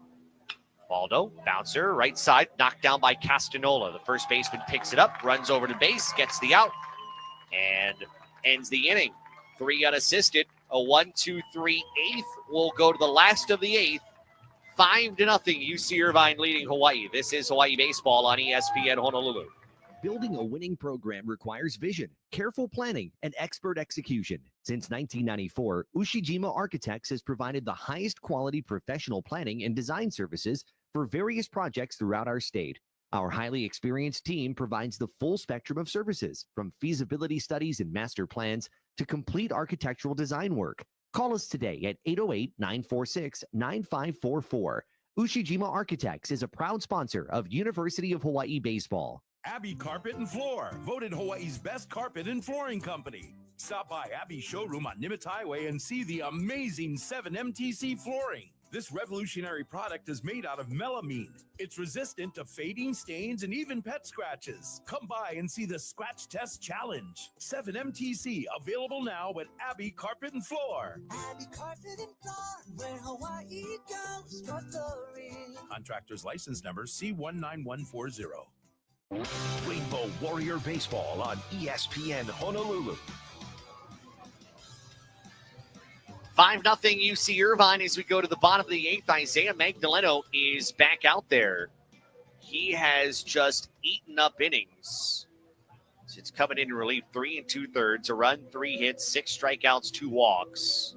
Faldo, bouncer, right side, knocked down by Castanola. The first baseman picks it up, runs over to base, gets the out, and ends the inning. 3 unassisted. A 1-2-3 8th will go to the last of the 8th. 5-0 UC Irvine leading Hawaii. This is Hawaii Baseball on ESPN Honolulu. Building a winning program requires vision, careful planning, and expert execution. Since 1994, Ushijima Architects has provided the highest quality professional planning and design services for various projects throughout our state. Our highly experienced team provides the full spectrum of services, from feasibility studies and master plans to complete architectural design work. Call us today at 808-946-9544. Ushijima Architects is a proud sponsor of University of Hawaii Baseball. Abbey Carpet and Floor, voted Hawaii's best carpet and flooring company. Stop by Abbey's showroom on Nimitz Highway and see the amazing 7MTC flooring. This revolutionary product is made out of melamine. It's resistant to fading, stains, and even pet scratches. Come by and see the Scratch Test Challenge. 7MTC, available now at Abbey Carpet and Floor. Abbey Carpet and Floor, where Hawaii goes for flooring. Contractor's license number C19140. Rainbow Warrior Baseball on ESPN Honolulu. 5-0 UC Irvine as we go to the bottom of the 8th. Isaiah Magdaleno is back out there. He has just eaten up innings since coming in relief. 3 2/3, a run, 3 hits, 6 strikeouts, 2 walks.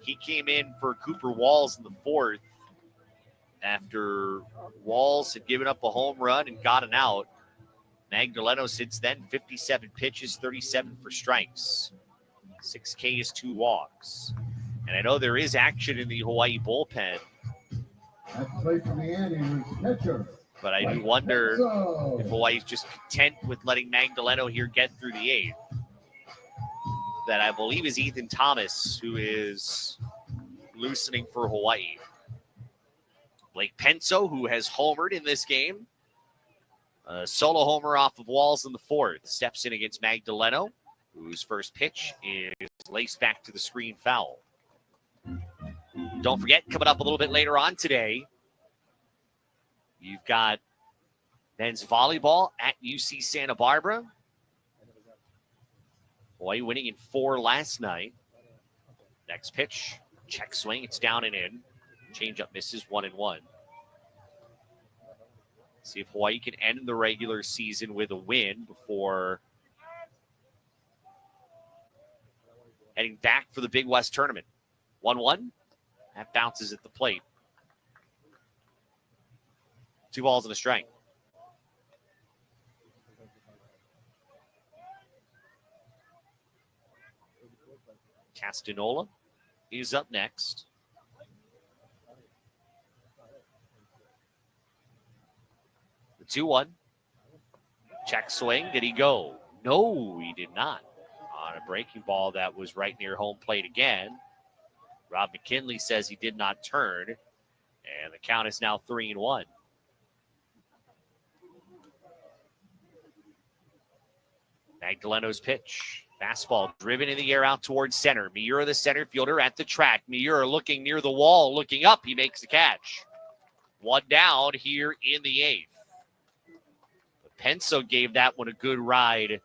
He came in for Cooper Walls in the 4th after Walls had given up a home run and got an out. Magdaleno since then, 57 pitches, 37 for strikes, 6 Ks, 2 walks. And I know there is action in the Hawaii bullpen. That's play for the Andy, pitcher. But I do wonder if Hawaii's just content with letting Magdaleno here get through the 8th. That I believe is Ethan Thomas, who is loosening for Hawaii. Blake Penso, who has homered in this game. A solo homer off of Walls in the 4th. Steps in against Magdaleno, whose first pitch is laced back to the screen foul. Don't forget, coming up a little bit later on today, you've got men's volleyball at UC Santa Barbara. Hawaii winning in 4 last night. Next pitch, check swing, it's down and in. Changeup misses, 1-1. See if Hawaii can end the regular season with a win before heading back for the Big West tournament. 1-1. That bounces at the plate. 2 balls and a strike. Castanola is up next. The 2-1. Check swing. Did he go? No, he did not. On a breaking ball that was right near home plate again. Rob McKinley says he did not turn. And the count is now 3-1. Magdaleno's pitch. Fastball driven in the air out towards center. Miura, the center fielder, at the track. Miura looking near the wall, looking up. He makes the catch. 1 down here in the 8th. But Penso gave that one a good ride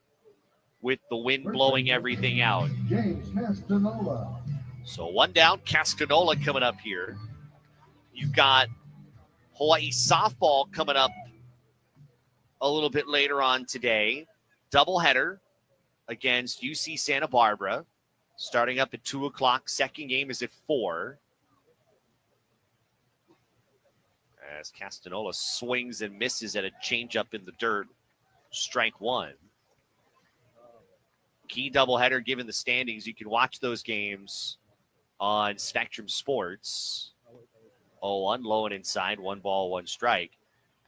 with the wind blowing everything out. James Castanola. So 1 down, Castanola coming up here. You've got Hawaii softball coming up a little bit later on today. Doubleheader against UC Santa Barbara, starting up at 2 o'clock. Second game is at 4. As Castanola swings and misses at a changeup in the dirt. Strike 1. Key doubleheader given the standings. You can watch those games on Spectrum Sports. 0-1, low and inside, 1 ball, 1 strike.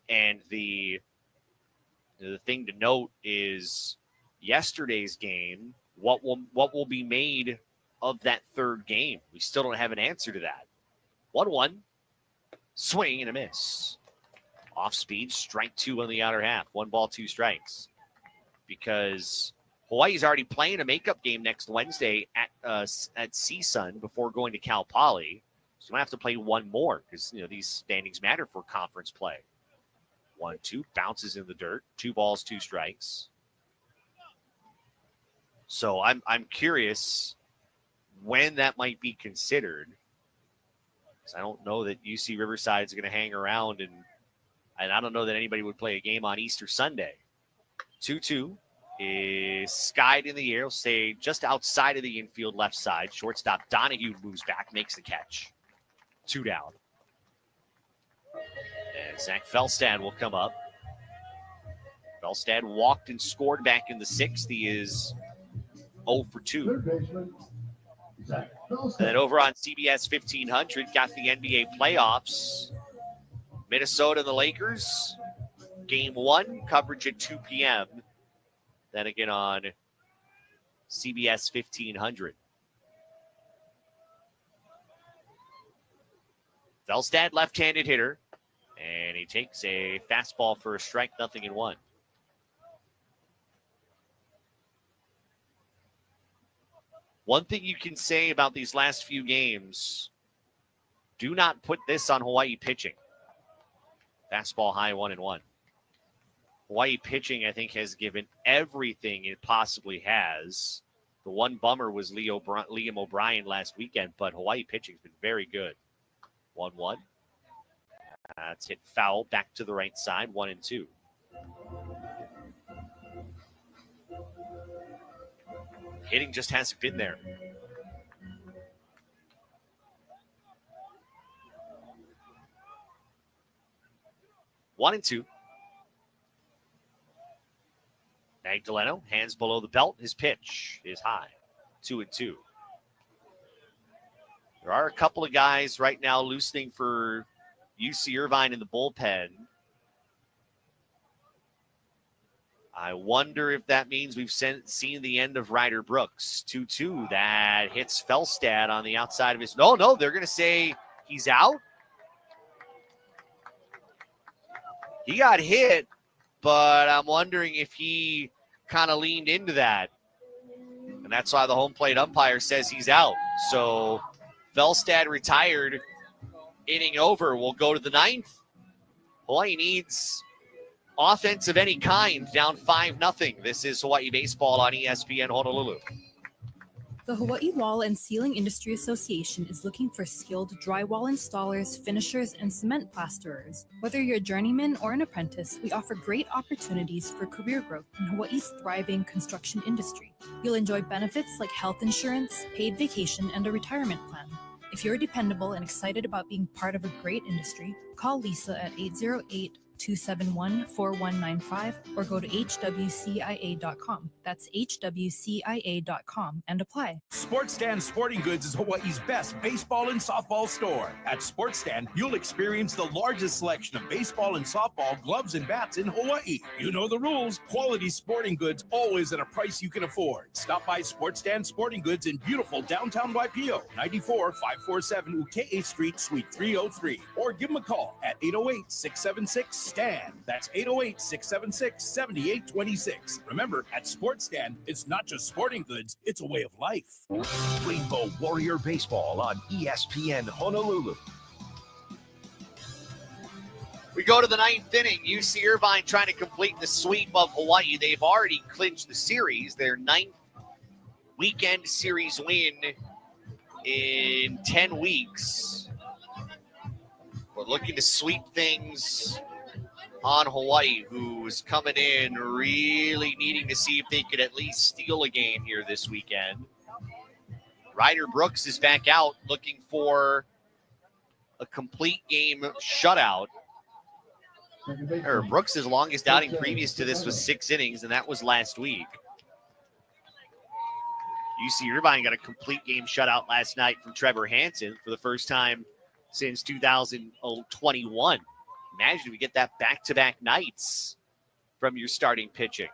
And the thing to note is yesterday's game, what will be made of that third game? We still don't have an answer to that. 1-1, swing and a miss. Off speed, strike 2 on the outer half. 1 ball, 2 strikes. Because Hawaii's already playing a makeup game next Wednesday at CSUN before going to Cal Poly. So you might have to play 1 more because these standings matter for conference play. 1-2, bounces in the dirt. 2 balls, 2 strikes. So I'm curious when that might be considered. Because I don't know that UC Riverside's going to hang around, and I don't know that anybody would play a game on Easter Sunday. 2-2 is skied in the air. We'll say just outside of the infield left side. Shortstop Donahue moves back, makes the catch. 2 down. And Zach Felstad will come up. Velstad walked and scored back in the 6th. He is 0 for 2. And then over on CBS 1500, got the NBA playoffs. Minnesota and the Lakers, game 1, coverage at 2 p.m. Then again on CBS 1500. Velstad, left-handed hitter, and he takes a fastball for a strike, 0-1. One thing you can say about these last few games, do not put this on Hawaii pitching. Fastball high, 1-1. Hawaii pitching, I think, has given everything it possibly has. The one bummer was Liam O'Brien last weekend, but Hawaii pitching's been very good. 1-1. That's hit foul back to the right side, 1-2. Hitting just hasn't been there. One and two. Magdaleno, hands below the belt. His pitch is high. 2-2. There are a couple of guys right now loosening for UC Irvine in the bullpen. I wonder if that means we've seen the end of Ryder Brooks. 2-2. That hits Velstad on the outside of his. No, they're going to say he's out. He got hit, but I'm wondering if he kind of leaned into that. And that's why the home plate umpire says he's out. So Velstad retired, inning over. We'll go to the 9th. Hawaii needs offense of any kind, down 5-0. This is Hawaii Baseball on ESPN Honolulu. The Hawaii Wall and Ceiling Industry Association is looking for skilled drywall installers, finishers, and cement plasterers. Whether you're a journeyman or an apprentice, we offer great opportunities for career growth in Hawaii's thriving construction industry. You'll enjoy benefits like health insurance, paid vacation, and a retirement plan. If you're dependable and excited about being part of a great industry, call Lisa at 808-271-4195 or go to hwcia.com. That's hwcia.com and apply. Sports Stand Sporting Goods is Hawaii's best baseball and softball store. At Sports Stand, you'll experience the largest selection of baseball and softball gloves and bats in Hawaii. You know the rules. Quality sporting goods always at a price you can afford. Stop by Sports Stand Sporting Goods in beautiful downtown Waipio, 94547 Ukea Street, Suite 303. Or give them a call at 808-676-STAN. That's 808-676-7826. Remember, at Sports Stand, it's not just sporting goods, it's a way of life. Rainbow Warrior Baseball on ESPN Honolulu. We go to the 9th inning. UC Irvine trying to complete the sweep of Hawaii. They've already clinched the series. Their 9th weekend series win in 10 weeks. We're looking to sweep things on Hawaii, who's coming in really needing to see if they could at least steal a game here this weekend. Ryder Brooks is back out looking for a complete game shutout. Brooks' longest outing previous to this was 6 innings, and that was last week. UC Irvine got a complete game shutout last night from Trevor Hansen for the first time since 2021. Imagine if we get that back-to-back nights from your starting pitching.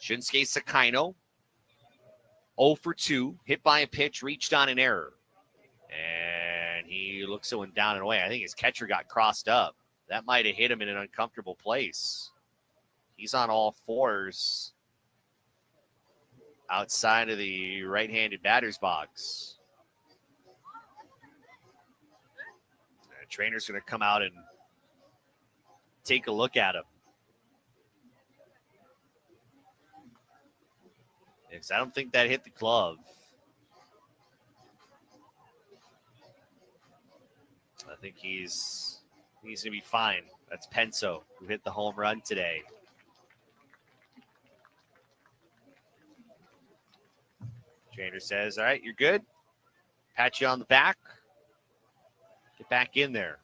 Shinsuke Sakaino, 0 for 2, hit by a pitch, reached on an error. And he looks so down and away. I think his catcher got crossed up. That might have hit him in an uncomfortable place. He's on all fours outside of the right-handed batter's box. The trainer's going to come out and take a look at him. Because I don't think that hit the glove. I think he's going to be fine. That's Penso, who hit the home run today. Trainer says, all right, you're good. Pat you on the back. Get back in there.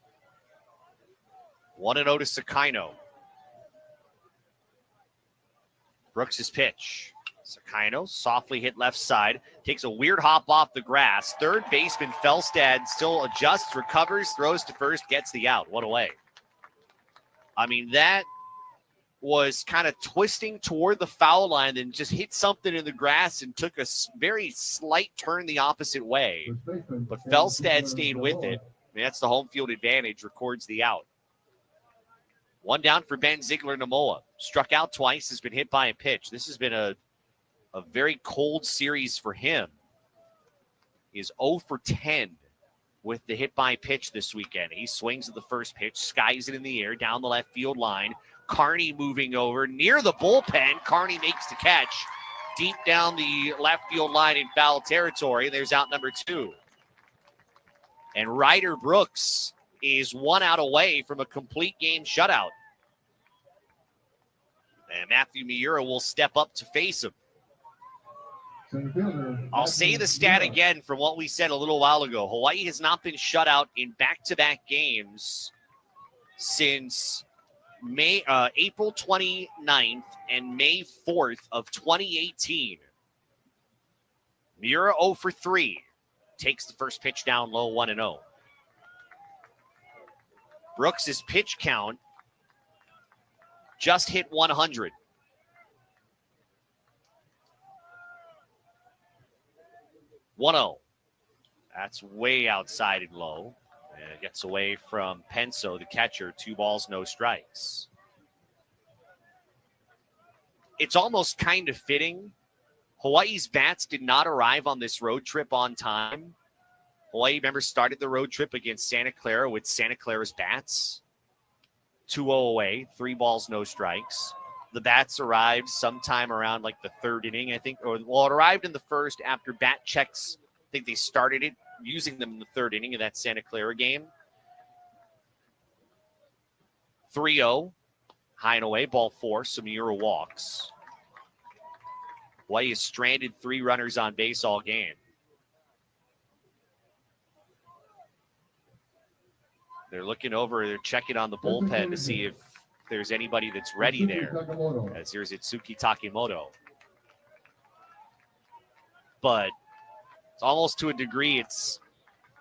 1-0 to Sakaino. Brooks' pitch. Sakino softly hit left side. Takes a weird hop off the grass. Third baseman Felstad still adjusts, recovers, throws to first, gets the out. One away. I mean, that was kind of twisting toward the foul line and just hit something in the grass and took a very slight turn the opposite way. But Felstad stayed with it. I mean, that's the home field advantage, records the out. One down for Ben Ziegler-Namoa. Struck out twice, has been hit by a pitch. This has been a very cold series for him. He is 0 for 10 with the hit by pitch this weekend. He swings at the first pitch, skies it in the air, down the left field line. Carney moving over near the bullpen. Carney makes the catch deep down the left field line in foul territory. There's out number 2. And Ryder Brooks is 1 out away from a complete game shutout. And Matthew Miura will step up to face him. I'll say the stat again from what we said a little while ago. Hawaii has not been shut out in back-to-back games since April 29th and May 4th of 2018. Miura 0 for 3. Takes the first pitch down low, 1-0. Brooks' pitch count just hit 100. That's way outside and low. And it gets away from Penso, the catcher. 2 balls, no strikes. It's almost kind of fitting. Hawaii's bats did not arrive on this road trip on time. Hawaii, remember, started the road trip against Santa Clara with Santa Clara's bats. 2-0 away, 3 balls, no strikes. The bats arrived sometime around like the 3rd inning, I think. It arrived in the first after bat checks. I think they started it, using them in the 3rd inning of that Santa Clara game. 3-0, high and away, ball 4, Miura walks. Hawaii has stranded 3 runners on base all game. They're looking over, they're checking on the bullpen to see if there's anybody that's ready there. As here's Itsuki Takimoto. But it's almost to a degree,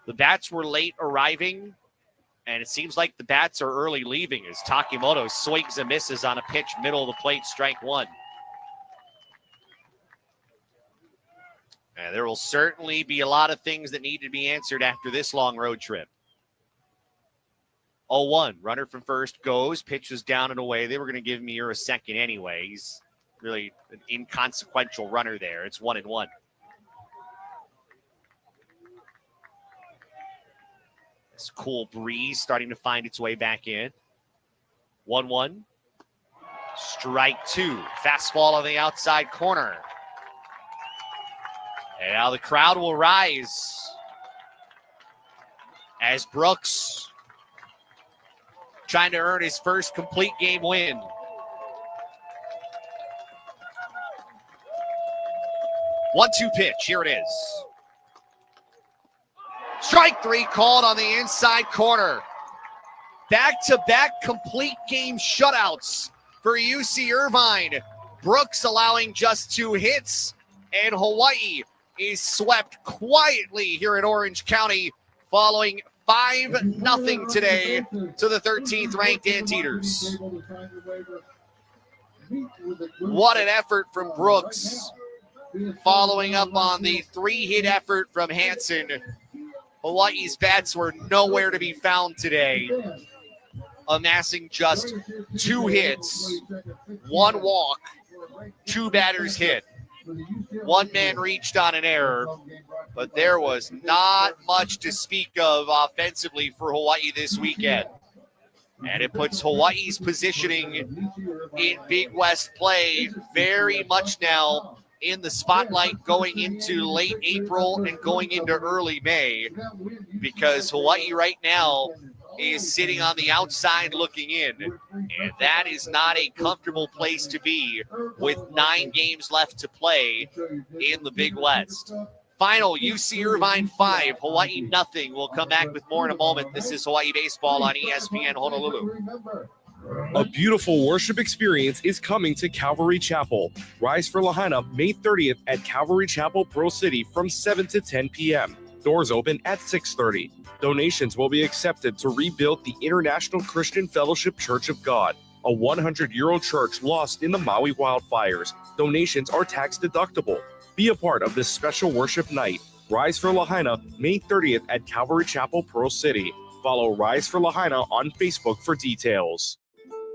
the bats were late arriving, and it seems like the bats are early leaving as Takimoto swings and misses on a pitch middle of the plate, strike 1. And there will certainly be a lot of things that need to be answered after this long road trip. 0-1, runner from first goes, pitches down and away. They were going to give Miura a second anyway. He's really an inconsequential runner there. It's 1-1. This cool breeze starting to find its way back in. 1-1. Strike 2. Fastball on the outside corner. And now the crowd will rise as Brooks trying to earn his first complete game win. One-two pitch. Here it is. Strike 3 called on the inside corner. Back-to-back complete game shutouts for UC Irvine. Brooks allowing just 2 hits, and Hawaii is swept quietly here in Orange County following 5-0 today to the 13th ranked Anteaters. What an effort from Brooks, following up on the 3-hit effort from Hansen. Hawaii's bats were nowhere to be found today, amassing just 2 hits, 1 walk, 2 batters hit. 1 man reached on an error, but there was not much to speak of offensively for Hawaii this weekend. And it puts Hawaii's positioning in Big West play very much now in the spotlight going into late April and going into early May, because Hawaii right now is sitting on the outside looking in, and that is not a comfortable place to be with 9 games left to play in the Big West. Final, UC Irvine 5, Hawaii nothing. We'll come back with more in a moment. This is Hawaii Baseball on ESPN Honolulu. A beautiful worship experience is coming to Calvary Chapel. Rise for Lahaina, May 30th at Calvary Chapel, Pearl City from 7 to 10 p.m. Doors open at 6:30. Donations will be accepted to rebuild the International Christian Fellowship Church of God, a 100-year-old church lost in the Maui wildfires. Donations are tax deductible. Be a part of this special worship night. Rise for Lahaina, May 30th at Calvary Chapel, Pearl City. Follow Rise for Lahaina on Facebook for details.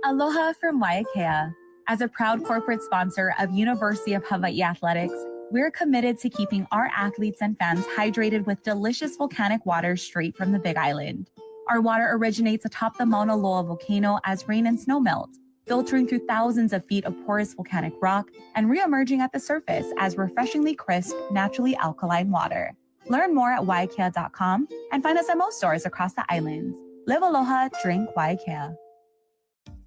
Aloha from Waiakea. As a proud corporate sponsor of University of Hawaii Athletics, we're committed to keeping our athletes and fans hydrated with delicious volcanic water straight from the Big Island. Our water originates atop the Mauna Loa volcano as rain and snow melt, filtering through thousands of feet of porous volcanic rock and re-emerging at the surface as refreshingly crisp, naturally alkaline water. Learn more at waiakea.com and find us at most stores across the islands. Live aloha, drink Waiakea.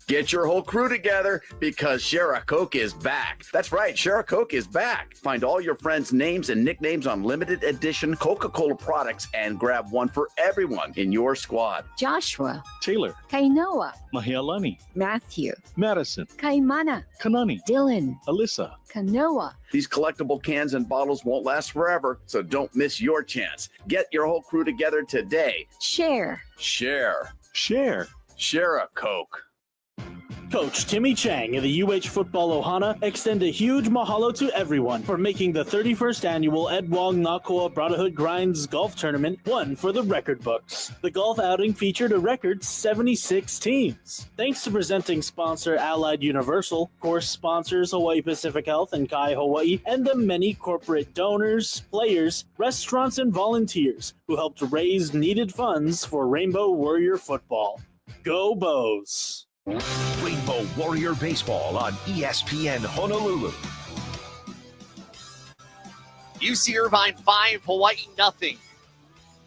Get your whole crew together because Share a Coke is back. That's right, Share a Coke is back. Find all your friends' names and nicknames on limited edition Coca-Cola products and grab one for everyone in your squad. Joshua, Taylor, Kainoa, Mahialani, Matthew, Madison, Kaimana, Kanani, Dylan, Alyssa, Kanoa. These collectible cans and bottles won't last forever, so don't miss your chance. Get your whole crew together today. Share. Share. Share. Share a Coke. Coach Timmy Chang of the UH Football Ohana extend a huge mahalo to everyone for making the 31st annual Ed Wong Nakoa Brotherhood Grinds Golf Tournament one for the record books. The golf outing featured a record 76 teams. Thanks to presenting sponsor Allied Universal, course sponsors Hawaii Pacific Health and Kai Hawaii, and the many corporate donors, players, restaurants, and volunteers who helped raise needed funds for Rainbow Warrior Football. Go Bows! Rainbow Warrior Baseball on ESPN Honolulu. UC Irvine 5, Hawaii nothing.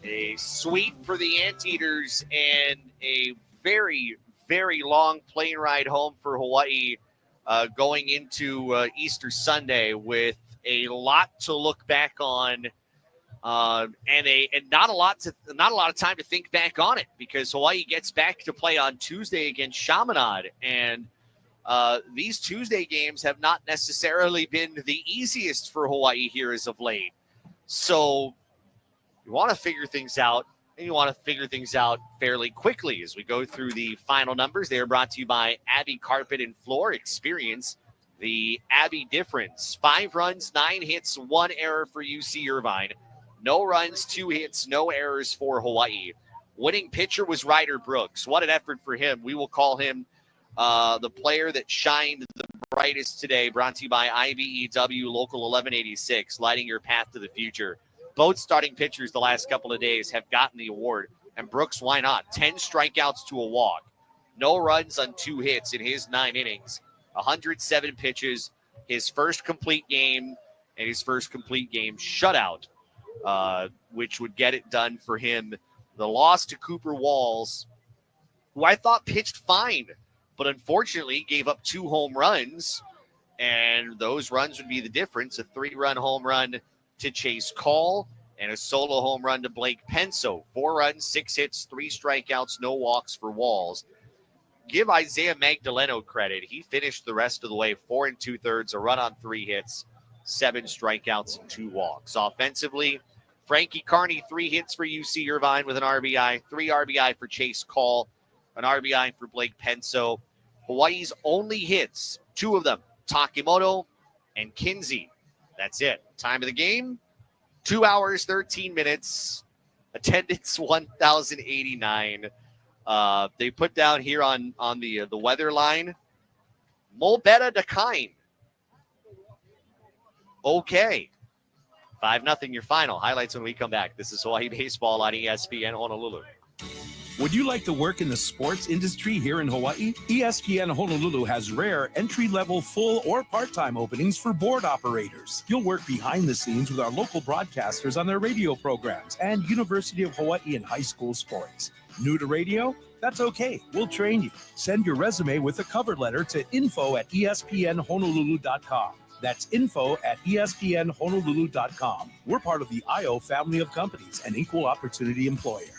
A sweep for the Anteaters and a very, very long plane ride home for Hawaii going into Easter Sunday with a lot to look back on. And not a lot of time to think back on it because Hawaii gets back to play on Tuesday against Chaminade, and these Tuesday games have not necessarily been the easiest for Hawaii here as of late. So you want to figure things out, and you want to figure things out fairly quickly as we go through the final numbers. They are brought to you by Abbey Carpet and Floor. Experience the Abbey difference. 5 runs, 9 hits, 1 error for UC Irvine. No runs, 2 hits, no errors for Hawaii. Winning pitcher was Ryder Brooks. What an effort for him. We will call him the player that shined the brightest today, brought to you by IBEW Local 1186, lighting your path to the future. Both starting pitchers the last couple of days have gotten the award, and Brooks, why not? 10 strikeouts to a walk. No runs on 2 hits in his 9 innings. 107 pitches, his first complete game, and his first complete game shutout. Which would get it done for him. The loss to Cooper Walls, who I thought pitched fine, but unfortunately gave up 2 home runs, and those runs would be the difference. A 3-run home run to Chase Call and a solo home run to Blake Penso. 4 runs, 6 hits, 3 strikeouts, no walks for Walls. Give Isaiah Magdaleno credit. He finished the rest of the way, 4 2/3, a run on 3 hits, 7 strikeouts and 2 walks. Offensively, Frankie Carney, 3 hits for UC Irvine with an RBI, 3 RBI for Chase Call, an RBI for Blake Penso. Hawaii's only hits, 2 of them, Takimoto and Kinsey. That's it. Time of the game, 2 hours, 13 minutes. Attendance 1,089. They put down here on the weather line, Molbetta Dakine. Okay. 5-0 your final. Highlights when we come back. This is Hawaii Baseball on ESPN Honolulu. Would you like to work in the sports industry here in Hawaii? ESPN Honolulu has rare entry-level full or part-time openings for board operators. You'll work behind the scenes with our local broadcasters on their radio programs and University of Hawaii and high school sports. New to radio? That's okay. We'll train you. Send your resume with a cover letter to info@espnhonolulu.com. That's info@espnhonolulu.com. We're part of the IO family of companies, an equal opportunity employer.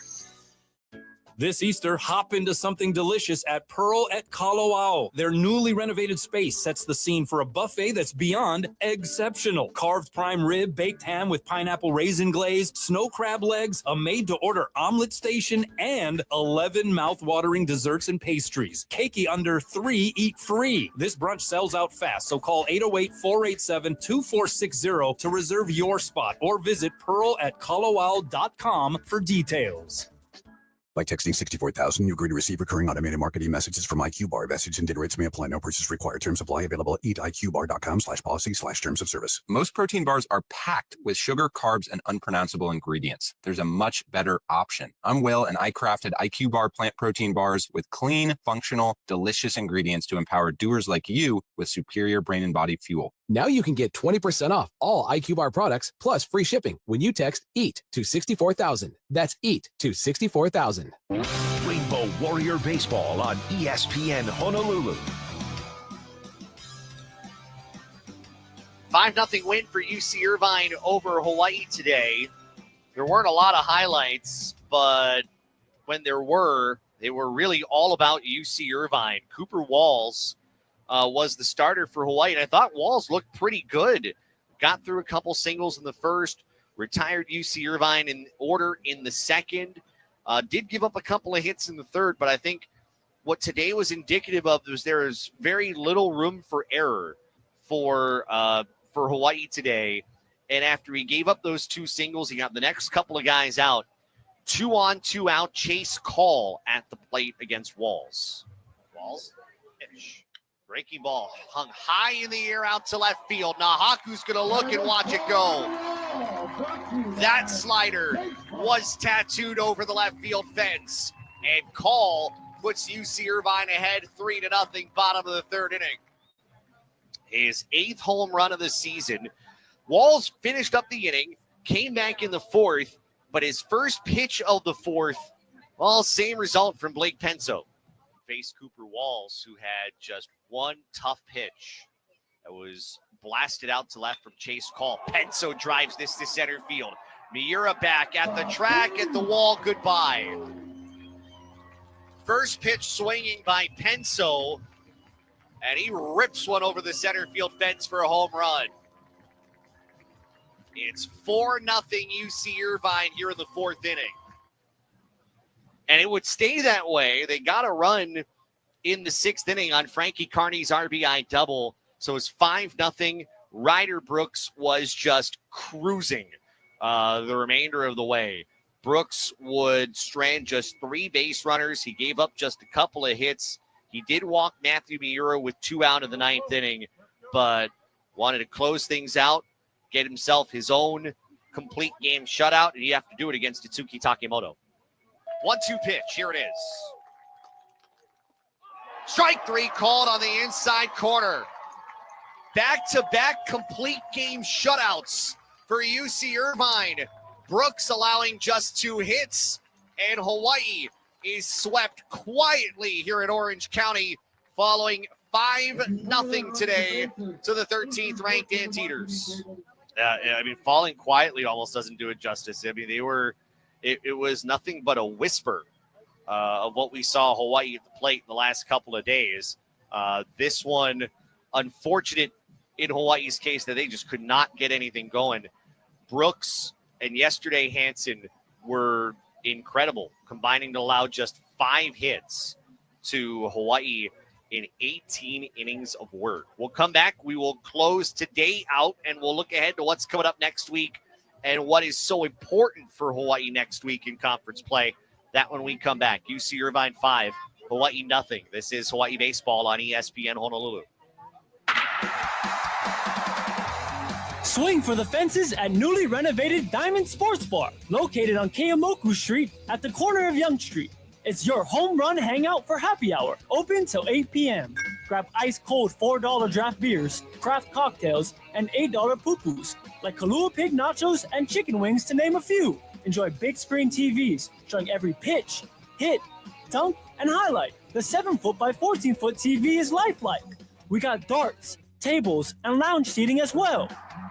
This Easter, hop into something delicious at Pearl at Kalawao. Their newly renovated space sets the scene for a buffet that's beyond exceptional. Carved prime rib, baked ham with pineapple raisin glaze, snow crab legs, a made-to-order omelet station, and 11 mouth-watering desserts and pastries. Cakey under 3, eat free. This brunch sells out fast, so call 808-487-2460 to reserve your spot or visit pearlatkalawao.com for details. By texting 64,000, you agree to receive recurring automated marketing messages from IQ Bar. Message and data rates may apply. No purchase required. Terms apply. Available at eatiqbar.com/policy/terms of service. Most protein bars are packed with sugar, carbs, and unpronounceable ingredients. There's a much better option. I'm Will, and I crafted IQ Bar plant protein bars with clean, functional, delicious ingredients to empower doers like you with superior brain and body fuel. Now you can get 20% off all IQ Bar products plus free shipping when you text EAT to 64,000. That's EAT to 64,000. Rainbow Warrior Baseball on ESPN Honolulu. 5-0 win for UC Irvine over Hawaii today. There weren't a lot of highlights, but when there were, they were really all about UC Irvine. Cooper Walls was the starter for Hawaii, and I thought Walls looked pretty good. Got through a couple singles in the first, retired UC Irvine in order in the second. Did give up a couple of hits in the third, but I think what today was indicative of was there is very little room for error for Hawaii today. And after he gave up those two singles, he got the next couple of guys out. 2 on, 2 out, Chase Call at the plate against Walls. Walls, pitch. Breaking ball hung high in the air out to left field. Nahaku's going to look and watch it go. That slider was tattooed over the left field fence. And Call puts UC Irvine ahead 3-0, bottom of the third inning. His 8th home run of the season. Walls finished up the inning, came back in the 4th, but his first pitch of the 4th, well, same result from Blake Penso. Faced Cooper Walls, who had just one tough pitch that was blasted out to left from Chase Call. Penso drives this to center field. Miura back at the track, at the wall, goodbye. First pitch swinging by Penso, and he rips one over the center field fence for a home run. It's 4-0 UC Irvine here in the 4th inning. And it would stay that way. They got a run in the 6th inning on Frankie Carney's RBI double. So it's 5-0. Ryder Brooks was just cruising the remainder of the way. Brooks would strand just 3 base runners. He gave up just a couple of hits. He did walk Matthew Miura with 2 out in the 9th inning, but wanted to close things out, get himself his own complete game shutout, and he'd have to do it against Itsuki Takemoto. 1-2 pitch. Here it is. Strike 3 called on the inside corner. Back-to-back complete game shutouts for UC Irvine. Brooks allowing just 2 hits, and Hawaii is swept quietly here in Orange County following 5-0 today to the 13th ranked Anteaters. I mean, falling quietly almost doesn't do it justice. I mean, it was nothing but a whisper of what we saw Hawaii at the plate in the last couple of days. This one, unfortunate in Hawaii's case that they just could not get anything going. Brooks and yesterday Hansen were incredible, combining to allow just 5 hits to Hawaii in 18 innings of work. We'll come back. We will close today out, and we'll look ahead to what's coming up next week and what is so important for Hawaii next week in conference play. That when we come back. UC Irvine 5, Hawaii nothing. This is Hawaii Baseball on ESPN Honolulu. Swing for the fences at newly renovated Diamond Sports Bar, located on Keimoku Street at the corner of Yonge Street. It's your home run hangout for happy hour, open till 8 p.m. Grab ice-cold $4 draft beers, craft cocktails, and $8 poo-poos, like Kalua Pig nachos and chicken wings, to name a few. Enjoy big screen TVs, showing every pitch, hit, dunk, and highlight. The 7-foot by 14-foot TV is lifelike. We got darts, tables, and lounge seating as well.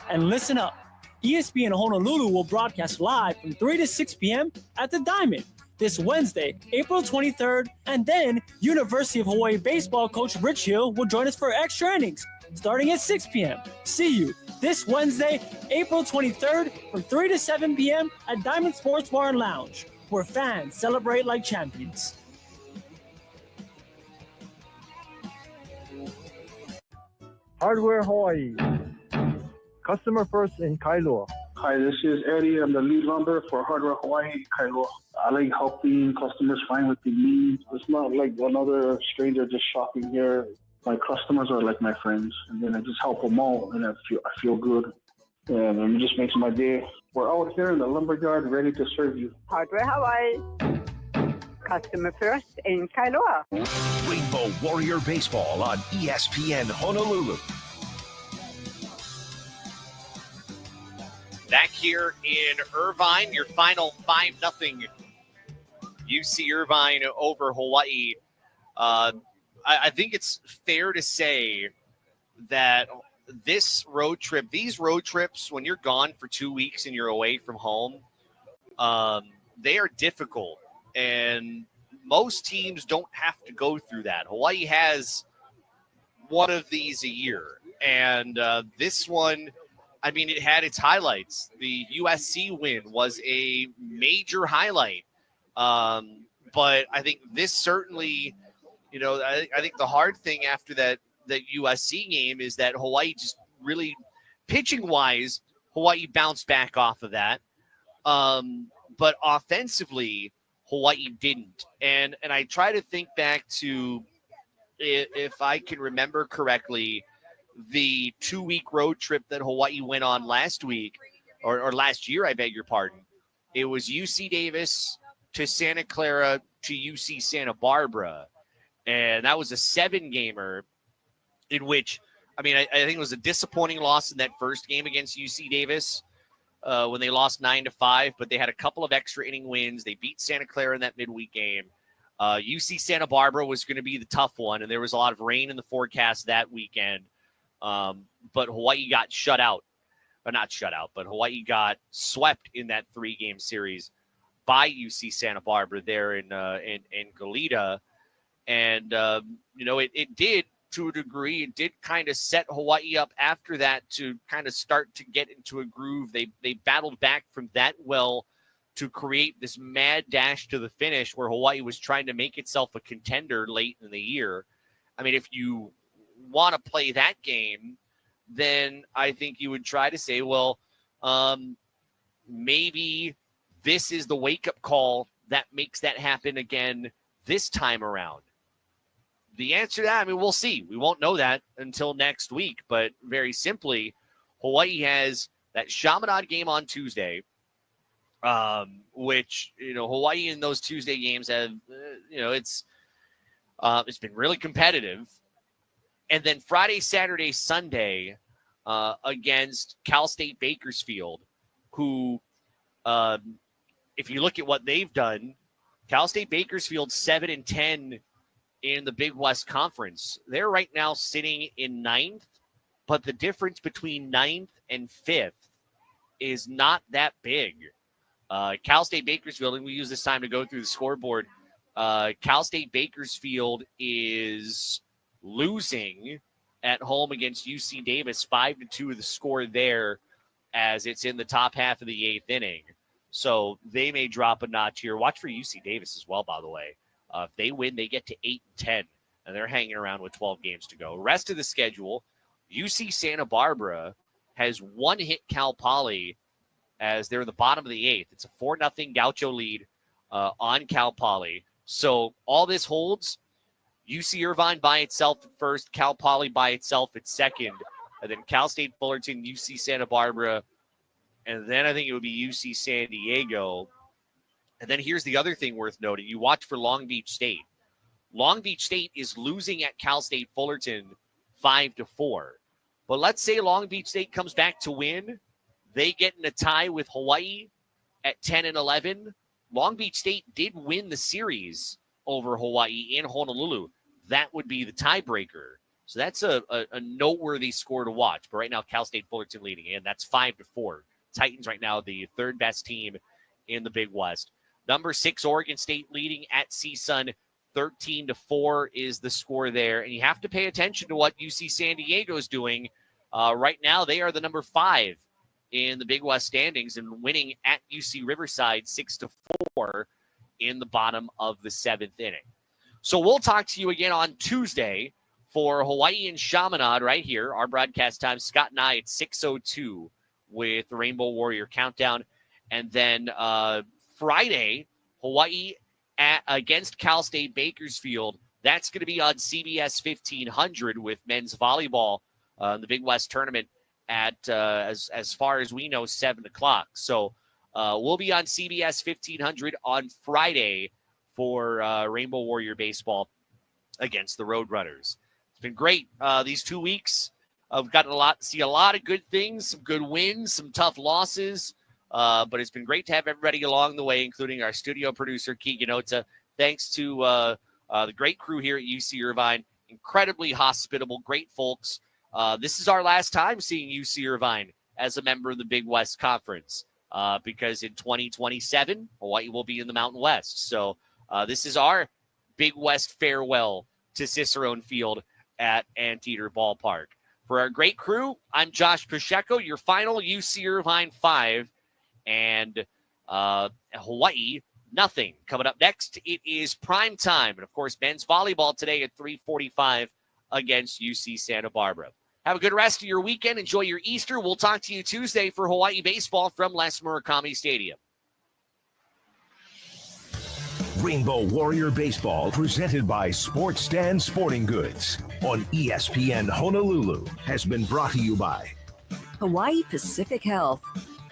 And listen up, ESPN Honolulu will broadcast live from 3 to 6 p.m. at the Diamond. this Wednesday, April 23rd, and then University of Hawaii baseball coach Rich Hill will join us for extra innings starting at 6 p.m. See you this Wednesday, April 23rd from 3 to 7 p.m. at Diamond Sports Bar and Lounge, where fans celebrate like champions. Hardware Hawaii. Customer first in Kailua. Hi, this is Eddie. I'm the lead lumber for Hardware Hawaii, Kailua. I like helping customers find what they need. It's not like another stranger just shopping here. My customers are like my friends, and then I just help them out, and I feel good, and it just makes my day. We're out here in the lumberyard ready to serve you. Hardware Hawaii. Customer first in Kailua. Rainbow Warrior Baseball on ESPN Honolulu. Back here in Irvine, your final 5-0 UC Irvine over Hawaii. I think it's fair to say that these road trips, when you're gone for 2 weeks and you're away from home, they are difficult. And most teams don't have to go through that. Hawaii has one of these a year. And this one, I mean, it had its highlights. The USC win was a major highlight. But I think this certainly, I think the hard thing after that USC game is that Hawaii just really, pitching-wise, Hawaii bounced back off of that. But offensively, Hawaii didn't. And I try to think back to, if I can remember correctly, the 2-week road trip that Hawaii went on last week, or last year, I beg your pardon. It was UC Davis to Santa Clara to UC Santa Barbara. And that was a 7-gamer in which, I think it was a disappointing loss in that first game against UC Davis. When they lost 9-5, but they had a couple of extra inning wins. They beat Santa Clara in that midweek game. UC Santa Barbara was going to be the tough one, and there was a lot of rain in the forecast that weekend. But Hawaii got shut out. Or not shut out, but Hawaii got swept in that 3-game series by UC Santa Barbara there in Goleta. And, it did, to a degree, it did kind of set Hawaii up after that to kind of start to get into a groove. They battled back from that well to create this mad dash to the finish where Hawaii was trying to make itself a contender late in the year. I mean, if you want to play that game, then I think you would try to say, well, maybe this is the wake-up call that makes that happen again this time around. The answer to that, we'll see. We won't know that until next week. But very simply, Hawaii has that Chaminade game on Tuesday, which, Hawaii in those Tuesday games have, it's been really competitive. And then Friday, Saturday, Sunday against Cal State Bakersfield, who, if you look at what they've done, Cal State Bakersfield 7-10 in the Big West Conference. They're right now sitting in 9th, but the difference between 9th and 5th is not that big. Cal State Bakersfield, and we use this time to go through the scoreboard. Cal State Bakersfield is losing at home against UC Davis, 5-2 of the score there, as it's in the top half of the 8th inning. So they may drop a notch here. Watch for UC Davis as well, by the way. If they win, they get to 8-10, and they're hanging around with 12 games to go. Rest of the schedule, UC Santa Barbara has one hit Cal Poly as they're in the bottom of the 8th. It's a 4-0 Gaucho lead on Cal Poly. So all this holds. UC Irvine by itself at first, Cal Poly by itself at second, and then Cal State Fullerton, UC Santa Barbara, and then I think it would be UC San Diego. And then here's the other thing worth noting. You watch for Long Beach State. Long Beach State is losing at Cal State Fullerton 5-4. But let's say Long Beach State comes back to win. They get in a tie with Hawaii at 10-11. Long Beach State did win the series over Hawaii in Honolulu. That would be the tiebreaker. So that's a noteworthy score to watch. But right now, Cal State Fullerton leading, and that's 5-4. Titans right now the third best team in the Big West. Number 6, Oregon State leading at CSUN 13-4 is the score there. And you have to pay attention to what UC San Diego is doing. Right now, they are the number 5 in the Big West standings and winning at UC Riverside 6-4 in the bottom of the 7th inning. So we'll talk to you again on Tuesday for Hawaii and Chaminade right here. Our broadcast time, Scott and I, at 6:02 with the Rainbow Warrior Countdown. And then Friday, Hawaii against Cal State Bakersfield. That's going to be on CBS 1500 with men's volleyball in the Big West tournament at, as far as we know, 7 o'clock. So we'll be on CBS 1500 on Friday for Rainbow Warrior Baseball against the Roadrunners. It's been great these 2 weeks. I've gotten see a lot of good things, some good wins, some tough losses. But it's been great to have everybody along the way, including our studio producer, Keegan Ota. Thanks to the great crew here at UC Irvine. Incredibly hospitable, great folks. This is our last time seeing UC Irvine as a member of the Big West Conference because in 2027, Hawaii will be in the Mountain West. So this is our Big West farewell to Cicerone Field at Anteater Ballpark. For our great crew, I'm Josh Pacheco, your final UC Irvine 5 and Hawaii nothing. Coming up next, it is prime time. And, of course, men's volleyball today at 3:45 against UC Santa Barbara. Have a good rest of your weekend. Enjoy your Easter. We'll talk to you Tuesday for Hawaii baseball from Les Murakami Stadium. Rainbow Warrior Baseball, presented by Sports Stand Sporting Goods on ESPN Honolulu, has been brought to you by Hawaii Pacific Health,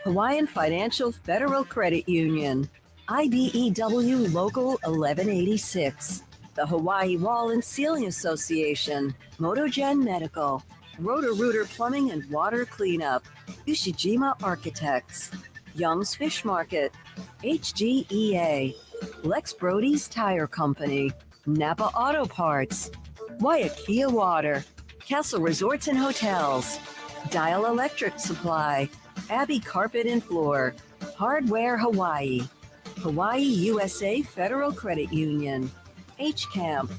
Hawaiian Financial Federal Credit Union, IBEW Local 1186, the Hawaii Wall and Ceiling Association, Motogen Medical, Roto-Rooter Plumbing and Water Cleanup, Ushijima Architects, Young's Fish Market, HGEA, Lex Brody's Tire Company, Napa Auto Parts, Waiakea Water, Castle Resorts and Hotels, Dial Electric Supply, Abbey Carpet and Floor, Hardware Hawaii, Hawaii USA Federal Credit Union, H-Camp,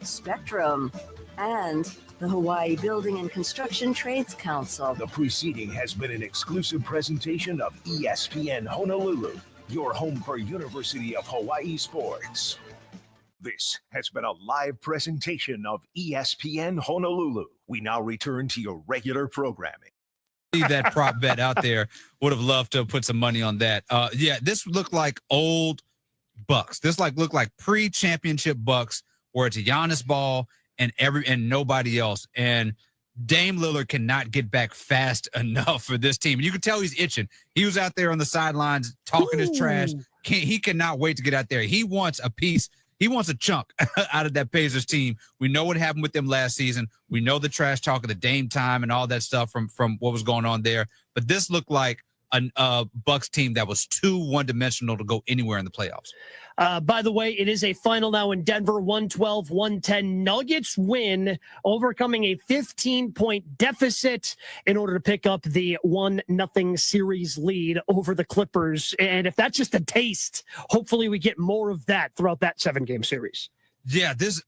Spectrum, and the Hawaii Building and Construction Trades Council. The preceding has been an exclusive presentation of ESPN Honolulu, your home for University of Hawaii sports. This has been a live presentation of ESPN Honolulu. We now return to your regular programming. That prop bet out there, would have loved to put some money on that. Yeah, this looked like old Bucks. This looked like pre-championship Bucks, where it's a Giannis ball and nobody else. And Dame Lillard cannot get back fast enough for this team. And you can tell he's itching. He was out there on the sidelines talking his trash. He cannot wait to get out there. He wants a piece. He wants a chunk out of that Pacers team. We know what happened with them last season. We know the trash talk of the Dame time and all that stuff from what was going on there. But this looked like a Bucks team that was too one-dimensional to go anywhere in the playoffs. By the way, it is a final now in Denver, 112-110. Nuggets win, overcoming a 15-point deficit in order to pick up the 1-0 series lead over the Clippers. And if that's just a taste, hopefully we get more of that throughout that 7-game series. Yeah, this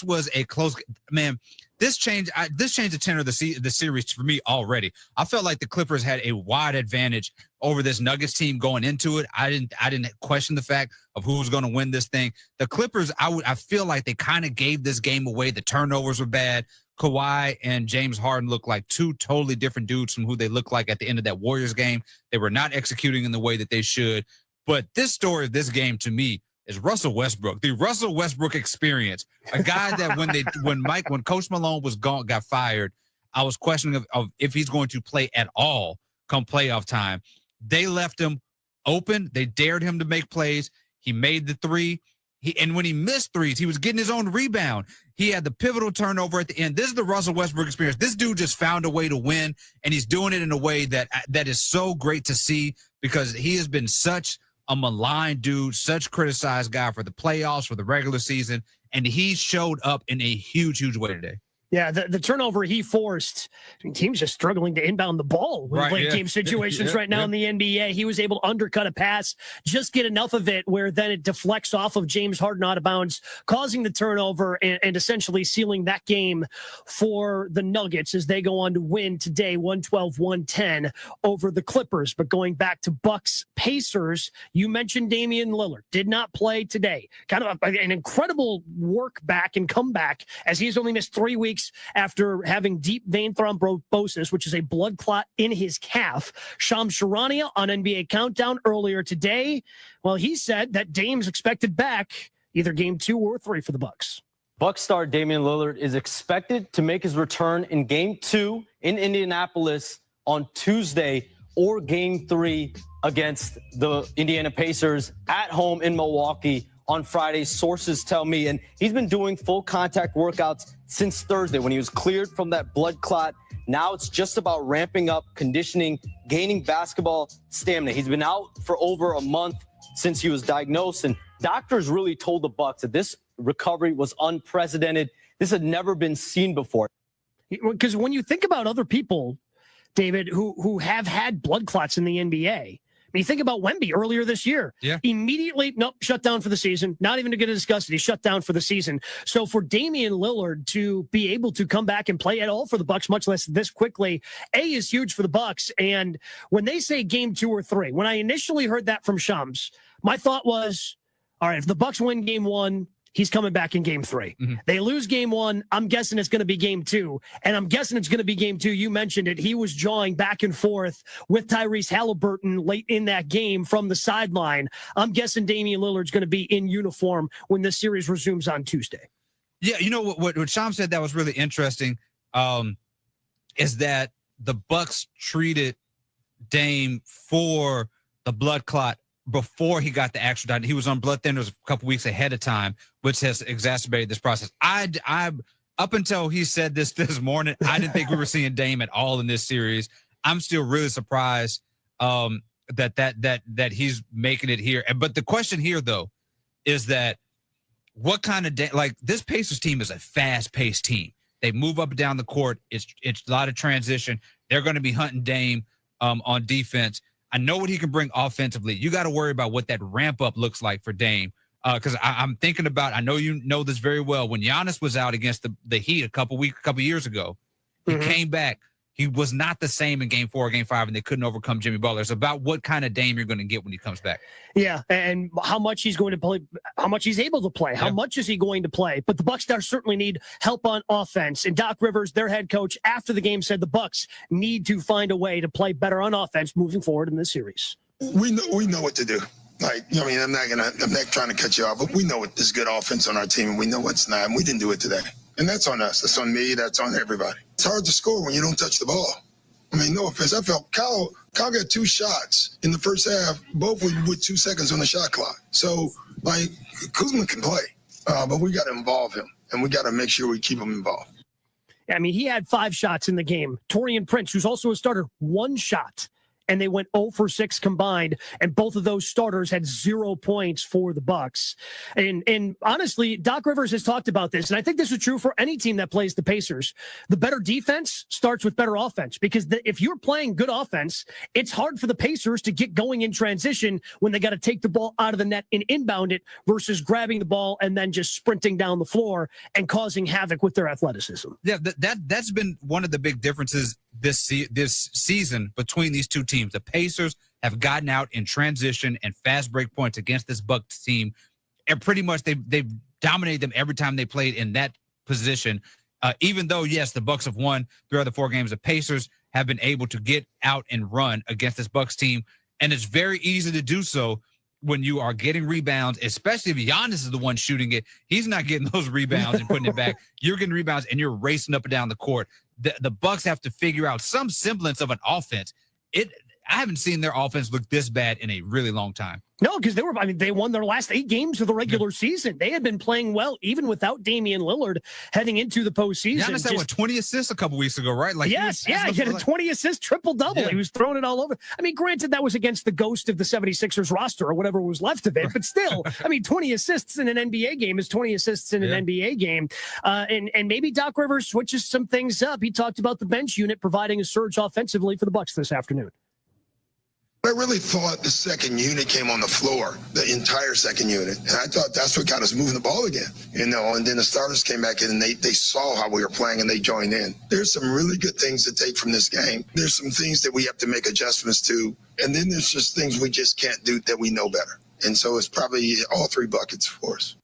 was a close man. This changed the tenor of the series for me already. I felt like the Clippers had a wide advantage over this Nuggets team going into it. I didn't question the fact of who was going to win this thing. The Clippers, I feel like they kind of gave this game away. The turnovers were bad. Kawhi and James Harden looked like two totally different dudes from who they looked like at the end of that Warriors game. They were not executing in the way that they should. But this story of this game to me is Russell Westbrook, the Russell Westbrook experience. A guy that when Coach Malone got fired, I was questioning of if he's going to play at all come playoff time. They left him open. They dared him to make plays. He made the three. And when he missed threes, he was getting his own rebound. He had the pivotal turnover at the end. This is the Russell Westbrook experience. This dude just found a way to win, and he's doing it in a way that is so great to see because he has been such a maligned dude, such criticized guy for the playoffs, for the regular season, and he showed up in a huge, huge way today. Yeah, the turnover he forced, teams just struggling to inbound the ball in late game situations right now in the NBA. He was able to undercut a pass, just get enough of it where then it deflects off of James Harden out of bounds, causing the turnover and essentially sealing that game for the Nuggets as they go on to win today 112-110 over the Clippers. But going back to Bucks Pacers, you mentioned Damian Lillard did not play today. Kind of an incredible work back and comeback as he's only missed 3 weeks after having deep vein thrombosis, which is a blood clot in his calf. Shams Charania on NBA Countdown earlier today, well, he said that Dame's expected back either game 2 or 3 for the Bucks. Bucks star Damian Lillard is expected to make his return in game 2 in Indianapolis on Tuesday or game 3 against the Indiana Pacers at home in Milwaukee on Friday, sources tell me. And he's been doing full contact workouts since Thursday when he was cleared from that blood clot. Now it's just about ramping up, conditioning, gaining basketball stamina. He's been out for over a month since he was diagnosed, and doctors really told the Bucks that this recovery was unprecedented. This had never been seen before. Because when you think about other people, David, who have had blood clots in the NBA, I mean, you think about Wemby earlier this year. Yeah. Immediately, shut down for the season. Not even to get discussed. He shut down for the season. So for Damian Lillard to be able to come back and play at all for the Bucks, much less this quickly, is huge for the Bucks. And when they say game 2 or 3, when I initially heard that from Shams, my thought was, all right, if the Bucks win game 1, he's coming back in game 3. Mm-hmm. They lose game 1. I'm guessing it's going to be game 2. And I'm guessing it's going to be game 2. You mentioned it. He was jawing back and forth with Tyrese Halliburton late in that game from the sideline. I'm guessing Damian Lillard's going to be in uniform when this series resumes on Tuesday. Yeah, you know what Sham said that was really interesting is that the Bucks treated Dame for the blood clot before he got the actual diagnosis. He was on blood thinners a couple weeks ahead of time, which has exacerbated this process. I up until he said this morning, I didn't think we were seeing Dame at all in this series. I'm still really surprised that he's making it here. But the question here, though, is that what kind of this Pacers team is a fast-paced team. They move up and down the court. It's a lot of transition. They're going to be hunting Dame on defense. I know what he can bring offensively. You got to worry about what that ramp up looks like for Dame. Because I'm thinking about, I know you know this very well. When Giannis was out against the Heat a couple years ago, he came back. He was not the same in game 4 or game 5, and they couldn't overcome Jimmy Butler. It's about what kind of Dame you're going to get when he comes back. Yeah, and how much he's going to play, how much he's able to play, how much is he going to play. But the Bucks certainly need help on offense. And Doc Rivers, their head coach, after the game said the Bucks need to find a way to play better on offense moving forward in this series. We know what to do. I'm not trying to cut you off, but we know what is good offense on our team, and we know what's not, and we didn't do it today. And that's on us. That's on me. That's on everybody. It's hard to score when you don't touch the ball. I mean, no offense. I felt Kyle got 2 shots in the first half, both with 2 seconds on the shot clock. So, Kuzma can play, but we got to involve him, and we got to make sure we keep him involved. I mean, he had 5 shots in the game. Taurean Prince, who's also a starter, 1 shot. And they went 0 for 6 combined, and both of those starters had 0 points for the Bucks. And honestly, Doc Rivers has talked about this, and I think this is true for any team that plays the Pacers. The better defense starts with better offense, because if you're playing good offense, it's hard for the Pacers to get going in transition when they got to take the ball out of the net and inbound it versus grabbing the ball and then just sprinting down the floor and causing havoc with their athleticism. Yeah, that's been one of the big differences this season between these two teams. The Pacers have gotten out in transition and fast break points against this Bucks team, and pretty much they've dominated them every time they played in that position. Even though, yes, the Bucks have won 3 out of the 4 games, the Pacers have been able to get out and run against this Bucks team, and it's very easy to do so when you are getting rebounds, especially if Giannis is the one shooting it. He's not getting those rebounds and putting it back. You're getting rebounds, and you're racing up and down the court. The Bucks have to figure out some semblance of an offense. I haven't seen their offense look this bad in a really long time. No, because they won their last 8 games of the regular season. They had been playing well, even without Damian Lillard heading into the postseason. Giannis had 20 assists a couple weeks ago, right? He had a 20 assist triple-double. Yeah. He was throwing it all over. I mean, granted, that was against the ghost of the 76ers roster or whatever was left of it, but still, 20 assists in an NBA game is 20 assists in an NBA game. And maybe Doc Rivers switches some things up. He talked about the bench unit providing a surge offensively for the Bucks this afternoon. I really thought the second unit came on the floor, the entire second unit. And I thought that's what got us moving the ball again, and then the starters came back in and they saw how we were playing and they joined in. There's some really good things to take from this game. There's some things that we have to make adjustments to. And then there's just things we just can't do that we know better. And so it's probably all 3 buckets for us.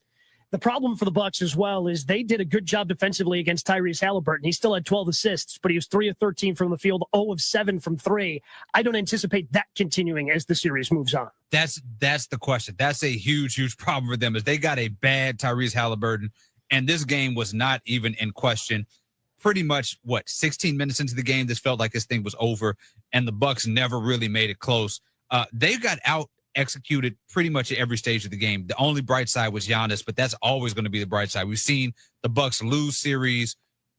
The problem for the Bucks as well is they did a good job defensively against Tyrese Halliburton. He still had 12 assists, but he was 3 of 13 from the field, 0 of 7 from 3. I don't anticipate that continuing as the series moves on. That's the question. That's a huge problem for them is they got a bad Tyrese Halliburton, and this game was not even in question. Pretty much, 16 minutes into the game, this felt like this thing was over, and the Bucks never really made it close. They got out executed pretty much at every stage of the game. The only bright side was Giannis, but that's always going to be the bright side. We've seen the Bucks lose series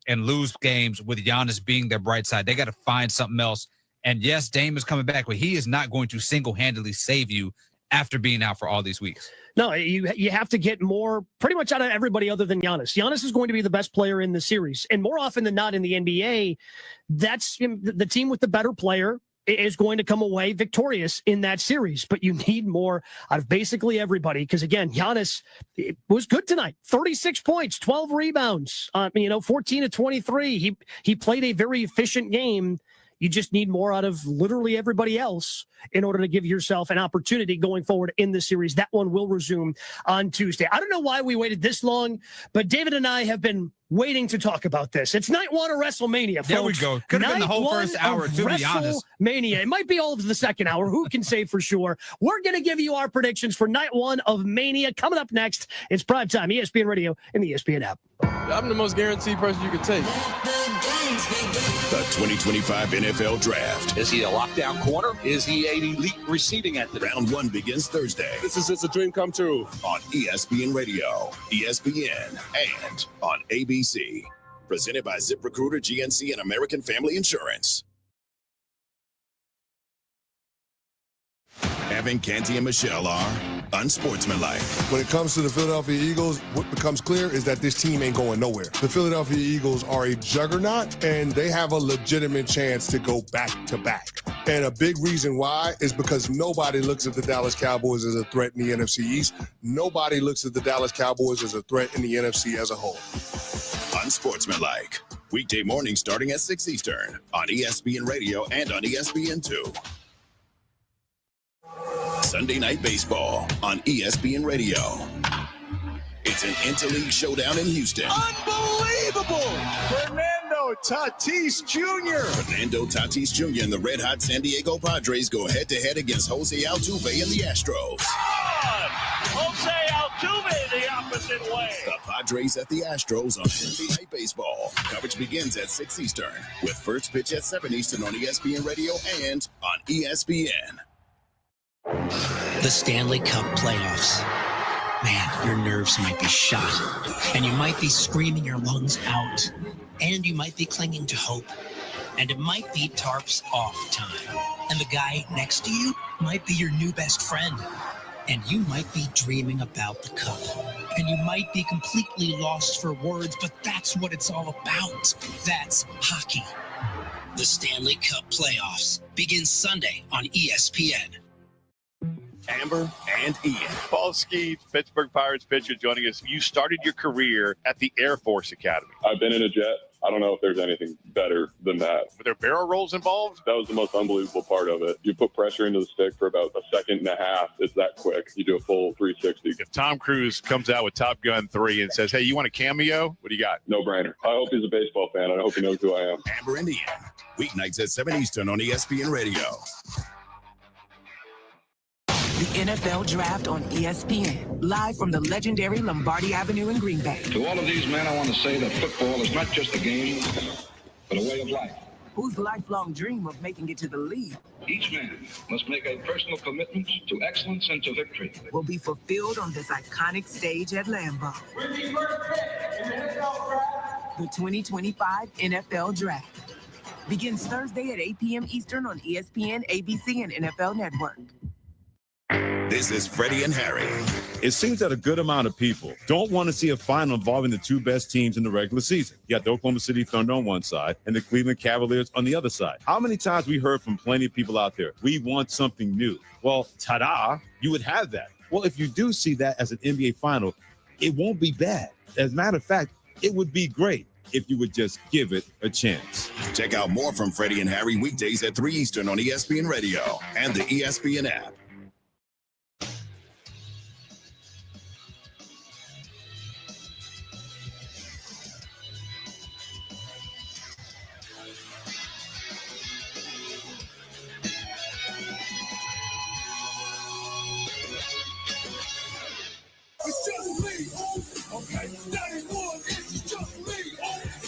and lose games with Giannis being their bright side. They got to find something else. And yes, Dame is coming back, but he is not going to single-handedly save you after being out for all these weeks. No, you have to get more pretty much out of everybody other than Giannis. Giannis is going to be the best player in the series. And more often than not in the NBA, that's the team with the better player is going to come away victorious in that series, but you need more out of basically everybody. Because again, Giannis was good tonight, 36 points, 12 rebounds, 14 of 23. He played a very efficient game. You just need more out of literally everybody else in order to give yourself an opportunity going forward in the series. That one will resume on Tuesday. I don't know why we waited this long, but David and I have been waiting to talk about this. It's night 1 of WrestleMania, folks. There we go. Could have been the whole first hour, to be honest. WrestleMania. It might be all of the second hour. Who can say for sure? We're going to give you our predictions for night 1 of Mania. Coming up next, it's primetime, ESPN Radio, and the ESPN app. I'm the most guaranteed person you could take. The 2025 NFL Draft. Is he a lockdown corner? Is he an elite receiving entity? Round 1 begins Thursday. This is just a dream come true. On ESPN Radio, ESPN, and on ABC. Presented by ZipRecruiter, GNC, and American Family Insurance. Evan, Canty, and Michelle are unsportsmanlike. When it comes to the Philadelphia Eagles, what becomes clear is that this team ain't going nowhere. The Philadelphia Eagles are a juggernaut, and they have a legitimate chance to go back-to-back. And a big reason why is because nobody looks at the Dallas Cowboys as a threat in the NFC East. Nobody looks at the Dallas Cowboys as a threat in the NFC as a whole. Unsportsmanlike. Weekday morning starting at 6 Eastern on ESPN Radio and on ESPN2. Sunday Night Baseball on ESPN Radio. It's an interleague showdown in Houston. Unbelievable! Fernando Tatis Jr. Fernando Tatis Jr. and the red-hot San Diego Padres go head-to-head against Jose Altuve and the Astros. Jose Altuve the opposite way. The Padres at the Astros on Sunday Night Baseball. Coverage begins at 6 Eastern with first pitch at 7 Eastern on ESPN Radio and on ESPN. The Stanley Cup playoffs. Man, your nerves might be shot, and you might be screaming your lungs out, and you might be clinging to hope, and it might be tarps off time, and the guy next to you might be your new best friend, and you might be dreaming about the cup, and you might be completely lost for words, but that's what it's all about. That's hockey. The Stanley Cup playoffs begin Sunday on ESPN. Amber and Ian. Paul Skeet, Pittsburgh Pirates pitcher, joining us. You started your career at the Air Force Academy. I've been in a jet. I don't know if there's anything better than that. Were there barrel rolls involved? That was the most unbelievable part of it. You put pressure into the stick for about a second and a half. It's that quick. You do a full 360. If Tom Cruise comes out with Top Gun 3 and says, hey, you want a cameo? What do you got? No brainer. I hope he's a baseball fan. I hope he knows who I am. Amber and Ian. Weeknights at 7 Eastern on ESPN Radio. The NFL Draft on ESPN, live from the legendary Lombardi Avenue in Green Bay. To all of these men, I want to say that football is not just a game, but a way of life. whose lifelong dream of making it to the league Each man must make a personal commitment to excellence and to victory. will be fulfilled on this iconic stage at Lambeau. The 2025 NFL Draft begins Thursday at 8 p.m. Eastern on ESPN, ABC, and NFL Network. This is Freddie and Harry. It seems that a good amount of people don't want to see a final involving the two best teams in the regular season. You got the Oklahoma City Thunder on one side and the Cleveland Cavaliers on the other side. How many times we heard from plenty of people out there, we want something new. Well, ta-da, you would have that. Well, if you do see that as an NBA final, it won't be bad. As a matter of fact, it would be great if you would just give it a chance. Check out more from Freddie and Harry weekdays at 3 Eastern on ESPN Radio and the ESPN app.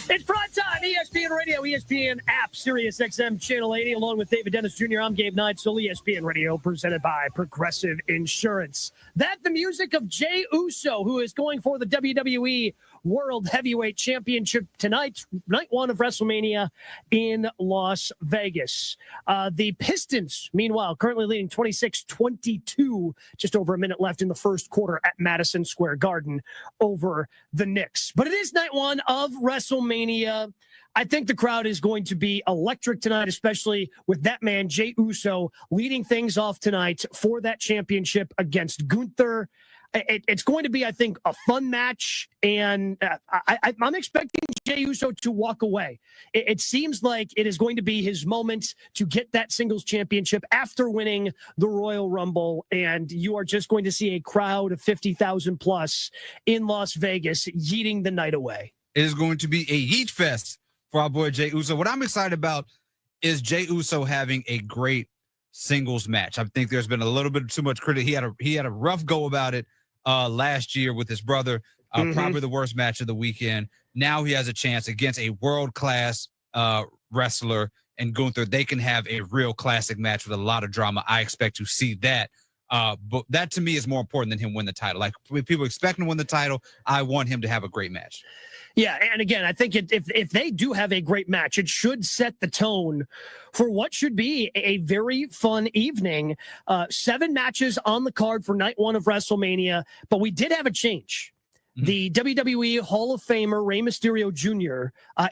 It's prime time, ESPN Radio, ESPN app, Sirius XM Channel 80, along with David Dennis Jr. I'm Gabe Neitzel, ESPN Radio, presented by Progressive Insurance. That the music of Jey Uso, who is going for the WWE World Heavyweight Championship tonight, night one of WrestleMania in Las Vegas. The Pistons, meanwhile, currently leading 26-22, just over a minute left in the first quarter at Madison Square Garden over the Knicks. But it is night one of WrestleMania. I think the crowd is going to be electric tonight, especially with that man, Jey Uso, leading things off tonight for that championship against Gunther. It's going to be, I think, a fun match, and I'm expecting Jey Uso to walk away. It seems like it is going to be his moment to get that singles championship after winning the Royal Rumble, and you are just going to see a crowd of 50,000 plus in Las Vegas yeeting the night away. It is going to be a yeet fest for our boy Jey Uso. What I'm excited about is Jey Uso having a great singles match. I think there's been a little bit too much credit. He had a rough go about it last year with his brother, probably the worst match of the weekend. Now he has a chance against a world-class wrestler and Gunther. They can have a real classic match with a lot of drama. I expect to see that. But that to me is more important than him win the title. Like, when people expect him to win the title, I want him to have a great match. Yeah, and again, I think if they do have a great match, it should set the tone for what should be a very fun evening. 7 matches on the card for night one of WrestleMania, but we did have a change. The WWE Hall of Famer Rey Mysterio Jr.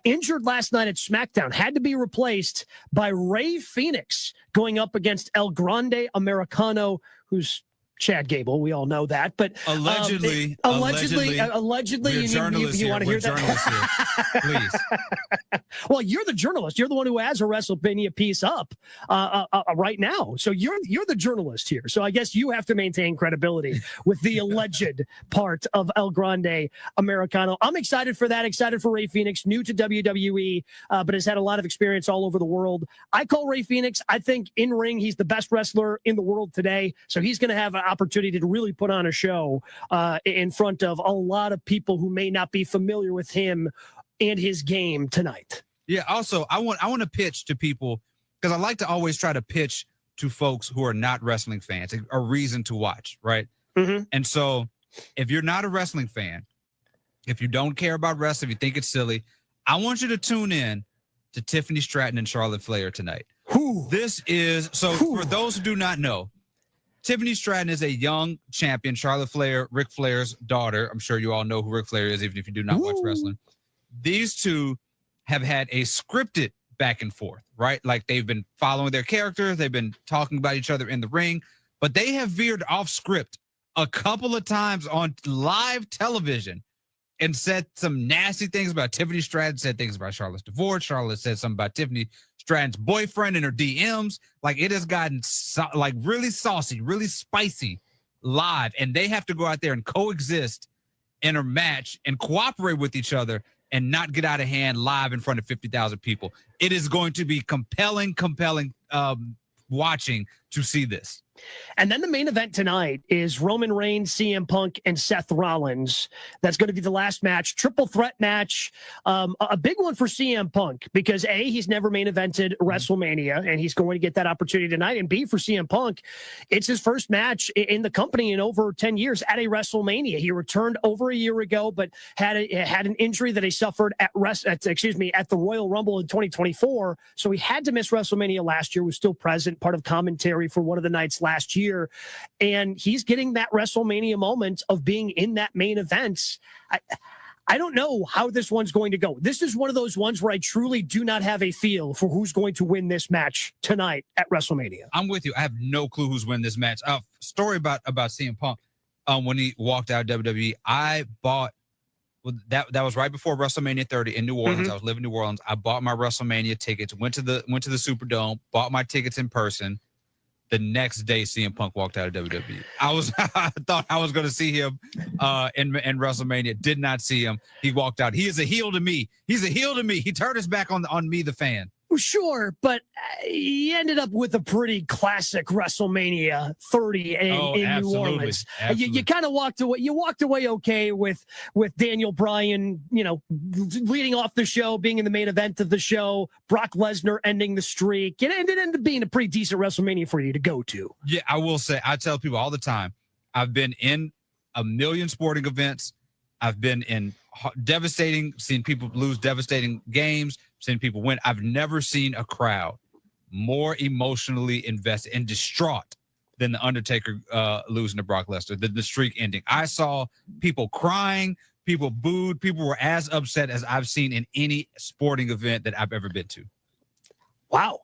Injured last night at SmackDown, had to be replaced by Rey Fénix going up against El Grande Americano, who's Chad Gable. We all know that, but allegedly, you want to hear that? Please. Well, you're the journalist. You're the one who has a WrestleMania piece up right now. So you're the journalist here. So I guess you have to maintain credibility with the alleged part of El Grande Americano. I'm excited for that. Excited for Rey Fénix, new to WWE, but has had a lot of experience all over the world. I call Rey Fénix. I think in ring, he's the best wrestler in the world today. So he's going to have an opportunity to really put on a show in front of a lot of people who may not be familiar with him and his game tonight. Yeah. Also, I want to pitch to people, because I like to always try to pitch to folks who are not wrestling fans a reason to watch, right? And so, if you're not a wrestling fan, if you don't care about wrestling, if you think it's silly, I want you to tune in to Tiffany Stratton and Charlotte Flair tonight. This is for those who do not know, Tiffany Stratton is a young champion. Charlotte Flair, Ric Flair's daughter. I'm sure you all know who Ric Flair is, even if you do not watch wrestling. These two have had a scripted back and forth, right? Like, they've been following their characters. They've been talking about each other in the ring, but they have veered off script a couple of times on live television and said some nasty things about Tiffany Stratton, said things about Charlotte's divorce. Charlotte said something about Tiffany Stratton's boyfriend in her DMs. Like, it has gotten really saucy, really spicy live, and they have to go out there and coexist in a match and cooperate with each other and not get out of hand live in front of 50,000 people. It is going to be compelling watching to see this. And then the main event tonight is Roman Reigns, CM Punk, and Seth Rollins. That's going to be the last match, triple threat match. A big one for CM Punk because A, he's never main evented WrestleMania, and he's going to get that opportunity tonight. And B, for CM Punk, it's his first match in the company in over 10 years at a WrestleMania. He returned over a year ago, but had an injury that he suffered at the Royal Rumble in 2024. So he had to miss WrestleMania last year, was still present, part of commentary for one of the nights last year. And he's getting that WrestleMania moment of being in that main event. I don't know how this one's going to go. This is one of those ones where I truly do not have a feel for who's going to win this match tonight at WrestleMania. I'm with you. I have no clue who's winning this match. Story about CM Punk. When he walked out of WWE, I bought that was right before WrestleMania 30 in New Orleans. I was living in New Orleans. I bought my WrestleMania tickets, went to the Superdome, bought my tickets in person. The next day, CM Punk walked out of WWE. I thought I was going to see him in WrestleMania. Did not see him. He walked out. He is a heel to me. He's a heel to me. He turned his back on me, the fan. Sure, but he ended up with a pretty classic WrestleMania 30 in New Orleans. You kind of walked away. You walked away okay with Daniel Bryan, leading off the show, being in the main event of the show. Brock Lesnar ending the streak. It ended up being a pretty decent WrestleMania for you to go to. Yeah, I will say. I tell people all the time. I've been in a million sporting events. I've been in seen people lose devastating games, seen people win. I've never seen a crowd more emotionally invested and distraught than The Undertaker losing to Brock Lesnar, the streak ending. I saw people crying, people booed, people were as upset as I've seen in any sporting event that I've ever been to. Wow.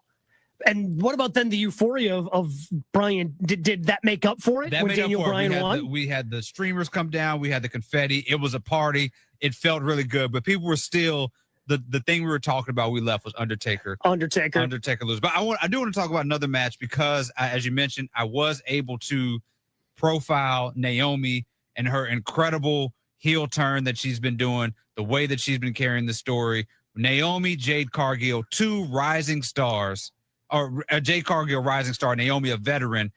And what about then the euphoria of Bryan? Did that make up for it when Daniel Bryan won? We had the streamers come down. We had the confetti. It was a party. It felt really good, but people were still the thing we were talking about. We left was Undertaker lose. But I do want to talk about another match because, as you mentioned, I was able to profile Naomi and her incredible heel turn that she's been doing, the way that she's been carrying the story. Naomi, Jade Cargill, two rising stars. Or Jade Cargill, rising star, Naomi, a veteran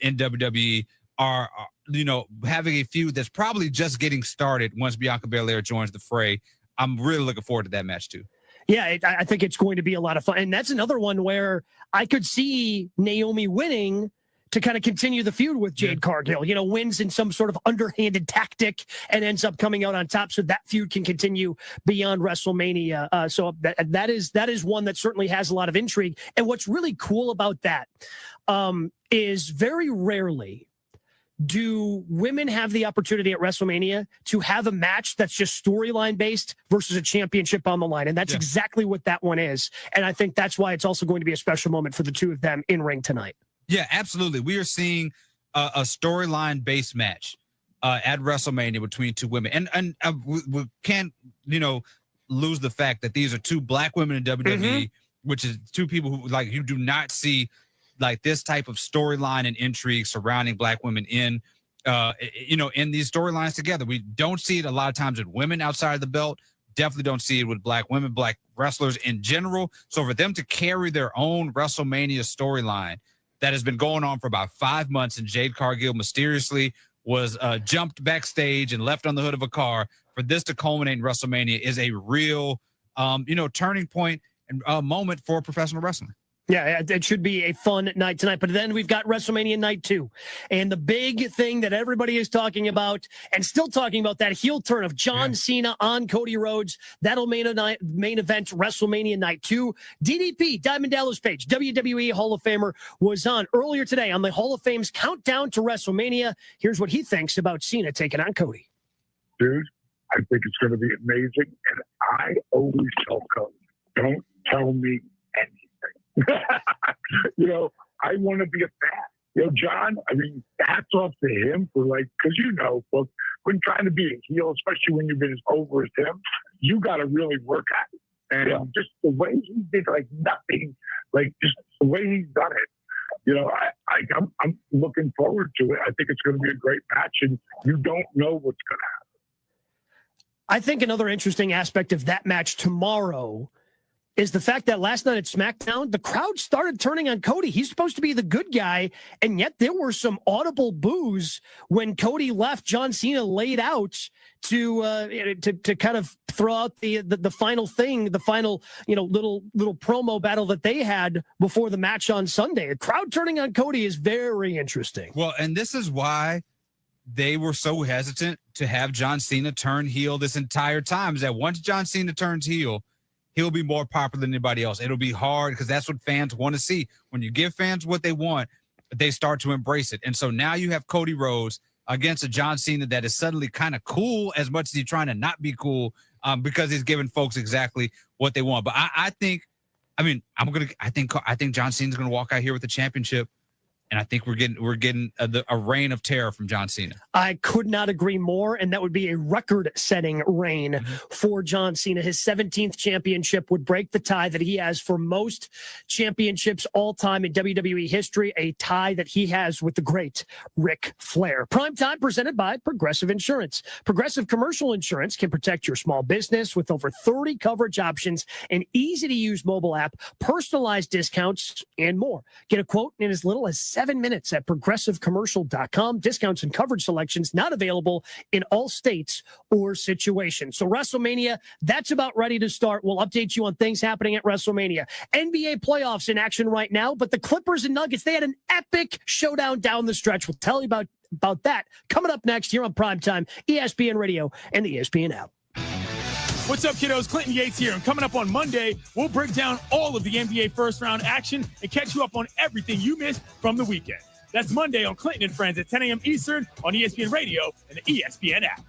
in WWE, are having a feud that's probably just getting started once Bianca Belair joins the fray. I'm really looking forward to that match too. Yeah, I think it's going to be a lot of fun. And that's another one where I could see Naomi winning to kind of continue the feud with Jade Cargill, wins in some sort of underhanded tactic and ends up coming out on top. So that feud can continue beyond WrestleMania. So that is one that certainly has a lot of intrigue. And what's really cool about that is very rarely do women have the opportunity at WrestleMania to have a match that's just storyline based versus a championship on the line. And that's exactly what that one is. And I think that's why it's also going to be a special moment for the two of them in ring tonight. Yeah, absolutely. We are seeing a storyline-based match at WrestleMania between two women. And we can't, lose the fact that these are two black women in WWE, which is two people who, you do not see, this type of storyline and intrigue surrounding black women in these storylines together. We don't see it a lot of times with women outside of the belt. Definitely don't see it with black women, black wrestlers in general. So for them to carry their own WrestleMania storyline that has been going on for about 5 months, and Jade Cargill mysteriously was jumped backstage and left on the hood of a car, for this to culminate in WrestleMania is a real, turning point and moment for professional wrestling. Yeah, it should be a fun night tonight. But then we've got WrestleMania night 2. And the big thing that everybody is talking about and still talking about, that heel turn of John Cena on Cody Rhodes. That'll main event WrestleMania night 2. DDP, Diamond Dallas Page, WWE Hall of Famer, was on earlier today on the Hall of Fame's Countdown to WrestleMania. Here's what he thinks about Cena taking on Cody. Dude, I think it's going to be amazing. And I always tell Cody, don't tell me anything. I want to be a fan. John, hats off to him for because folks, when trying to be a heel, especially when you've been as over as him, you got to really work at it. And just the way he did nothing, just the way he's done it, I'm looking forward to it. I think it's going to be a great match, and you don't know what's going to happen. I think another interesting aspect of that match tomorrow is the fact that last night at SmackDown, the crowd started turning on Cody. He's supposed to be the good guy, and yet there were some audible boos when Cody left. John Cena laid out to kind of throw out the final thing, the final little promo battle that they had before the match on Sunday. The crowd turning on Cody is very interesting. Well, and this is why they were so hesitant to have John Cena turn heel this entire time, is that once John Cena turns heel, he'll be more popular than anybody else. It'll be hard because that's what fans want to see. When you give fans what they want, they start to embrace it. And so now you have Cody Rhodes against a John Cena that is suddenly kind of cool as much as he's trying to not be cool, because he's giving folks exactly what they want. But I think John Cena's going to walk out here with the championship. And I think we're getting a reign of terror from John Cena. I could not agree more, and that would be a record-setting reign for John Cena. His 17th championship would break the tie that he has for most championships all time in WWE history, a tie that he has with the great Ric Flair. Primetime presented by Progressive Insurance. Progressive Commercial Insurance can protect your small business with over 30 coverage options, an easy-to-use mobile app, personalized discounts, and more. Get a quote in as little as 7 minutes at progressivecommercial.com. Discounts and coverage selections not available in all states or situations. So WrestleMania, that's about ready to start. We'll update you on things happening at WrestleMania. NBA playoffs in action right now, but the Clippers and Nuggets, they had an epic showdown down the stretch. We'll tell you about that coming up next here on Primetime, ESPN Radio and the ESPN app. What's up, kiddos? Clinton Yates here, and coming up on Monday, we'll break down all of the NBA first-round action and catch you up on everything you missed from the weekend. That's Monday on Clinton and Friends at 10 a.m. Eastern on ESPN Radio and the ESPN app.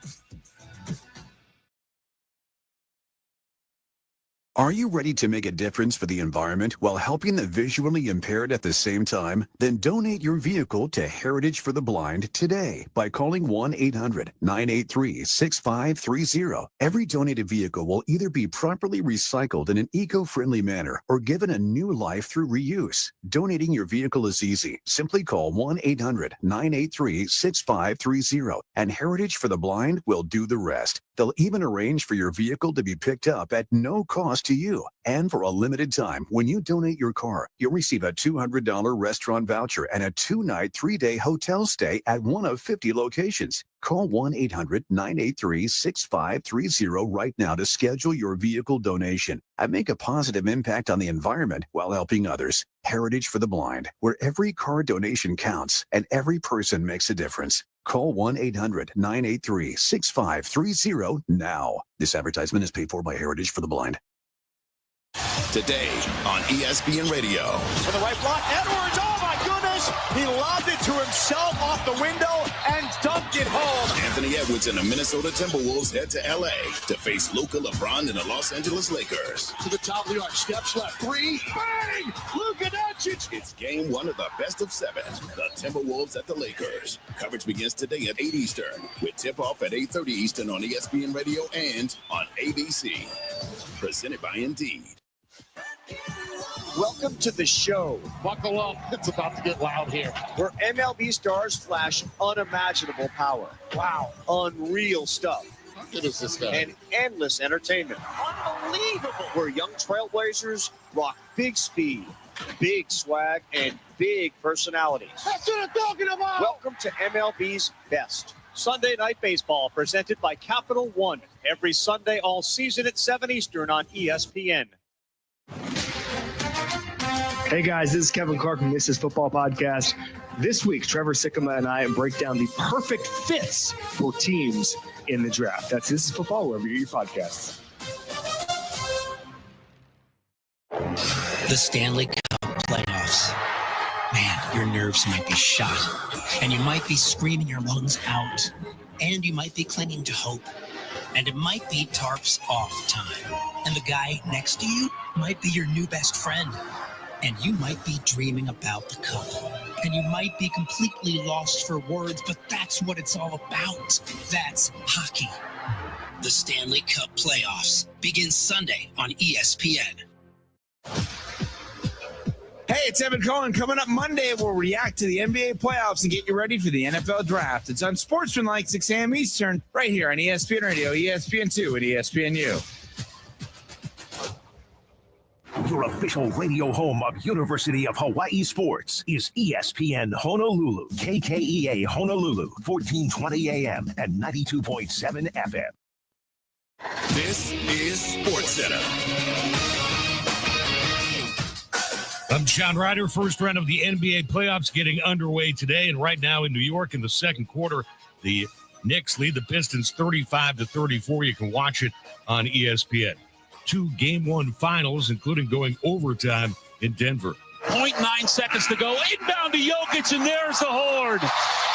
Are you ready to make a difference for the environment while helping the visually impaired at the same time? Then donate your vehicle to Heritage for the Blind today by calling 1-800-983-6530. Every donated vehicle will either be properly recycled in an eco-friendly manner or given a new life through reuse. Donating your vehicle is easy. Simply call 1-800-983-6530 and Heritage for the Blind will do the rest. They'll even arrange for your vehicle to be picked up at no cost to you. And for a limited time, when you donate your car, you'll receive a $200 restaurant voucher and a 2-night, 3-day hotel stay at one of 50 locations. Call 1-800-983-6530 right now to schedule your vehicle donation and make a positive impact on the environment while helping others. Heritage for the Blind, where every car donation counts and every person makes a difference. Call 1-800-983-6530 now. This advertisement is paid for by Heritage for the Blind. Today on ESPN Radio. For the right block, Edwards, oh my goodness! He lobbed it to himself off the window and dunked it home. Anthony Edwards and the Minnesota Timberwolves head to L.A. to face Luka, LeBron, and the Los Angeles Lakers. To the top of the arc, steps left, three, bang! Luka Doncic! It's game one of the best of 7. The Timberwolves at the Lakers. Coverage begins today at 8 Eastern with tip-off at 8:30 Eastern on ESPN Radio and on ABC. Presented by Indeed. Welcome to the show. Buckle up. It's about to get loud here. Where MLB stars flash unimaginable power. Wow. Unreal stuff. How good is this guy? And endless entertainment. Unbelievable. Where young trailblazers rock big speed, big swag, and big personalities. That's what I'm talking about. Welcome to MLB's Best. Sunday Night Baseball presented by Capital One. Every Sunday all season at 7 Eastern on ESPN. Hey guys, this is Kevin Clark from This Is Football Podcast. This week, Trevor Sikkema and I break down the perfect fits for teams in the draft. That's This Is Football, wherever you get your podcasts. The Stanley Cup playoffs. Man, your nerves might be shot. And you might be screaming your lungs out. And you might be clinging to hope. And it might be tarps off time. And the guy next to you might be your new best friend. And you might be dreaming about the cup. And you might be completely lost for words, but that's what it's all about. That's hockey. The Stanley Cup playoffs begin Sunday on ESPN. Hey, it's Evan Cohen. Coming up Monday, we'll react to the NBA playoffs and get you ready for the NFL draft. It's on Sportsmanlike, 6 a.m. Eastern, right here on ESPN Radio, ESPN2, and ESPNU. Your official radio home of University of Hawaii sports is ESPN Honolulu, KKEA Honolulu, 1420 AM and 92.7 FM. This is SportsCenter. I'm John Ryder. First round of the NBA playoffs getting underway today. And right now in New York in the second quarter, the Knicks lead the Pistons 35-34. You can watch it on ESPN. 2 Game 1 finals, including going overtime in Denver. 0.9 seconds to go. Inbound to Jokic, and there's the horn.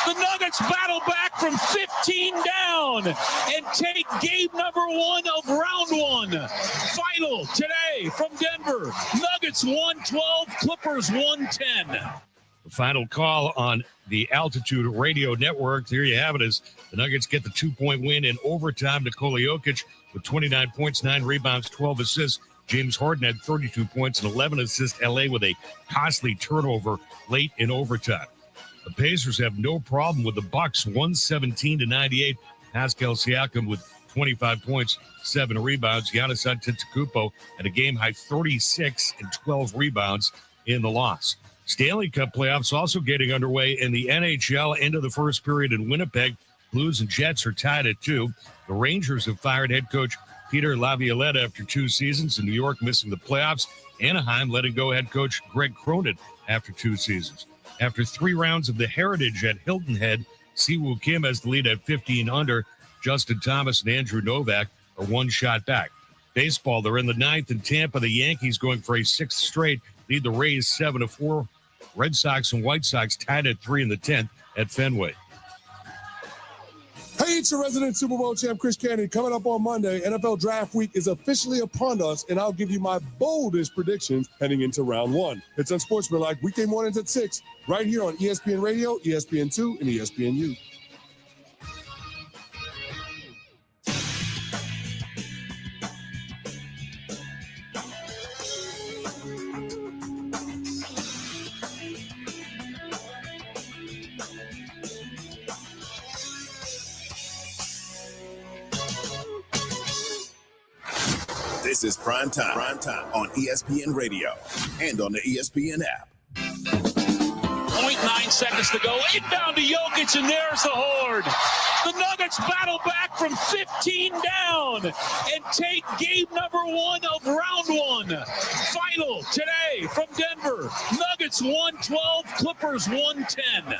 The Nuggets battle back from 15 down and take game number 1 of round 1. Final today from Denver. Nuggets 112, Clippers 110. The final call on the Altitude Radio Network. There you have it, as the Nuggets get the 2-point win in overtime. Nikola Jokic with 29 points, 9 rebounds, 12 assists. James Harden had 32 points and 11 assists. LA with a costly turnover late in overtime. The Pacers have no problem with the Bucks, 117-98. Pascal Siakam with 25 points, 7 rebounds. Giannis Antetokounmpo at a game-high 36 and 12 rebounds in the loss. Stanley Cup playoffs also getting underway in the NHL. End of the first period in Winnipeg. Blues and Jets are tied at 2. The Rangers have fired head coach Peter Laviolette after 2 seasons. In New York missing the playoffs. Anaheim letting go head coach Greg Cronin after 2 seasons. After 3 rounds of the Heritage at Hilton Head, Siwoo Kim has the lead at 15 under. Justin Thomas and Andrew Novak are 1 shot back. Baseball, they're in the 9th in Tampa. The Yankees going for a 6th straight. Lead the Rays 7-4. Red Sox and White Sox tied at 3 in the 10th at Fenway. Hey, it's your resident Super Bowl champ, Chris Candy. Coming up on Monday, NFL Draft Week is officially upon us, and I'll give you my boldest predictions heading into round 1. It's Unsportsmanlike, weekday mornings at 6, right here on ESPN Radio, ESPN2, and ESPNU. This is Prime Time on ESPN Radio and on the ESPN app. 0.9 seconds to go. Inbound to Jokic, and there's the horn. The Nuggets battle back from 15 down and take game number 1 of round 1. Final today from Denver. Nuggets 112, Clippers 110.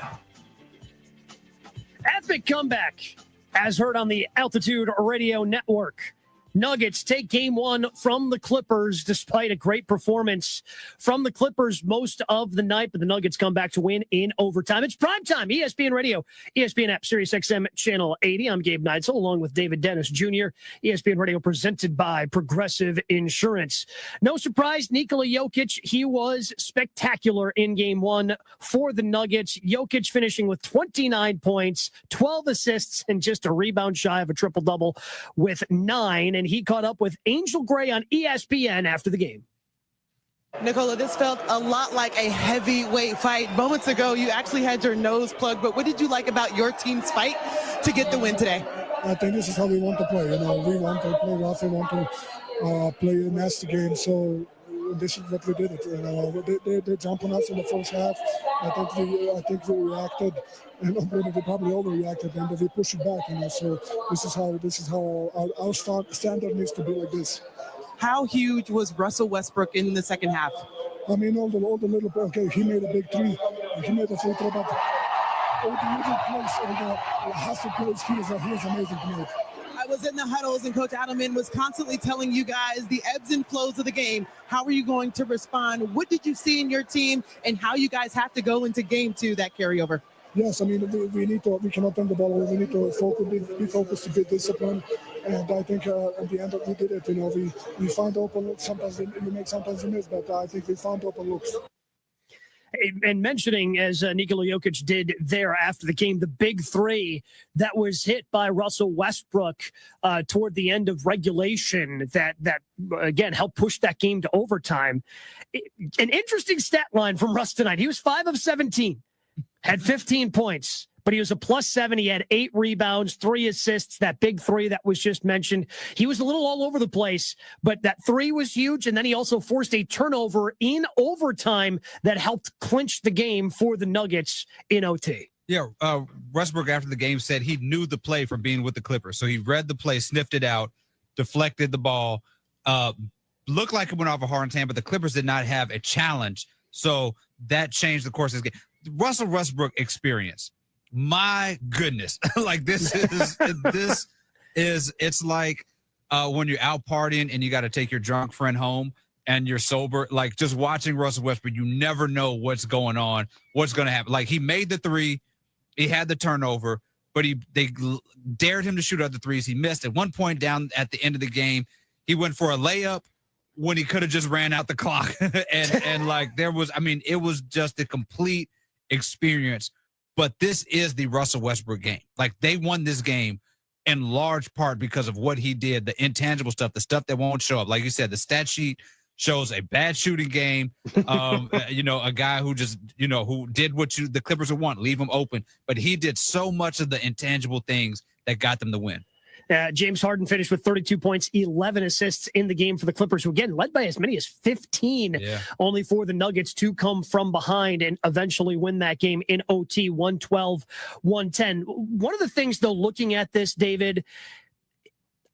Epic comeback, as heard on the Altitude Radio Network. Nuggets take game 1 from the Clippers despite a great performance from the Clippers most of the night, but the Nuggets come back to win in overtime. It's primetime, ESPN Radio, ESPN app, Sirius XM Channel 80. I'm Gabe Neitzel along with David Dennis Jr. ESPN Radio presented by Progressive Insurance. No surprise, Nikola Jokic, he was spectacular in game 1 for the Nuggets. Jokic finishing with 29 points, 12 assists, and just a rebound shy of a triple-double with 9. And he caught up with Angel Gray on ESPN after the game. Nikola, this felt a lot like a heavyweight fight. Moments ago, you actually had your nose plugged, but what did you like about your team's fight to get the win today? I think this is how we want to play. We want to play rough, we want to play a nasty game. So this is what we did. They jumped on us in the first half. I think we reacted, and we probably overreacted, and we pushed it back. So this is how our standard needs to be like this. How huge was Russell Westbrook in the second half? I mean, all the little. Okay, he made a big 3. He made a free throw, but all the little plays, all the hustle plays, he is amazing to make. I was in the huddles, and Coach Adelman was constantly telling you guys the ebbs and flows of the game. How are you going to respond? What did you see in your team, and how you guys have to go into game 2, that carryover? Yes, I mean, we cannot turn the ball over. We need to be focused, to be disciplined. And I think at the end, we did it. We find open looks. Sometimes we make, sometimes we miss, but I think we found open looks. And mentioning, as Nikola Jokic did there after the game, the big 3 that was hit by Russell Westbrook toward the end of regulation that again helped push that game to overtime. An interesting stat line from Russ tonight. He was 5 of 17, had 15 points, but he was a +7. He had 8 rebounds, 3 assists, that big 3 that was just mentioned. He was a little all over the place, but that 3 was huge. And then he also forced a turnover in overtime that helped clinch the game for the Nuggets in OT. Yeah, Westbrook after the game said he knew the play from being with the Clippers. So he read the play, sniffed it out, deflected the ball, looked like it went off a hard hand, but the Clippers did not have a challenge. So that changed the course of this game. Russell Westbrook experience. My goodness. Like it's like when you're out partying and you got to take your drunk friend home and you're sober, like just watching Russell Westbrook, you never know what's going on, what's going to happen. Like he made the 3, he had the turnover, but they dared him to shoot other threes. He missed at one point down at the end of the game. He went for a layup when he could have just ran out the clock. and like there was, I mean, it was just a complete experience. But this is the Russell Westbrook game. Like they won this game in large part because of what he did, the intangible stuff, the stuff that won't show up. Like you said, the stat sheet shows a bad shooting game. A guy who just, who did what the Clippers would want, leave him open. But he did so much of the intangible things that got them the win. James Harden finished with 32 points, 11 assists in the game for the Clippers, who again led by as many as 15, only for the Nuggets to come from behind and eventually win that game in OT, 112-110. One of the things, though, looking at this, David,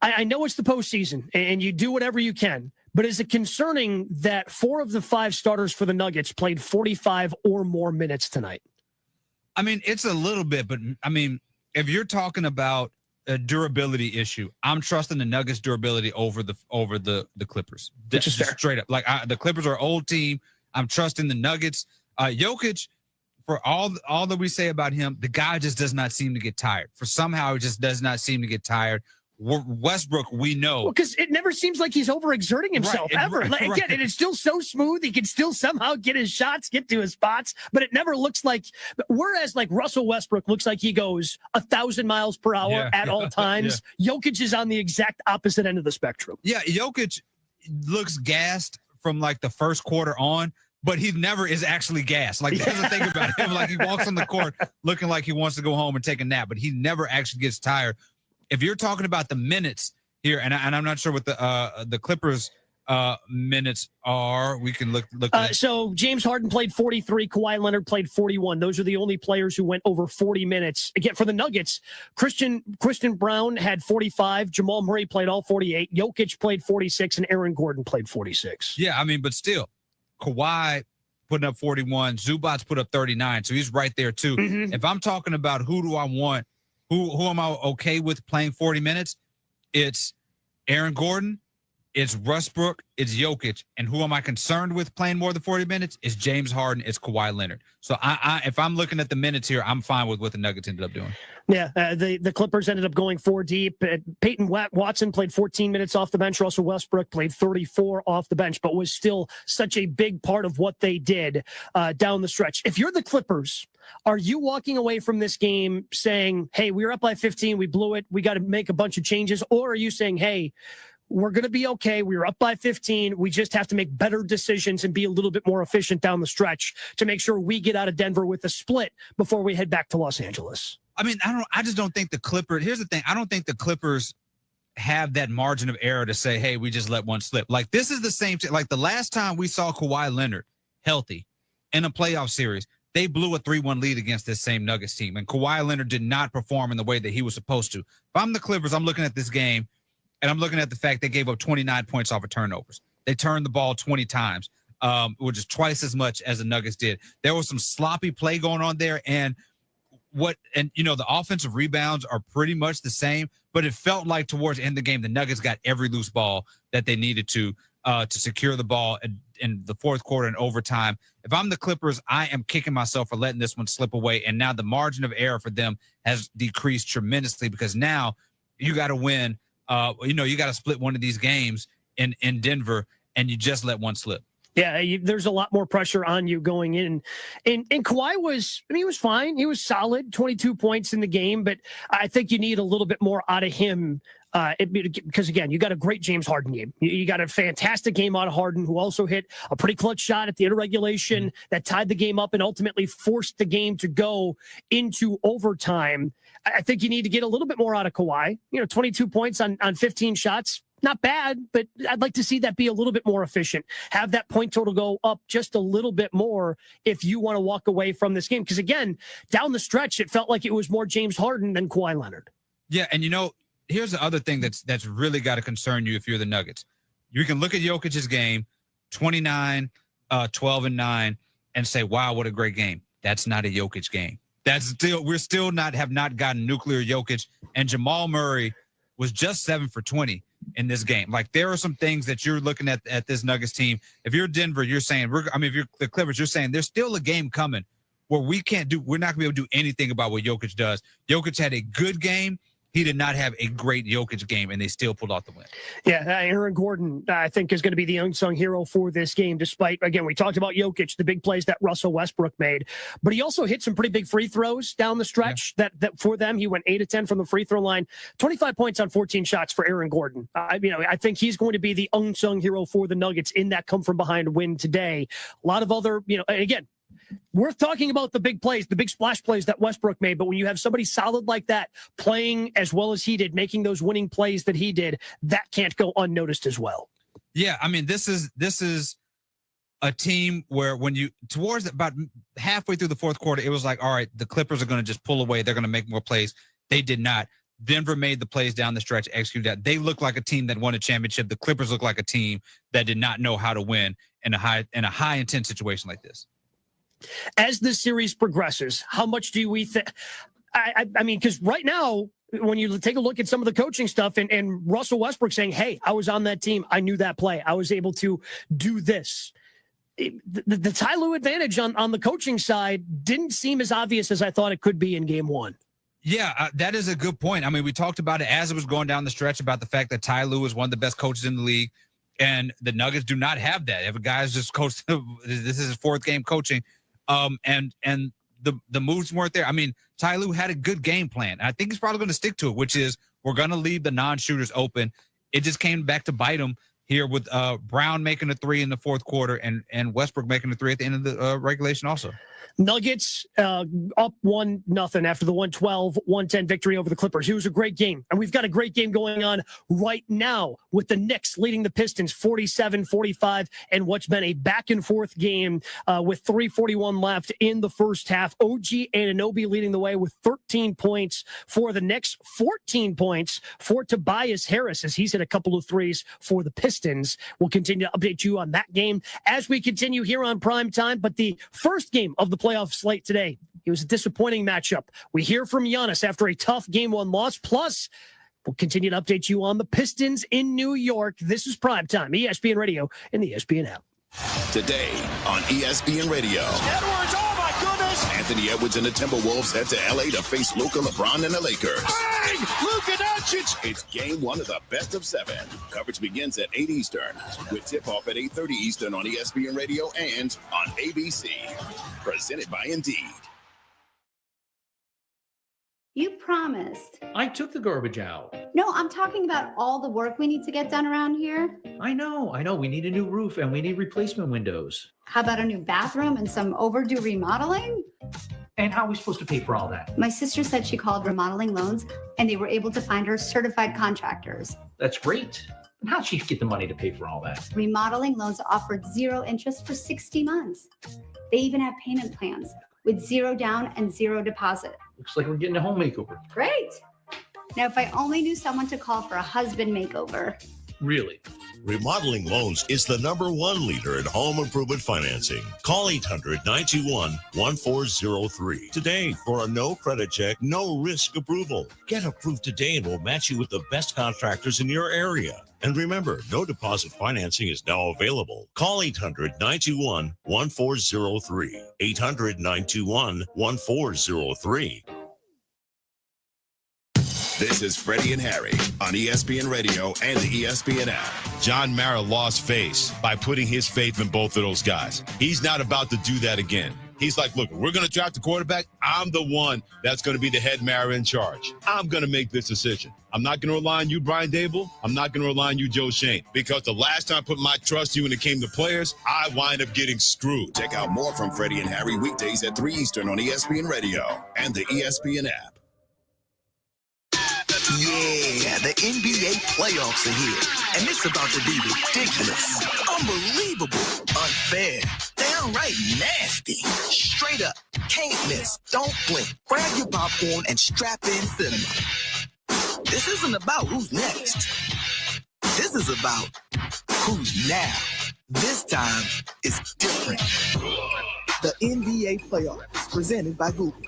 I know it's the postseason and you do whatever you can, but is it concerning that 4 of the 5 starters for the Nuggets played 45 or more minutes tonight? I mean, it's a little bit, but I mean, if you're talking about a durability issue, I'm trusting the Nuggets' durability over the Clippers. Which is fair. Straight up. Like the Clippers are an old team. I'm trusting the Nuggets. Jokic, for all that we say about him, the guy just does not seem to get tired. Somehow he just does not seem to get tired. Westbrook, we know. Because it never seems like he's overexerting himself ever. Again, and it's still so smooth. He can still somehow get his shots, get to his spots, but it never looks like, whereas like Russell Westbrook looks like he goes 1,000 miles per hour at all times. Jokic is on the exact opposite end of the spectrum. Yeah, Jokic looks gassed from like the first quarter on, but he never is actually gassed. Like, there's the thing about him. Like, he walks on the court looking like he wants to go home and take a nap, but he never actually gets tired. If you're talking about the minutes here, and I'm not sure what the Clippers minutes are, we can look. So James Harden played 43, Kawhi Leonard played 41. Those are the only players who went over 40 minutes. Again, for the Nuggets, Christian Brown had 45, Jamal Murray played all 48, Jokic played 46, and Aaron Gordon played 46. Yeah, I mean, but still, Kawhi putting up 41, Zubac's put up 39, so he's right there too. Mm-hmm. If I'm talking about who do I want, who am I okay with playing 40 minutes? It's Aaron Gordon, it's Westbrook, it's Jokic. And who am I concerned with playing more than 40 minutes? It's James Harden, it's Kawhi Leonard. So if I'm looking at the minutes here, I'm fine with what the Nuggets ended up doing. Yeah, the Clippers ended up going 4 deep. Peyton Watson played 14 minutes off the bench. Russell Westbrook played 34 off the bench, but was still such a big part of what they did down the stretch. If you're the Clippers, are you walking away from this game saying, hey, we were up by 15, we blew it, we got to make a bunch of changes? Or are you saying, hey, we're going to be okay, we were up by 15, we just have to make better decisions and be a little bit more efficient down the stretch to make sure we get out of Denver with a split before we head back to Los Angeles? I mean, I just don't think the Clippers, here's the thing, I don't think the Clippers have that margin of error to say, hey, we just let one slip. Like, this is the same thing. Like, the last time we saw Kawhi Leonard healthy in a playoff series, they blew a 3-1 lead against this same Nuggets team, and Kawhi Leonard did not perform in the way that he was supposed to. If I'm the Clippers, I'm looking at this game, and I'm looking at the fact they gave up 29 points off of turnovers. They turned the ball 20 times, which is twice as much as the Nuggets did. There was some sloppy play going on there, and the offensive rebounds are pretty much the same, but it felt like towards the end of the game, the Nuggets got every loose ball that they needed to secure the ball in the fourth quarter and overtime. If I'm the Clippers, I am kicking myself for letting this one slip away. And now the margin of error for them has decreased tremendously, because now you got to win. You got to split one of these games in Denver, and you just let one slip. Yeah, there's a lot more pressure on you going in. And Kawhi he was fine. He was solid, 22 points in the game, but I think you need a little bit more out of him Because again, you got a great James Harden game. You got a fantastic game out of Harden, who also hit a pretty clutch shot at the end of regulation that tied the game up and ultimately forced the game to go into overtime. I think you need to get a little bit more out of Kawhi. 22 points on 15 shots. Not bad, but I'd like to see that be a little bit more efficient. Have that point total go up just a little bit more if you want to walk away from this game. Because again, down the stretch, it felt like it was more James Harden than Kawhi Leonard. Yeah, and here's the other thing that's really got to concern you if you're the Nuggets. You can look at Jokic's game, 29, 12 and 9, and say, "Wow, what a great game." That's not a Jokic game. We're still have not gotten nuclear Jokic, and Jamal Murray was just 7 for 20 in this game. Like, there are some things that you're looking at this Nuggets team. If you're Denver, you're saying, if you're the Clippers, you're saying there's still a game coming where we're not going to be able to do anything about what Jokic does. Jokic had a good game. He did not have a great Jokic game, and they still pulled off the win. Yeah, Aaron Gordon, I think, is going to be the unsung hero for this game, despite, again, we talked about Jokic, the big plays that Russell Westbrook made. But he also hit some pretty big free throws down the stretch that for them. He went 8 of 10 from the free throw line, 25 points on 14 shots for Aaron Gordon. I think he's going to be the unsung hero for the Nuggets in that come-from-behind win today. A lot of other, again, worth talking about the big plays, the big splash plays that Westbrook made. But when you have somebody solid like that playing as well as he did, making those winning plays that he did, that can't go unnoticed as well. Yeah, this is a team where when you towards about halfway through the fourth quarter, it was like, all right, the Clippers are going to just pull away. They're going to make more plays. They did not. Denver made the plays down the stretch, executed that. They look like a team that won a championship. The Clippers look like a team that did not know how to win in a high intense situation like this. As the series progresses, how much do we think? Because right now, when you take a look at some of the coaching stuff and Russell Westbrook saying, "Hey, I was on that team. I knew that play. I was able to do this." The Ty Lue advantage on the coaching side didn't seem as obvious as I thought it could be in game one. Yeah, that is a good point. We talked about it as it was going down the stretch about the fact that Ty Lue is one of the best coaches in the league, and the Nuggets do not have that. If a guy's just coached, this is his fourth game coaching. And the moves weren't there. Ty Lue had a good game plan. And I think he's probably going to stick to it, which is we're going to leave the non-shooters open. It just came back to bite him here with Brown making a 3 in the fourth quarter and Westbrook making a 3 at the end of the regulation also. Nuggets up 1-0 after the 112-110 victory over the Clippers. It was a great game. And we've got a great game going on right now with the Knicks leading the Pistons 47-45 and what's been a back-and-forth game with 3:41 left in the first half. OG Anunoby leading the way with 13 points for the Knicks, 14 points for Tobias Harris as he's hit a couple of threes for the Pistons. We'll continue to update you on that game as we continue here on Prime Time. But the first game of the playoff slate today, it was a disappointing matchup. We hear from Giannis after a tough game one loss. Plus, we'll continue to update you on the Pistons in New York. This is Prime Time, ESPN Radio and the ESPN app. Today on ESPN Radio. Edwards, oh my goodness! Anthony Edwards and the Timberwolves head to LA to face Luka, LeBron, and the Lakers. Bang! Luka Doncic! It's game one of the best of 7. Coverage begins at 8 Eastern with tip-off at 8:30 Eastern on ESPN Radio and on ABC. Presented by Indeed. You promised. I took the garbage out. No, I'm talking about all the work we need to get done around here. I know. We need a new roof and we need replacement windows. How about a new bathroom and some overdue remodeling? And how are we supposed to pay for all that? My sister said she called Remodeling Loans and they were able to find her certified contractors. That's great. And how'd she get the money to pay for all that? Remodeling Loans offered 0 interest for 60 months. They even have payment plans with 0 down and 0 deposit. Looks like we're getting a home makeover. Great. Now, if I only knew someone to call for a husband makeover. Really? Remodeling Loans is the #1 leader in home improvement financing. Call 800-921-1403 today for a no credit check, no risk approval. Get approved today and we'll match you with the best contractors in your area. And remember, no deposit financing is now available. Call 800-921-1403. 800-921-1403. This is Freddie and Harry on ESPN Radio and the ESPN app. John Mara lost face by putting his faith in both of those guys. He's not about to do that again. He's like, look, we're going to draft a quarterback. I'm the one that's going to be the head marrier in charge. I'm going to make this decision. I'm not going to rely on you, Brian Dable. I'm not going to rely on you, Joe Shane, because the last time I put my trust in you when it came to players, I wind up getting screwed. Check out more from Freddie and Harry weekdays at 3 Eastern on ESPN Radio and the ESPN app. Yeah, the NBA playoffs are here, and it's about to be ridiculous, unbelievable, unfair, downright nasty, straight up, can't miss, don't blink, grab your popcorn and strap in cinema. This isn't about who's next. This is about who's now. This time is different. The NBA playoffs, presented by Google.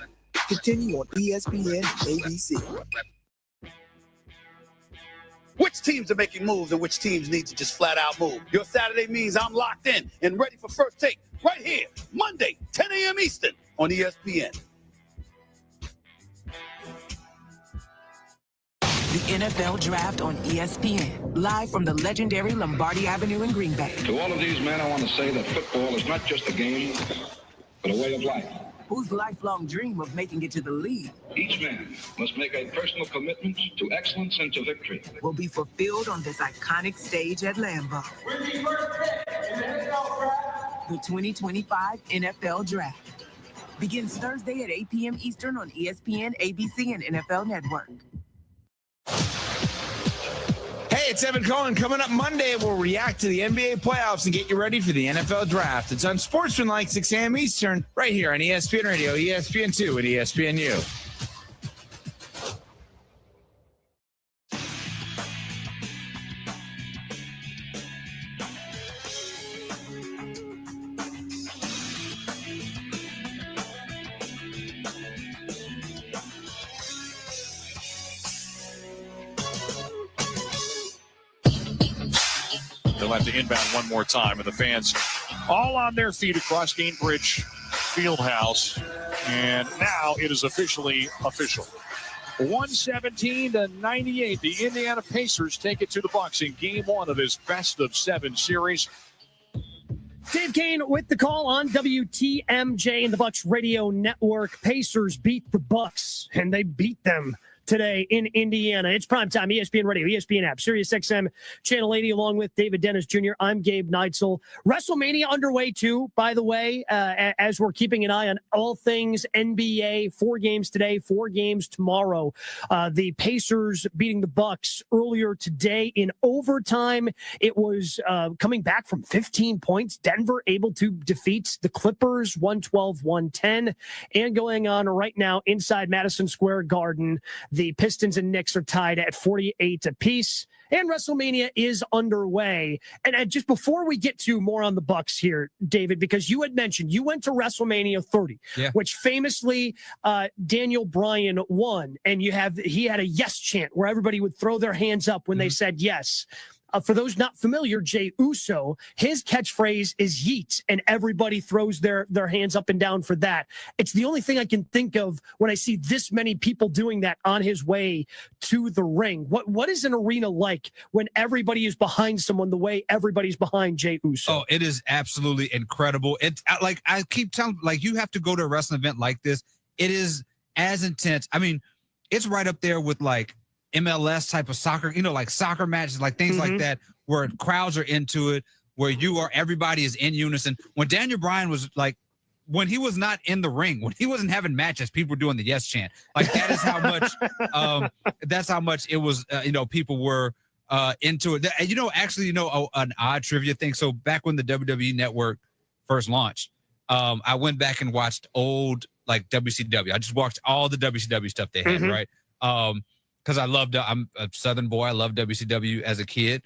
Continue on ESPN ABC. Which teams are making moves and which teams need to just flat out move? Your Saturday means I'm locked in and ready for First Take right here, Monday, 10 a.m. Eastern on ESPN. The NFL Draft on ESPN, live from the legendary Lombardi Avenue in Green Bay. To all of these men, I want to say that football is not just a game, but a way of life. Whose lifelong dream of making it to the league Each man must make a personal commitment to excellence and to victory. will be fulfilled on this iconic stage at Lambeau. The 2025 NFL Draft begins Thursday at 8 p.m. Eastern on ESPN, ABC, and NFL Network. Hey, it's Evan Cohen. Coming up Monday, we'll react to the NBA playoffs and get you ready for the NFL draft. It's on Sportsmanlike 6 a.m. Eastern, right here on ESPN Radio, ESPN2, and ESPNU. They'll have to inbound one more time, and the fans all on their feet across Gainbridge Fieldhouse. And now it is officially official. 117-98. The Indiana Pacers take it to the Bucks in game one of this best-of-7 series. Dave Kane with the call on WTMJ and the Bucks Radio Network. Pacers beat the Bucks, and they beat them today in Indiana. It's primetime, ESPN Radio, ESPN app, Sirius XM, Channel 80, along with David Dennis Jr. I'm Gabe Neitzel. WrestleMania underway, too, by the way, as we're keeping an eye on all things NBA. 4 games today, 4 games tomorrow. The Pacers beating the Bucks earlier today in overtime. It was coming back from 15 points. Denver able to defeat the Clippers 112-110. And going on right now inside Madison Square Garden, the Pistons and Knicks are tied at 48 apiece, and WrestleMania is underway. And just before we get to more on the Bucks here, David, because you had mentioned you went to WrestleMania 30, which famously Daniel Bryan won, and he had a yes chant where everybody would throw their hands up when they said yes. For those not familiar, Jey Uso, his catchphrase is yeet, and everybody throws their hands up and down for that. It's the only thing I can think of when I see this many people doing that on his way to the ring. What is an arena like when everybody is behind someone the way everybody's behind Jey Uso? Oh, it is absolutely incredible. It's like I keep telling, like, you have to go to a wrestling event like this. It is as intense. I mean, it's right up there with like MLS type of soccer, like soccer matches, like things like that, where crowds are into it, where everybody is in unison. When Daniel Bryan was like, when he was not in the ring, when he wasn't having matches, people were doing the yes chant. Like that is how much, that's how much it was, people were into it. An odd trivia thing. So back when the WWE Network first launched, I went back and watched old like WCW. I just watched all the WCW stuff they had, right? Because I'm a Southern boy. I loved WCW as a kid.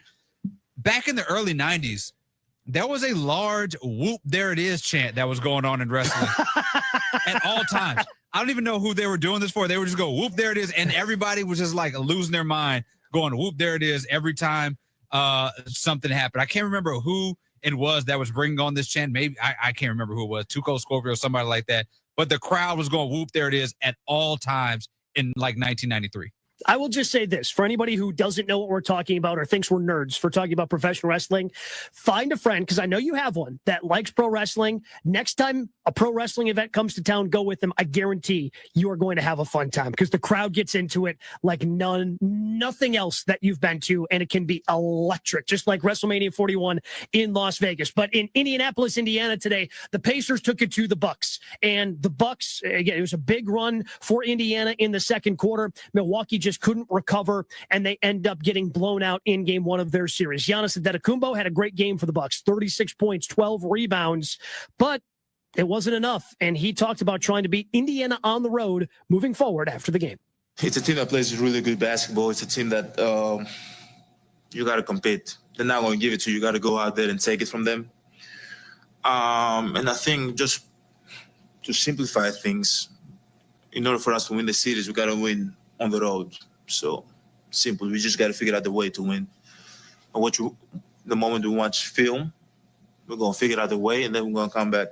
Back in the early 90s, there was a large whoop, there it is chant that was going on in wrestling at all times. I don't even know who they were doing this for. They would just go, whoop, there it is. And everybody was just like losing their mind going, whoop, there it is every time something happened. I can't remember who it was that was bringing on this chant. Maybe I can't remember who it was, Tuco Scorpio, somebody like that. But the crowd was going, whoop, there it is at all times in like 1993. I will just say this, for anybody who doesn't know what we're talking about or thinks we're nerds for talking about professional wrestling, find a friend, because I know you have one, that likes pro wrestling. Next time a pro wrestling event comes to town, go with them. I guarantee you are going to have a fun time because the crowd gets into it like nothing else that you've been to, and it can be electric, just like WrestleMania 41 in Las Vegas. But in Indianapolis, Indiana today, the Pacers took it to the Bucks, and the Bucks, again, it was a big run for Indiana in the second quarter. Milwaukee just couldn't recover, and they end up getting blown out in game one of their series. Giannis Antetokounmpo had a great game for the Bucks, 36 points, 12 rebounds, but it wasn't enough, and he talked about trying to beat Indiana on the road moving forward after the game. It's a team that plays really good basketball. It's a team that you got to compete. They're not going to give it to you. You got to go out there and take it from them. And I think just to simplify things, in order for us to win the series, we got to win on the road. So simple. We just got to figure out the way to win. And the moment we watch film, we're going to figure out the way, and then we're going to come back.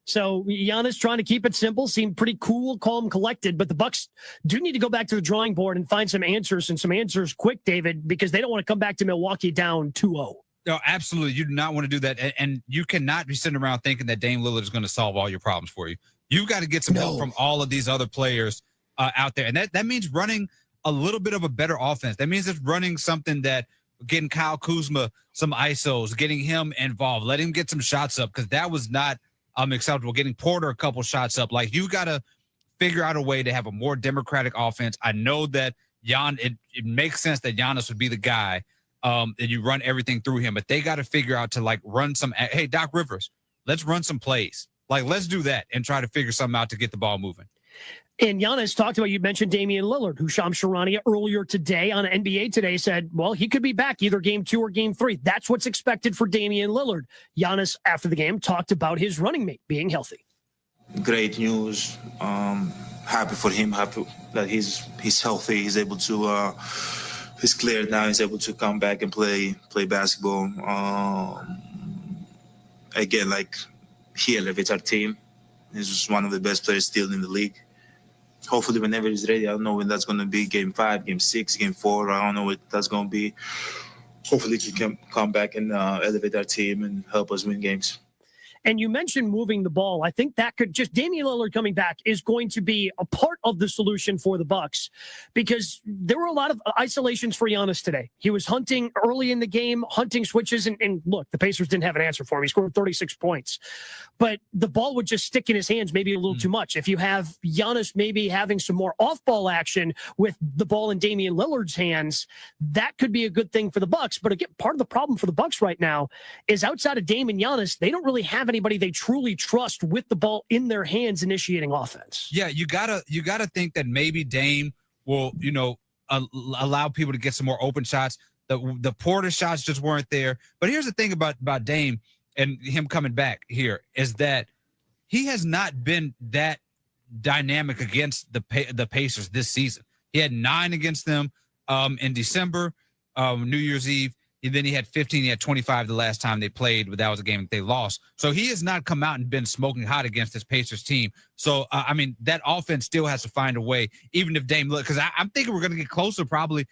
So Giannis trying to keep it simple, seemed pretty cool, calm, collected, but the Bucks do need to go back to the drawing board and find some answers quick, David, because they don't want to come back to Milwaukee down 2-0. No, absolutely. You do not want to do that. And you cannot be sitting around thinking that Dame Lillard is going to solve all your problems for you. You've got to get some help from all of these other players out there. And that means running a little bit of a better offense. That means it's running something that getting Kyle Kuzma some ISOs, getting him involved, let him get some shots up, because that was not acceptable. Getting Porter a couple shots up. Like, you got to figure out a way to have a more democratic offense. I know that it makes sense that Giannis would be the guy and you run everything through him, but they got to figure out to like run some, hey, Doc Rivers, let's run some plays. Like, let's do that and try to figure something out to get the ball moving. And Giannis talked about, you mentioned Damian Lillard, who Shams Charania earlier today on NBA Today said, well, he could be back either game 2 or game 3. That's what's expected for Damian Lillard. Giannis, after the game, talked about his running mate being healthy. Great news. Happy for him. Happy that he's healthy. He's able to. He's cleared now. He's able to come back and play basketball. Again, like, he elevates our team. He's just one of the best players still in the league. Hopefully, whenever he's ready, I don't know when that's going to be, game 5, game 6, game 4. I don't know what that's going to be. Hopefully, he can come back and elevate our team and help us win games. And you mentioned moving the ball. I think that could just, Damian Lillard coming back is going to be a part of the solution for the Bucks, because there were a lot of isolations for Giannis today. He was hunting early in the game, hunting switches, and look, the Pacers didn't have an answer for him. He scored 36 points, but the ball would just stick in his hands maybe a little too much. If you have Giannis maybe having some more off-ball action with the ball in Damian Lillard's hands, that could be a good thing for the Bucks. But again, part of the problem for the Bucks right now is outside of Dame and Giannis, they don't really have anybody they truly trust with the ball in their hands initiating offense. Yeah, you gotta think that maybe Dame will, allow people to get some more open shots. The Porter shots just weren't there. But here's the thing about Dame and him coming back here is that he has not been that dynamic against the Pacers this season. He had 9 against them in December, New Year's Eve. And then he had 15. He had 25 the last time they played, but that was a game that they lost. So he has not come out and been smoking hot against this Pacers team. So, that offense still has to find a way, even if Dame, because I'm thinking we're going to get closer probably.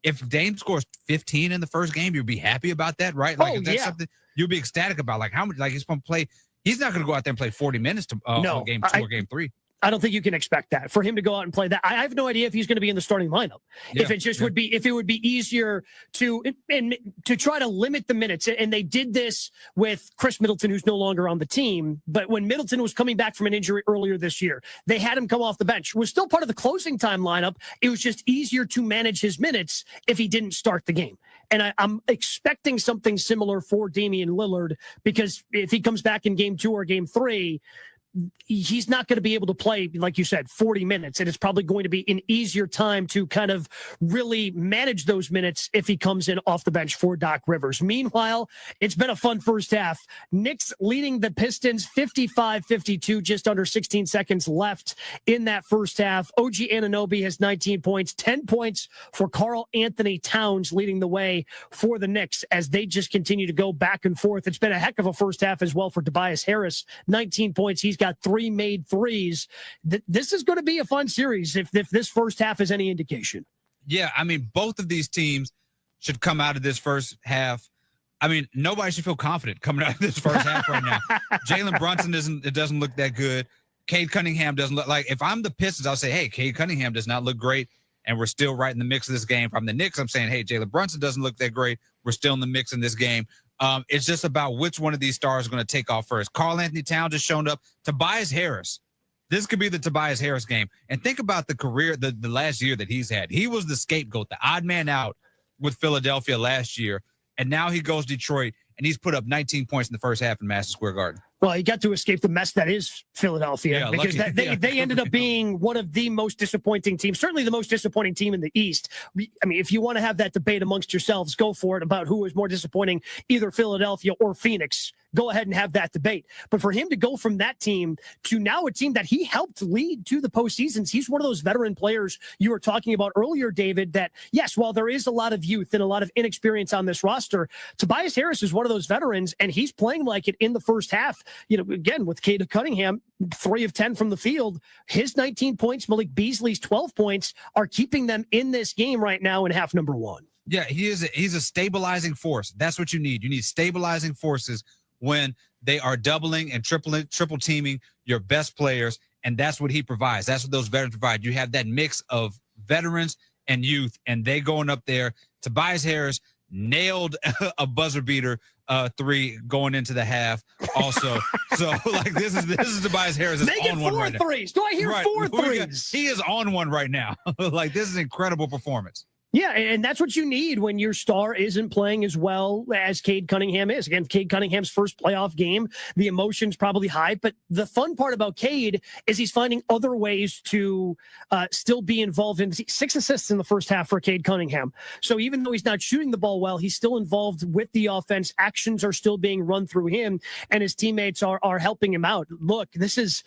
If Dame scores 15 in the first game, you'd be happy about that, right? Like, if that's something you'd be ecstatic about, like how much, like he's going to play. He's not going to go out there and play 40 minutes to game 2 or game 3. I don't think you can expect that for him to go out and play that. I have no idea if he's going to be in the starting lineup. Yeah, if it would be easier to try to limit the minutes. And they did this with Chris Middleton, who's no longer on the team. But when Middleton was coming back from an injury earlier this year, they had him come off the bench. Was still part of the closing time lineup. It was just easier to manage his minutes if he didn't start the game. And I'm expecting something similar for Damian Lillard, because if he comes back in game 2 or game 3, he's not going to be able to play, like you said, 40 minutes. And it's probably going to be an easier time to kind of really manage those minutes if he comes in off the bench for Doc Rivers. Meanwhile, it's been a fun first half. Knicks leading the Pistons 55-52, just under 16 seconds left in that first half. OG Anunoby has 19 points, 10 points for Karl Anthony Towns, leading the way for the Knicks as they just continue to go back and forth. It's been a heck of a first half as well for Tobias Harris, 19 points. He's got 3 made threes. This is going to be a fun series if this first half is any indication. Yeah, both of these teams should come out of this first half I mean, nobody should feel confident coming out of this first half right now. Jalen Brunson doesn't look that good. Cade Cunningham doesn't look like. If I'm the Pistons, I'll say, hey, Cade Cunningham does not look great, and we're still right in the mix of this game. If I'm the Knicks, I'm saying, hey, Jalen Brunson doesn't look that great. We're still in the mix in this game. It's just about which one of these stars is going to take off first. Karl Anthony Towns just shown up. Tobias Harris. This could be the Tobias Harris game. And think about the career, the last year that he's had. He was the scapegoat, the odd man out with Philadelphia last year. And now he goes to Detroit, and he's put up 19 points in the first half in Madison Square Garden. Well, he got to escape the mess that is Philadelphia, because they ended up being one of the most disappointing teams, certainly the most disappointing team in the East. I mean, if you want to have that debate amongst yourselves, go for it about who was more disappointing, either Philadelphia or Phoenix. Go ahead and have that debate. But for him to go from that team to now a team that he helped lead to the postseasons, he's one of those veteran players you were talking about earlier, David, that, yes, while there is a lot of youth and a lot of inexperience on this roster, Tobias Harris is one of those veterans, and he's playing like it in the first half. You know, again, with Cade Cunningham, 3 of 10 from the field, his 19 points, Malik Beasley's 12 points are keeping them in this game right now in half number 1. Yeah, he's a stabilizing force. That's what you need. You need stabilizing forces when they are doubling and triple teaming your best players, and that's what he provides. That's what those veterans provide. You have that mix of veterans and youth, and they going up there. Tobias Harris nailed a buzzer beater 3 going into the half also. So like this is Tobias Harris is on one right now. Make it 4 threes. Do I hear 4 threes? He is on one right now. Like this is an incredible performance. Yeah, and that's what you need when your star isn't playing as well as Cade Cunningham is. Again, Cade Cunningham's first playoff game, the emotion's probably high, but the fun part about Cade is he's finding other ways to still be involved in 6 assists in the first half for Cade Cunningham. So even though he's not shooting the ball well, he's still involved with the offense. Actions are still being run through him, and his teammates are helping him out. Look, this has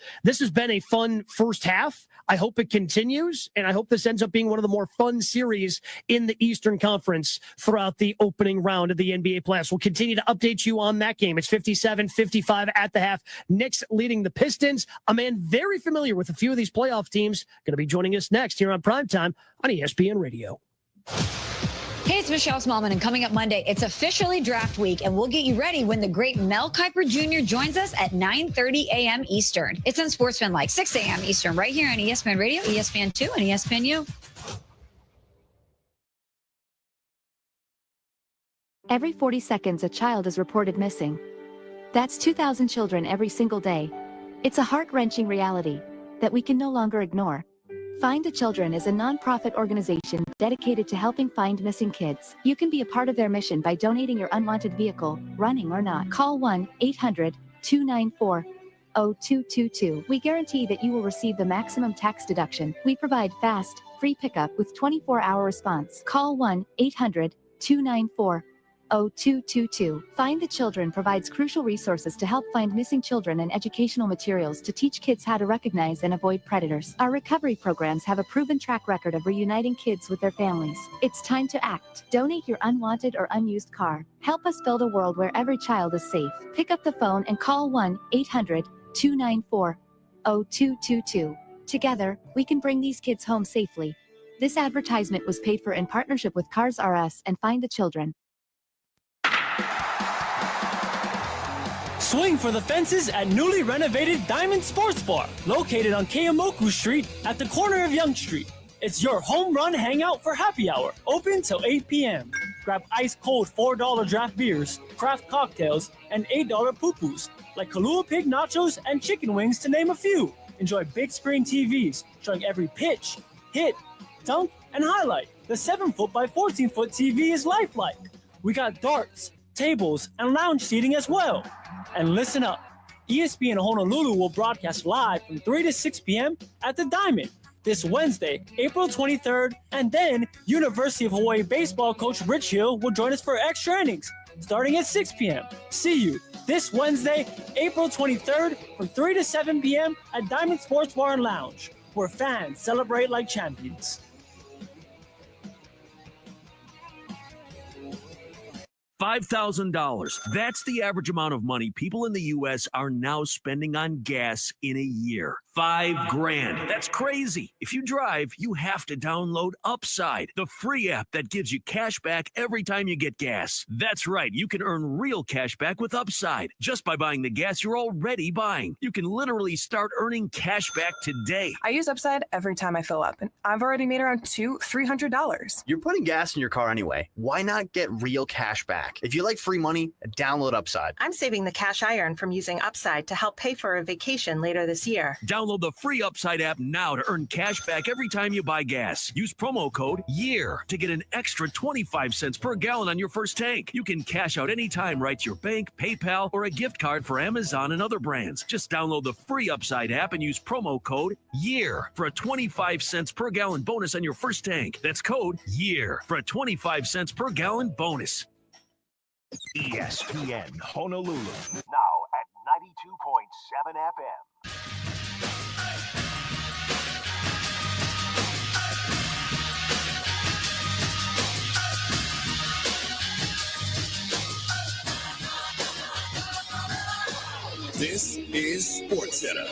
been a fun first half. I hope it continues, and I hope this ends up being one of the more fun series in the Eastern Conference throughout the opening round of the NBA playoffs. We'll continue to update you on that game. It's 57-55 at the half. Knicks leading the Pistons. A man very familiar with a few of these playoff teams going to be joining us next here on Primetime on ESPN Radio. Hey, it's Michelle Smallman, and coming up Monday, it's officially draft week, and we'll get you ready when the great Mel Kiper Jr. joins us at 9:30 a.m. Eastern. It's on Sportsmanlike, 6 a.m. Eastern, right here on ESPN Radio, ESPN2, and ESPNU. Every 40 seconds, a child is reported missing. That's 2,000 children every single day. It's a heart-wrenching reality that we can no longer ignore. Find the Children is a nonprofit organization dedicated to helping find missing kids. You can be a part of their mission by donating your unwanted vehicle, running or not. Call 1-800-294-0222. We guarantee that you will receive the maximum tax deduction. We provide fast, free pickup with 24-hour response. Call 1-800-294-0222. Find the Children provides crucial resources to help find missing children and educational materials to teach kids how to recognize and avoid predators. Our recovery programs have a proven track record of reuniting kids with their families. It's time to act. Donate your unwanted or unused car. Help us build a world where every child is safe. Pick up the phone and call 1-800-294-0222. Together, we can bring these kids home safely. This advertisement was paid for in partnership with Cars R Us and Find the Children. Swing for the fences at newly renovated Diamond Sports Bar, located on Keomoku Street at the corner of Yonge Street. It's your home run hangout for happy hour, open till 8 p.m. Grab ice-cold $4 draft beers, craft cocktails, and $8 poo-poos, like Kahlua Pig nachos and chicken wings, to name a few. Enjoy big screen TVs, showing every pitch, hit, dunk, and highlight. The 7-foot by 14-foot TV is lifelike. We got darts, tables, and lounge seating as well. And listen up, ESPN Honolulu will broadcast live from 3 to 6 p.m. at the Diamond this Wednesday, April 23rd, and then University of Hawaii baseball coach Rich Hill will join us for extra innings starting at 6 p.m. See you this Wednesday, April 23rd from 3 to 7 p.m. at Diamond Sports Bar and Lounge, where fans celebrate like champions. $5,000. That's the average amount of money people in the U.S. are now spending on gas in a year. $5,000. That's crazy. If you drive, you have to download Upside, the free app that gives you cash back every time you get gas. That's right. You can earn real cash back with Upside just by buying the gas you're already buying. You can literally start earning cash back today. I use Upside every time I fill up, and I've already made around $300. You're putting gas in your car anyway. Why not get real cash back? If you like free money, download Upside. I'm saving the cash I earn from using Upside to help pay for a vacation later this year. Download the free Upside app now to earn cash back every time you buy gas. Use promo code YEAR to get an extra 25 cents per gallon on your first tank. You can cash out anytime right to your bank, PayPal, or a gift card for Amazon and other brands. Just download the free Upside app and use promo code YEAR for a 25 cents per gallon bonus on your first tank. That's code YEAR for a 25 cents per gallon bonus. ESPN Honolulu, now at 92.7 FM. This is SportsCenter.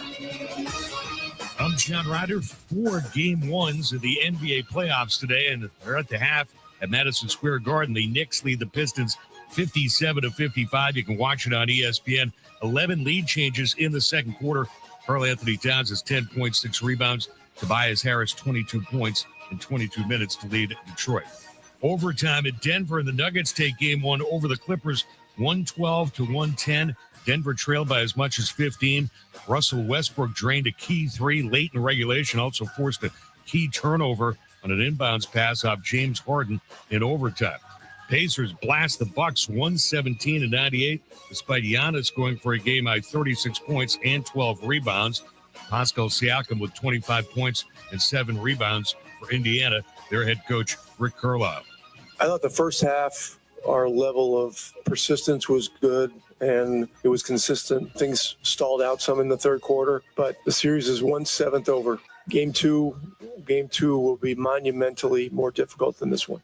I'm John Ryder. 4 game ones of the NBA playoffs today, and they're at the half at Madison Square Garden. The Knicks lead the Pistons 57-55. You can watch it on ESPN. 11 lead changes in the second quarter. Karl Anthony Towns has 10 points, 6 rebounds. Tobias Harris, 22 points in 22 minutes to lead Detroit. Overtime at Denver, and the Nuggets take game one over the Clippers, 112-110. Denver trailed by as much as 15. Russell Westbrook drained a key 3 late in regulation, also forced a key turnover on an inbounds pass off James Harden in overtime. Pacers blast the Bucks 117-98, despite Giannis going for a game-high 36 points and 12 rebounds. Pascal Siakam with 25 points and 7 rebounds for Indiana, their head coach Rick Carlisle. I thought the first half, our level of persistence was good and it was consistent. Things stalled out some in the third quarter, but the series is 1/7 over. Game two will be monumentally more difficult than this one.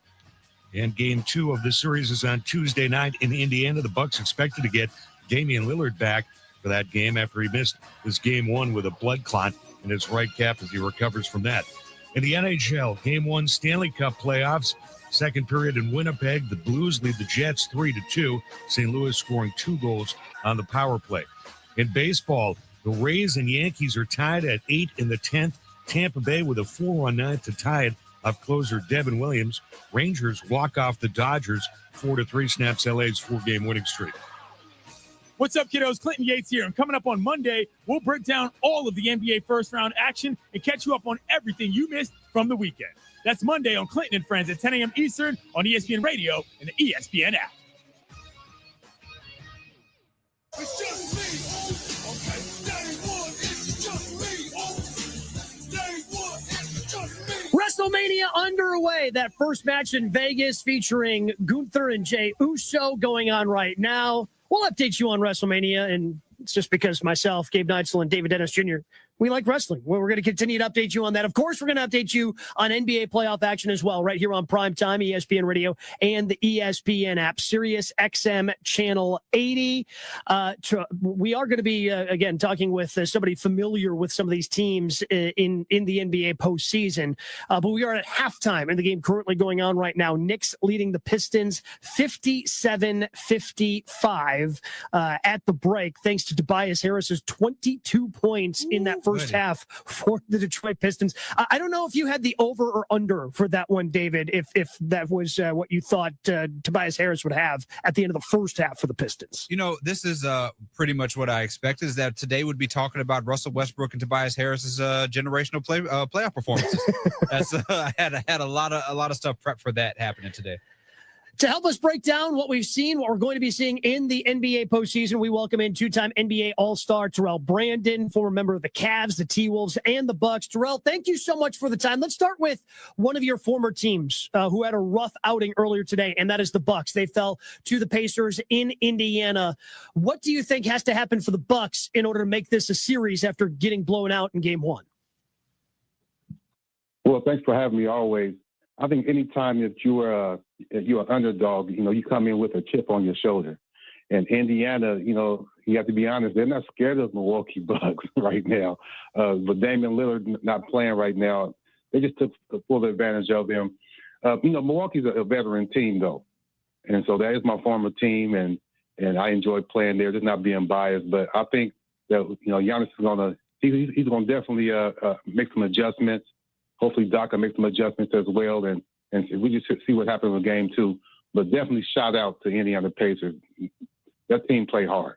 And game 2 of the series is on Tuesday night in Indiana. The Bucks expected to get Damian Lillard back for that game after he missed his game 1 with a blood clot in his right calf as he recovers from that. In the NHL, game 1 Stanley Cup playoffs, second period in Winnipeg, the Blues lead the Jets 3-2. St. Louis scoring 2 goals on the power play. In baseball, the Rays and Yankees are tied at 8 in the 10th. Tampa Bay with a 4-1 ninth to tie it off closer Devin Williams. Rangers walk off the Dodgers 4-3, snaps LA's 4-game winning streak. What's up, kiddos? Clinton Yates here. And coming up on Monday, we'll break down all of the NBA first-round action and catch you up on everything you missed from the weekend. That's Monday on Clinton and Friends at 10 a.m. Eastern on ESPN Radio and the ESPN app. It's just me. Okay, day one, it's just me. Day one, it's just me. WrestleMania underway. That first match in Vegas featuring Gunther and Jey Uso going on right now. We'll update you on WrestleMania, and it's just because myself, Gabe Neitzel, and David Dennis Jr., we like wrestling. Well, we're going to continue to update you on that. Of course, we're going to update you on NBA playoff action as well, right here on Primetime, ESPN Radio, and the ESPN app, Sirius XM Channel 80. We are going to be, again, talking with somebody familiar with some of these teams in the NBA postseason. But we are at halftime in the game currently going on right now. Knicks leading the Pistons 57-55 at the break, thanks to Tobias Harris's 22 points in that first half for the Detroit Pistons. I don't know if you had the over or under for that one, David, if that was what you thought Tobias Harris would have at the end of the first half for the Pistons. You know, this is pretty much what I expected, is that today would be talking about Russell Westbrook and Tobias Harris's generational playoff performances. I had a lot of stuff prepped for that happening today. To help us break down what we've seen, what we're going to be seeing in the NBA postseason, we welcome in 2-time NBA All-Star Terrell Brandon, former member of the Cavs, the T-Wolves, and the Bucks. Terrell, thank you so much for the time. Let's start with one of your former teams who had a rough outing earlier today, and that is the Bucks. They fell to the Pacers in Indiana. What do you think has to happen for the Bucks in order to make this a series after getting blown out in Game 1? Well, thanks for having me always. I think anytime that you're an underdog, you come in with a chip on your shoulder. And Indiana, you have to be honest, they're not scared of Milwaukee Bucks right now. But Damian Lillard not playing right now. They just took full advantage of him. Milwaukee's a veteran team, though. And so that is my former team, and I enjoy playing there, just not being biased. But I think that, Giannis is going to he's going to definitely make some adjustments. Hopefully Doc will make some adjustments as well, and we just see what happens in game 2. But definitely shout out to Indiana Pacers. That team played hard.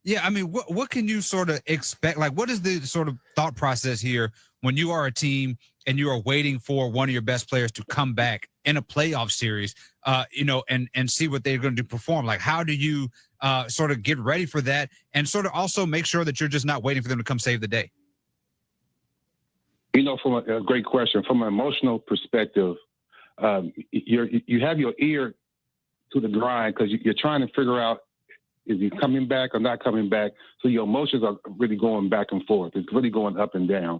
Yeah, I mean, what can you sort of expect? Like, what is the sort of thought process here when you are a team and you are waiting for one of your best players to come back in a playoff series, and see what they're going to perform? Like, how do you sort of get ready for that and sort of also make sure that you're just not waiting for them to come save the day? From a great question. From an emotional perspective, you have your ear to the grind because you're trying to figure out, is he coming back or not coming back? So your emotions are really going back and forth. It's really going up and down.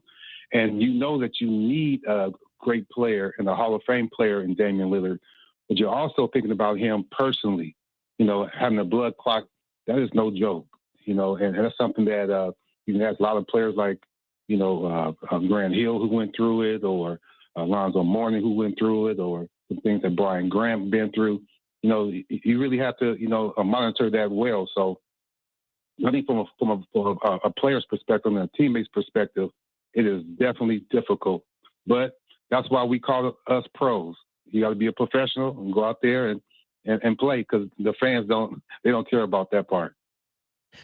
And you know that you need a great player and a Hall of Fame player in Damian Lillard, but you're also thinking about him personally. Having a blood clot, that is no joke. And that's something that you can ask a lot of players like, Grant Hill who went through it, or Alonzo Mourning who went through it, or the things that Brian Grant been through. You really have to, monitor that well. So I think from a player's perspective and a teammate's perspective, it is definitely difficult. But that's why we call us pros. You got to be a professional and go out there and play, because the fans don't care about that part.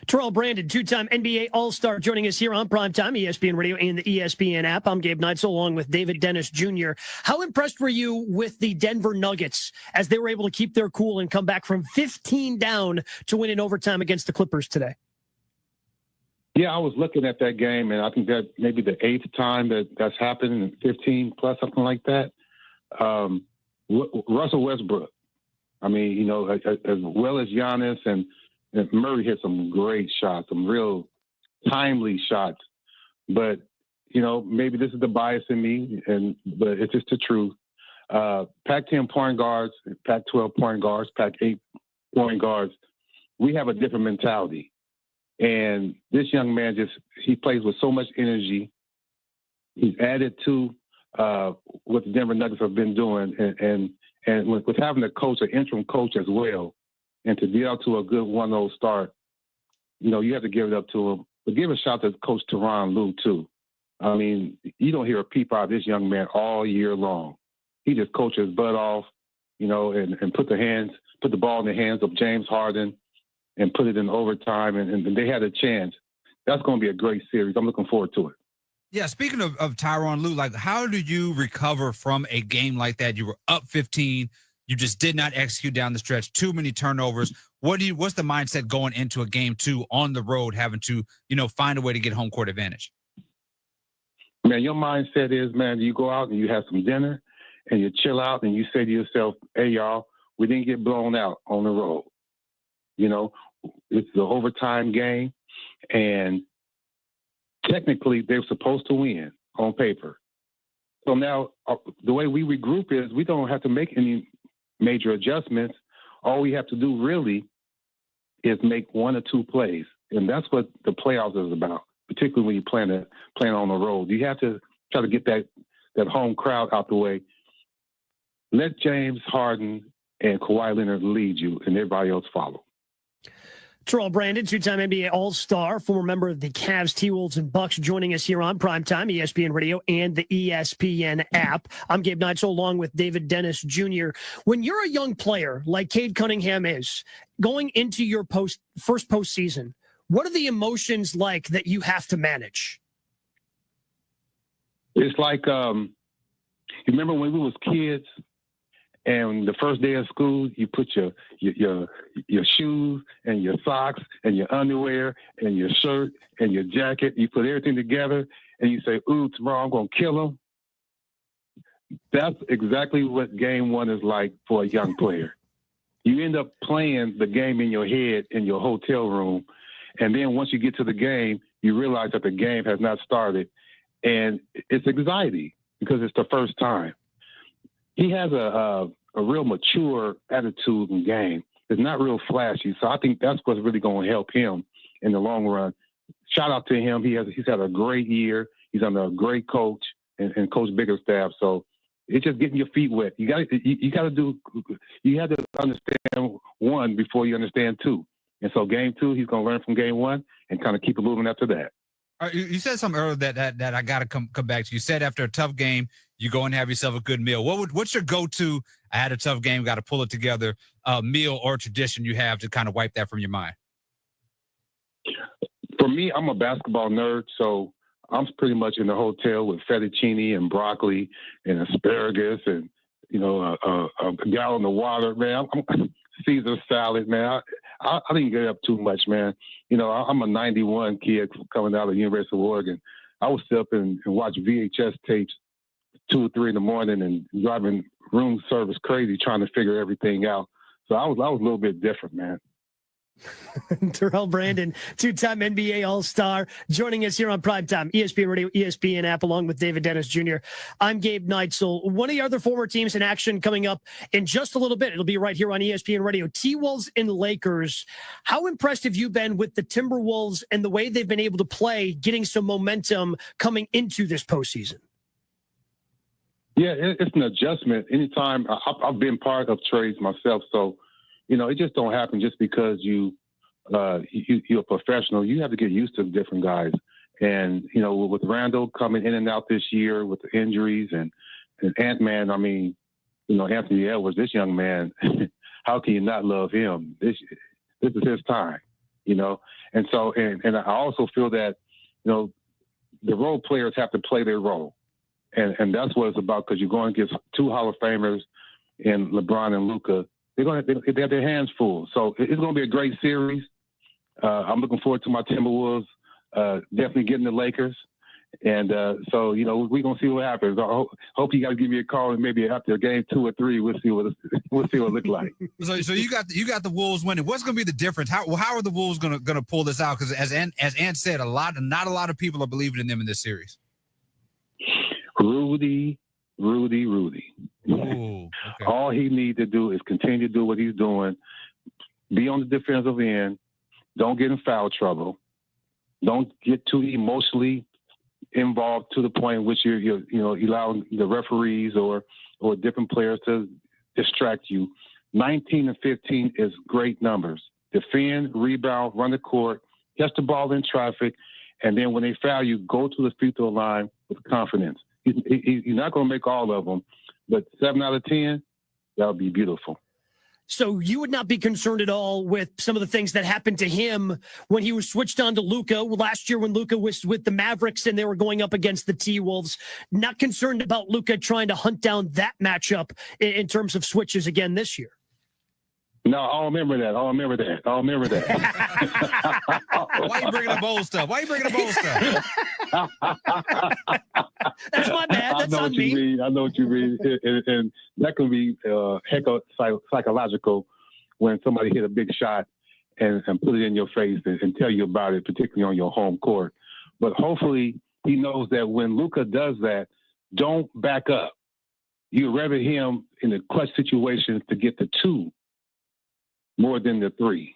Terrell Brandon, two-time NBA All-Star, joining us here on Primetime, ESPN Radio and the ESPN app. I'm Gabe Neitzel, along with David Dennis Jr. How impressed were you with the Denver Nuggets as they were able to keep their cool and come back from 15 down to win in overtime against the Clippers today? Yeah, I was looking at that game, and I think that maybe the 8th time that's happened in 15 plus, something like that. Russell Westbrook, I mean, as well as Giannis and Murray hit some great shots, some real timely shots. But, maybe this is the bias in me, but it's just the truth. Pac-10 point guards, Pac-12 point guards, Pac-8 point guards, we have a different mentality. And this young man he plays with so much energy. He's added to what the Denver Nuggets have been doing. And with having a coach, an interim coach as well, and to get out to a good 1-0 start, you have to give it up to him. But give a shout to Coach Tyronn Lue, too. I mean, you don't hear a peep out of this young man all year long. He just coaches his butt off, and put the ball in the hands of James Harden and put it in overtime, and they had a chance. That's going to be a great series. I'm looking forward to it. Yeah, speaking of Tyronn Lue, like, how do you recover from a game like that? You were up 15. You just did not execute down the stretch. Too many turnovers. What's the mindset going into a game 2 on the road, having to, find a way to get home court advantage? Man, your mindset is, you go out and you have some dinner and you chill out and you say to yourself, hey, y'all, we didn't get blown out on the road. It's the overtime game, and technically they're supposed to win on paper. So now the way we regroup is we don't have to make any major adjustments. All we have to do really is make 1 or 2 plays. And that's what the playoffs is about, particularly when you're playing on the road. You have to try to get that home crowd out the way. Let James Harden and Kawhi Leonard lead you, and everybody else follow. Terrell Brandon, two-time NBA All-Star, former member of the Cavs, T-Wolves, and Bucks, joining us here on Primetime, ESPN Radio and the ESPN app. I'm Gabe Neitzel, along with David Dennis Jr. When you're a young player, like Cade Cunningham is, going into your first postseason, what are the emotions like that you have to manage? It's like, you remember when we was kids, and the first day of school, you put your shoes and your socks and your underwear and your shirt and your jacket. You put everything together and you say, ooh, tomorrow I'm going to kill them. That's exactly what game 1 is like for a young player. You end up playing the game in your head in your hotel room. And then once you get to the game, you realize that the game has not started. And it's anxiety because it's the first time. He has a real mature attitude and game. is not real flashy. So I think that's what's really going to help him in the long run. Shout out to him. He's had a great year. He's under a great coach and Coach Biggerstaff. So it's just getting your feet wet. You have to understand one before you understand two. And so game two, he's going to learn from game one and kind of keep it moving after that. You said something earlier that I got to come back to. You said after a tough game, you go and have yourself a good meal. What's your go-to? I had a tough game, got to pull it together. Meal or tradition you have to kind of wipe that from your mind. For me, I'm a basketball nerd, so I'm pretty much in the hotel with fettuccine and broccoli and asparagus and a gallon of water, man. I'm Caesar salad, man. I didn't get up too much, man. I'm a 91 kid coming out of the University of Oregon. I would sit up and watch VHS tapes 2 or 3 in the morning and driving room service crazy trying to figure everything out. So I was a little bit different, man. Terrell Brandon, 2-time NBA All-Star, joining us here on Primetime, ESPN Radio, ESPN app, along with David Dennis Jr. I'm Gabe Neitzel. One of the other former teams in action coming up in just a little bit. It'll be right here on ESPN Radio. T-Wolves and Lakers. How impressed have you been with the Timberwolves and the way they've been able to play, getting some momentum coming into this postseason? Yeah, it's an adjustment. Anytime I've been part of trades myself, so it just don't happen just because you're a professional. You have to get used to different guys. And, with Randall coming in and out this year with the injuries and Ant-Man, Anthony Edwards, this young man, how can you not love him? This is his time, And so, and I also feel that, the role players have to play their role. And that's what it's about, because you're going against 2 Hall of Famers in LeBron and Luka. They have their hands full. So it's going to be a great series. I'm looking forward to my Timberwolves definitely getting the Lakers. And so, we're going to see what happens. I hope you guys give me a call, and maybe after game 2 or 3, we'll see what it looks like. So you got the Wolves winning. What's going to be the difference? How are the Wolves going to pull this out? Because as Ant said, not a lot of people are believing in them in this series. Rudy. Ooh, okay. All he needs to do is continue to do what he's doing. Be on the defensive end. Don't get in foul trouble. Don't get too emotionally involved to the point in which you're allowing the referees or different players to distract you. 19 and 15 is great numbers. Defend, rebound, run the court, catch the ball in traffic, and then when they foul you, go to the free throw line with confidence. He's not going to make all of them, but 7 out of 10, that would be beautiful. So you would not be concerned at all with some of the things that happened to him when he was switched on to Luka last year, when Luka was with the Mavericks and they were going up against the T-Wolves. Not concerned about Luka trying to hunt down that matchup in terms of switches again this year. No, I'll remember that. Why are you bringing up old stuff? That's my bad. That's on me. I know what you mean. And that can be heck of psychological when somebody hit a big shot and put it in your face and tell you about it, particularly on your home court. But hopefully he knows that when Luka does that, don't back up. You'd rather him in the clutch situations to get the 2 more than the 3.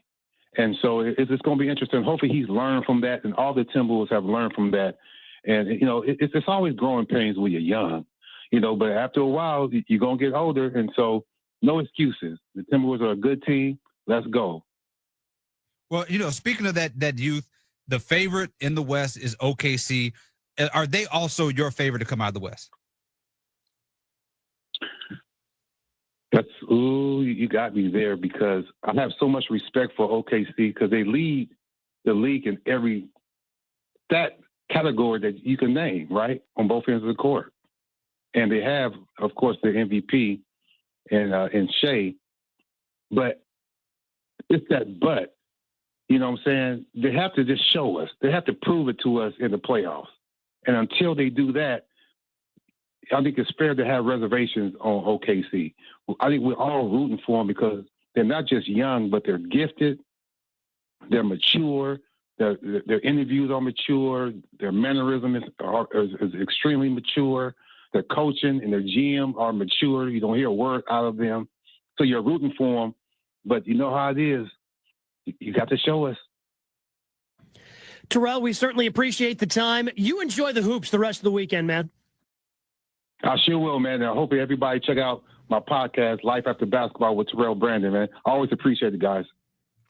And so it's going to be interesting. Hopefully he's learned from that, and all the Timberwolves have learned from that. And, it's always growing pains when you're young, but after a while, you're going to get older. And so no excuses. The Timberwolves are a good team. Let's go. Well, speaking of that youth, the favorite in the West is OKC. Are they also your favorite to come out of the West? You got me there, because I have so much respect for OKC, because they lead the league in every stat category that you can name, right, on both ends of the court. And they have, of course, the MVP and Shea. But it's that but. You know what I'm saying? They have to just show us. They have to prove it to us in the playoffs. And until they do that, I think it's fair to have reservations on OKC. I think we're all rooting for them because they're not just young, but they're gifted, they're mature, their interviews are mature, their mannerism is extremely mature, their coaching and their GM are mature. You don't hear a word out of them. So you're rooting for them, But you know how it is. You got to show us. Terrell, we certainly appreciate the time. You enjoy the hoops the rest of the weekend, man. I sure will, man. And I hope everybody check out my podcast, Life After Basketball with Terrell Brandon, man. I always appreciate it, guys.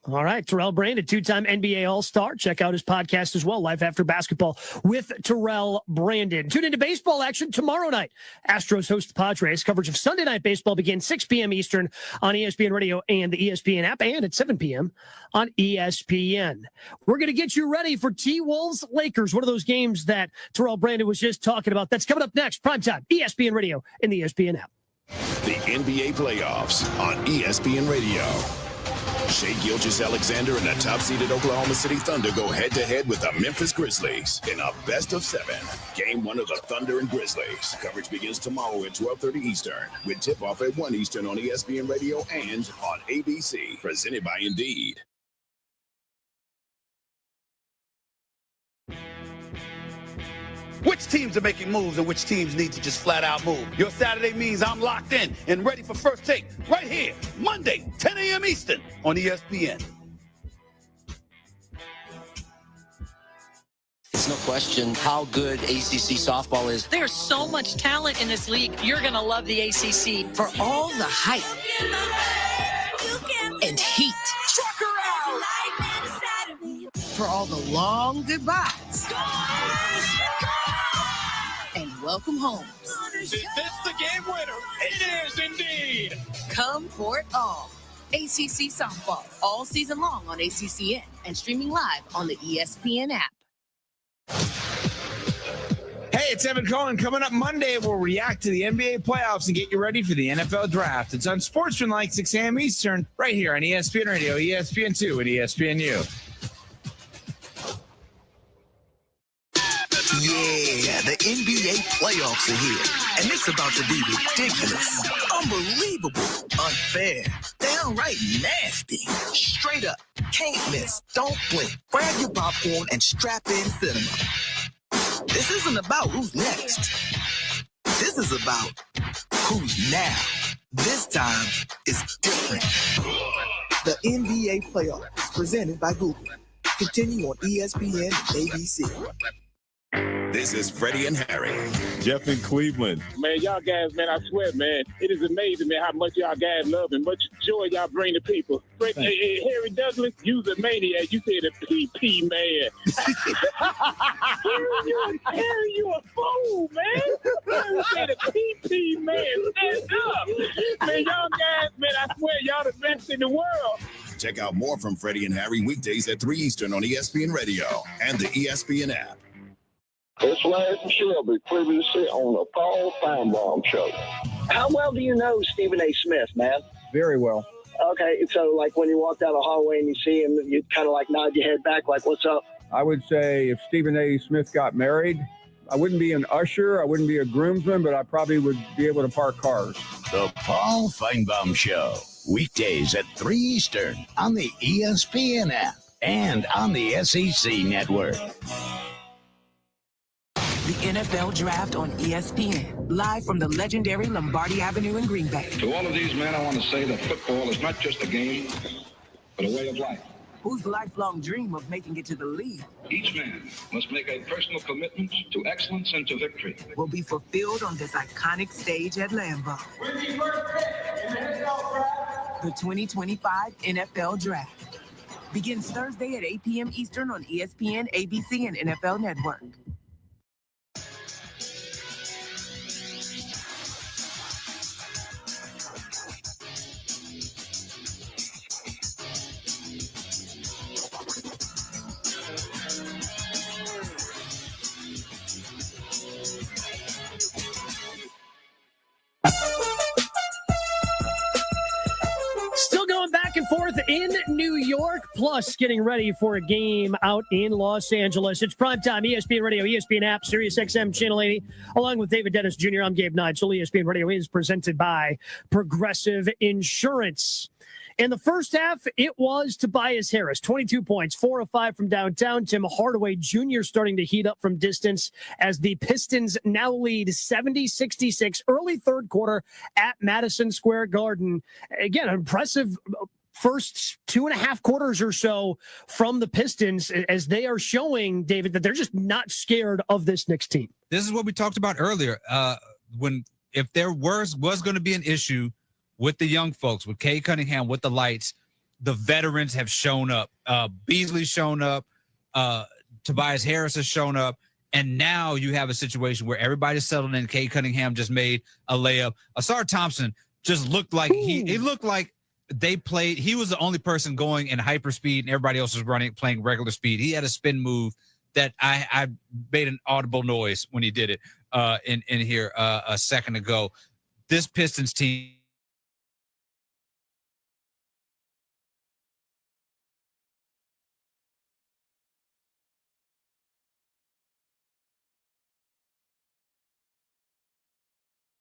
All right, Terrell Brandon, two-time NBA All-Star. Check out his podcast as well, Life After Basketball with Terrell Brandon. Tune into baseball action tomorrow night. Astros host the Padres. Coverage of Sunday Night Baseball begins 6 p.m. Eastern on ESPN Radio and the ESPN app, and at 7 p.m. on ESPN. We're going to get you ready for T-Wolves Lakers, one of those games that Terrell Brandon was just talking about. That's coming up next, primetime, ESPN Radio and the ESPN app. The NBA playoffs on ESPN Radio. Shai Gilgeous-Alexander and the top-seeded Oklahoma City Thunder go head-to-head with the Memphis Grizzlies in a best-of-7. Game 1 of the Thunder and Grizzlies. Coverage begins tomorrow at 12:30 Eastern, with tip-off at 1 Eastern on ESPN Radio and on ABC. Presented by Indeed. Which teams are making moves and which teams need to just flat out move? Your Saturday means I'm locked in and ready for First Take right here, Monday, 10 a.m. Eastern on ESPN. It's no question how good ACC softball is. There's so much talent in this league. You're going to love the ACC for all the hype and heat. For all the long goodbyes and welcome homes. Is this the game winner? It is indeed. Come for it all. ACC softball all season long on ACCN and streaming live on the ESPN app. Hey, it's Evan Cohen. Coming up Monday, we'll react to the NBA playoffs and get you ready for the NFL draft. It's on Sportsmanlike 6 a.m. Eastern, right here on ESPN Radio, ESPN2, and ESPNU. Yeah, the NBA playoffs are here, and it's about to be ridiculous, unbelievable, unfair, downright nasty, straight up, can't miss, don't blink, grab your popcorn and strap in cinema. This isn't about who's next. This is about who's now. This time is different. The NBA playoffs, presented by Google. Continue on ESPN and ABC. This is Freddie and Harry. Jeff in Cleveland. Man, y'all guys, man, I swear, man, it is amazing, man, how much y'all guys love and much joy y'all bring to people. Harry Douglas, you's a maniac. You said a PP man. Harry, you a fool, man. You said a PP man. Stand up. Man, y'all guys, man, I swear, y'all the best in the world. Check out more from Freddie and Harry weekdays at 3 Eastern on ESPN Radio and the ESPN app. It's Larry from Shelby, previously on the Paul Feinbaum Show. How well do you know Stephen A. Smith, man? Very well. Okay, so like when you walked down the hallway and you see him, you kind of like nod your head back like, what's up? I would say if Stephen A. Smith got married, I wouldn't be an usher, I wouldn't be a groomsman, but I probably would be able to park cars. The Paul Feinbaum Show, weekdays at 3 Eastern on the ESPN app and on the SEC network. The NFL Draft on ESPN, live from the legendary Lombardi Avenue in Green Bay. To all of these men, I want to say that football is not just a game, but a way of life. Whose lifelong dream of making it to the league Each man must make a personal commitment to excellence and to victory. will be fulfilled on this iconic stage at Lambeau. The 2025 NFL Draft begins Thursday at 8 p.m. Eastern on ESPN, ABC, and NFL Network. Still going back and forth in New York, plus getting ready for a game out in Los Angeles. It's primetime, ESPN Radio, ESPN app, Sirius XM Channel 80. Along with David Dennis Jr., I'm Gabe Nigel. ESPN Radio is presented by Progressive Insurance. In the first half, it was Tobias Harris, 22 points, 4 of 5 from downtown. Tim Hardaway Jr. starting to heat up from distance as the Pistons now lead 70-66 early third quarter at Madison Square Garden. Again, an impressive first 2.5 quarters or so from the Pistons, as they are showing, David, that they're just not scared of this Knicks team. This is what we talked about earlier. If there was going to be an issue with the young folks, with Cade Cunningham, with the lights, the veterans have shown up. Beasley's shown up. Tobias Harris has shown up. And now you have a situation where everybody's settled in. Cade Cunningham just made a layup. Asar Thompson just looked like it looked like they played. He was the only person going in hyperspeed, and everybody else was playing regular speed. He had a spin move that I made an audible noise when he did it in here a second ago. This Pistons team